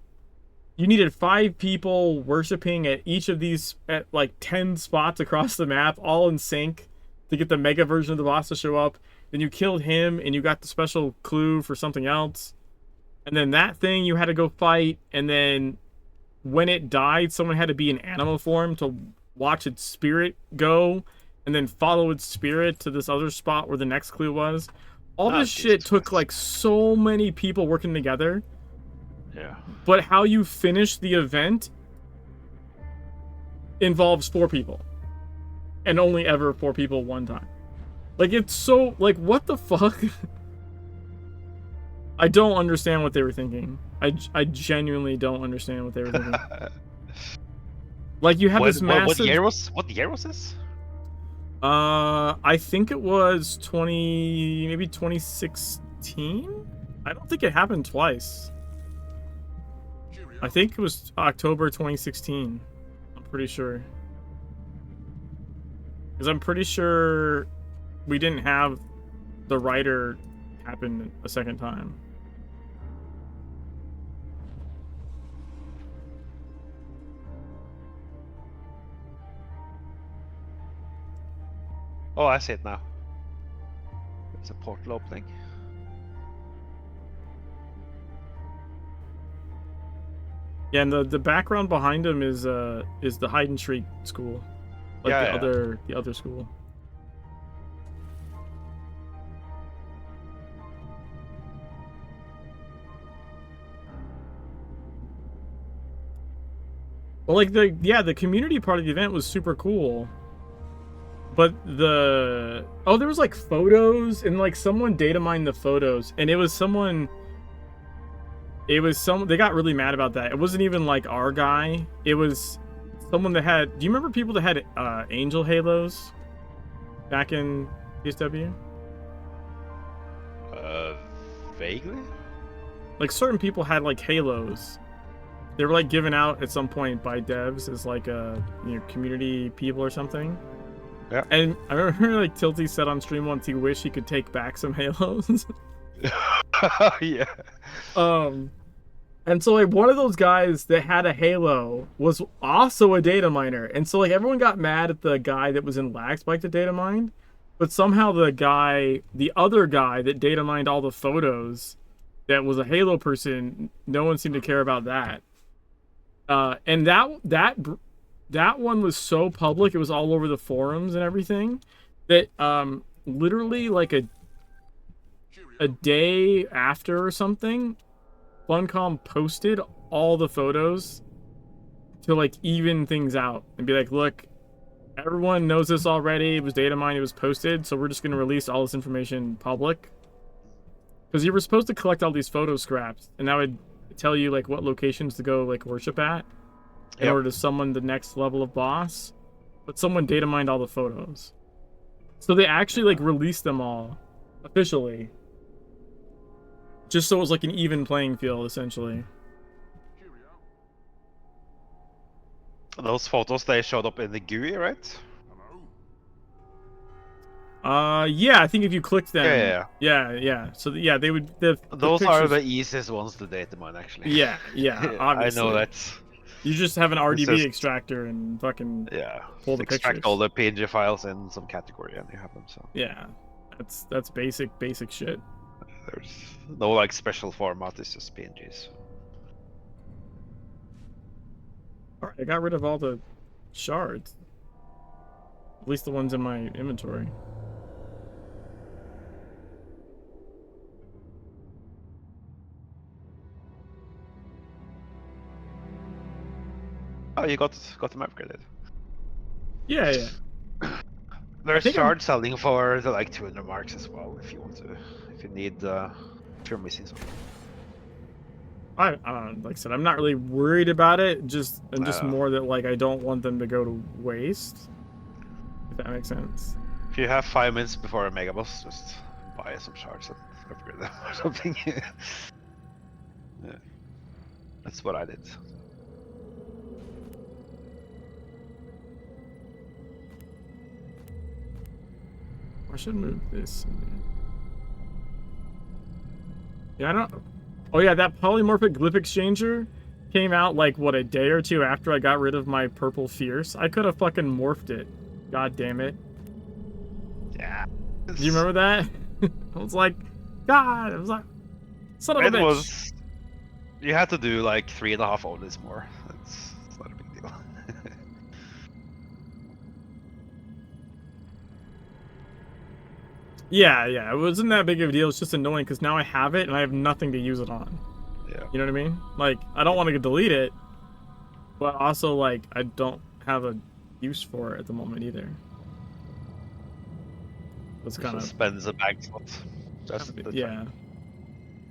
You needed 5 people worshiping at each of these at like 10 spots across the map, all in sync, to get the mega version of the boss to show up. Then you killed him and you got the special clue for something else. And then that thing you had to go fight. And then when it died, someone had to be in animal form to watch its spirit go and then follow its spirit to this other spot where the next clue was. All this shit took like so many people working together. Yeah. But how you finish the event involves 4 people. And only ever 4 people one time. Like, it's so... Like, what the fuck? I don't understand what they were thinking. I genuinely don't understand what they were thinking. Like, you have this massive... What year was this? I think it was maybe 2016? I don't think it happened twice. I think it was October 2016. I'm pretty sure. Because I'm pretty sure we didn't have the writer happen a second time. Oh, I see it now. It's a portal opening. Yeah, and the background behind him is the hide and shriek school, like the other school. Well, like the community part of the event was super cool. But there was like photos and like someone data mined the photos and they got really mad about that. It wasn't even like our guy. It was someone that had, do you remember people that had angel halos back in PSW? Vaguely? Like certain people had like halos. They were like given out at some point by devs as like community people or something. Yeah. And I remember like Tilty said on stream once he wished he could take back some halos. Yeah. And so like one of those guys that had a halo was also a data miner. And so like everyone got mad at the guy that was in lag spike that data mined. But somehow the other guy that data mined all the photos that was a halo person, no one seemed to care about that. And that one was so public, it was all over the forums and everything, that literally like a day after or something, Funcom posted all the photos to like even things out and be like, look, everyone knows this already, it was data mined, it was posted, so we're just going to release all this information public. Because you were supposed to collect all these photo scraps, and that would tell you like what locations to go like worship at in order to summon the next level of boss. But someone data mined all the photos, so they actually like released them all officially, just so it was like an even playing field essentially. Those photos, they showed up in the GUI, right? Yeah, I think if you clicked them, Yeah. So yeah, they would. Those are the easiest ones to data mine, actually. Yeah, obviously. I know that. You just have an RDB extractor and fucking pull the extract pictures. all the PNG files in some category and you have them. So yeah, that's basic shit. there's no like special format. It's just PNGs. All right, I got rid of all the shards. At least the ones in my inventory. Oh, you got them upgraded. Yeah, yeah. There's think I'm- shards selling for the like 200 marks as well if you want to, if you need, if you're missing something. I don't know, like I said, I'm not really worried about it. I'm just Uh, more that like I don't want them to go to waste. If that makes sense. If you have 5 minutes before a mega boss, just buy some shards and upgrade them or something. Yeah, that's what I did. I should move this. Yeah, I don't. Oh yeah, that polymorphic glyph exchanger came out like what, a day or two after I got rid of my purple fierce. I could have fucking morphed it. God damn it. Yeah. Do you remember that? I was like, God, I was like, son of a It bitch. was. You had to do like 3.5 onlys more. It's not a big deal. Yeah, yeah, it wasn't that big of a deal. It's just annoying because now I have it and I have nothing to use it on. Yeah. You know what I mean? Like, I don't want to delete it, but also, like, I don't have a use for it at the moment either. It's kind of... spends a bank slot. That's yeah.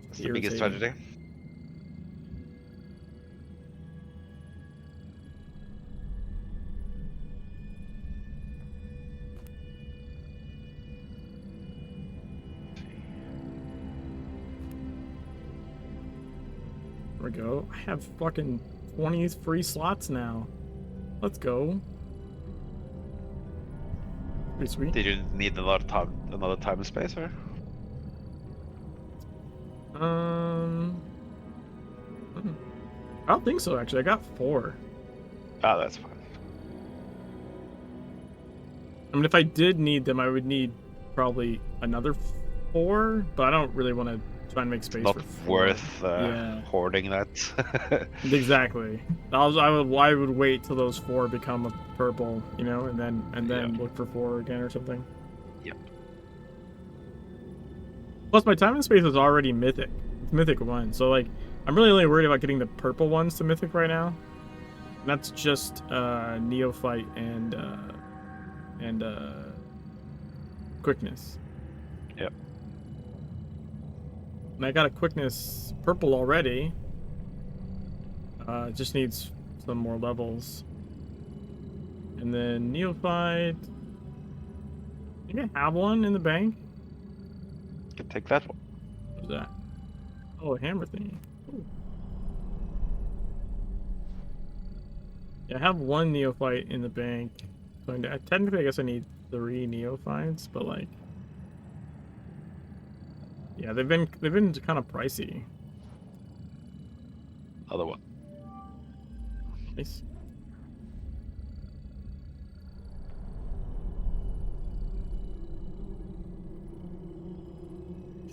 That's the biggest irritating. tragedy. There we go. I have fucking 20 free slots now. Let's go. Pretty sweet. Did you need another time and space, or? I don't think so, actually. I got 4. Ah, that's fine. I mean, if I did need them, I would need probably another 4, but I don't really want to try and make space Not for 4. worth hoarding that. Exactly. I would wait till those 4 become a purple, you know, and then look for 4 again or something. Yep. Plus, my time and space is already mythic. It's mythic 1, so like I'm really only worried about getting the purple ones to mythic right now. And that's just neophyte and quickness. Yep. And I got a quickness purple already. It just needs some more levels. And then neophyte. I think I have one in the bank. You can take that one. What's that? Oh, a hammer thingy. Ooh. Yeah, I have one neophyte in the bank. So technically, I guess I need 3 neophytes, but like, yeah, they've been kind of pricey. Another one. Nice.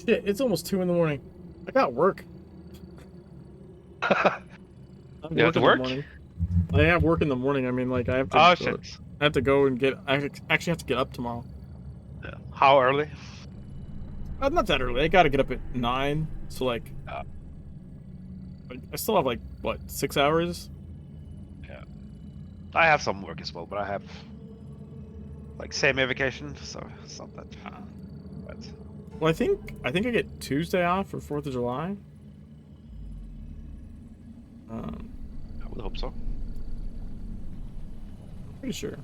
Shit, it's almost 2 in the morning. I got work. You have to work? I have work in the morning. I mean, like, I have to. Oh shit. I have to go and get. I actually have to get up tomorrow. Yeah. How early? Not that early. I gotta get up at 9. So like, I still have like what, 6 hours? Yeah. I have some work as well, but I have like semi-vacation, so it's not that bad. Well, I think I get Tuesday off for 4th of July. I would hope so. Pretty sure.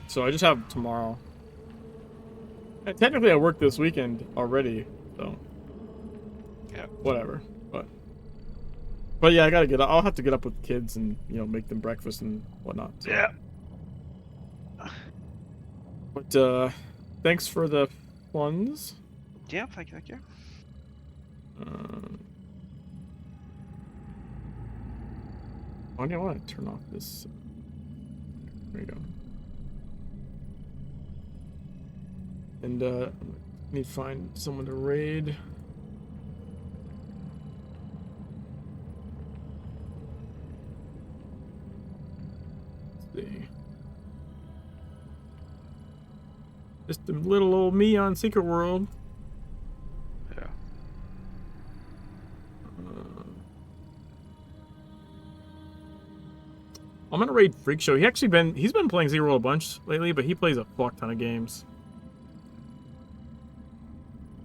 So I just have tomorrow. And technically, I worked this weekend already, so Yeah. whatever. But yeah, I gotta get up. I'll have to get up with kids and, you know, make them breakfast and whatnot. So. Yeah. But thanks for the funds. Yeah, thank you. Why do I want to turn off this? There you go. And need to find someone to raid. Just a little old me on Secret World. Yeah. I'm gonna raid Freak Show. He's been playing Secret World a bunch lately, but he plays a fuck ton of games.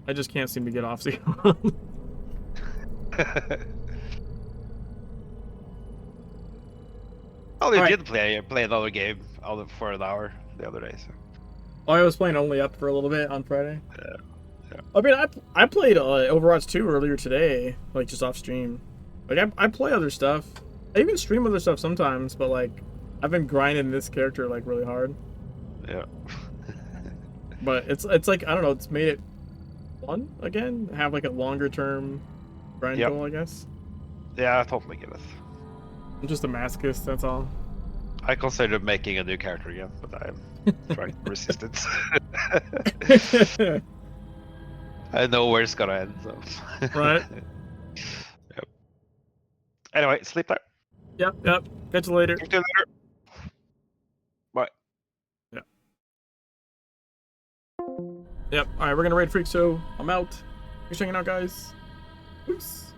I just can't seem to get off Secret World. Oh, you All did play another game for an hour the other day. So. Oh, I was playing Only Up for a little bit on Friday. Yeah. I mean, I played Overwatch 2 earlier today, like just off stream. Like I play other stuff. I even stream other stuff sometimes, but like I've been grinding this character like really hard. Yeah. But it's like I don't know, it's made it fun again. Have like a longer term grind goal, I guess. Yeah, I totally get it. I'm just a masochist, that's all. I considered making a new character again, but I am trying to resist it. I know where it's gonna end, so. Right. Yep. Anyway, sleep there. Yep. Catch you later. Talk to you later. Bye. Yep. Alright, we're gonna raid Freak, so I'm out. Thanks for hanging out, guys. Peace.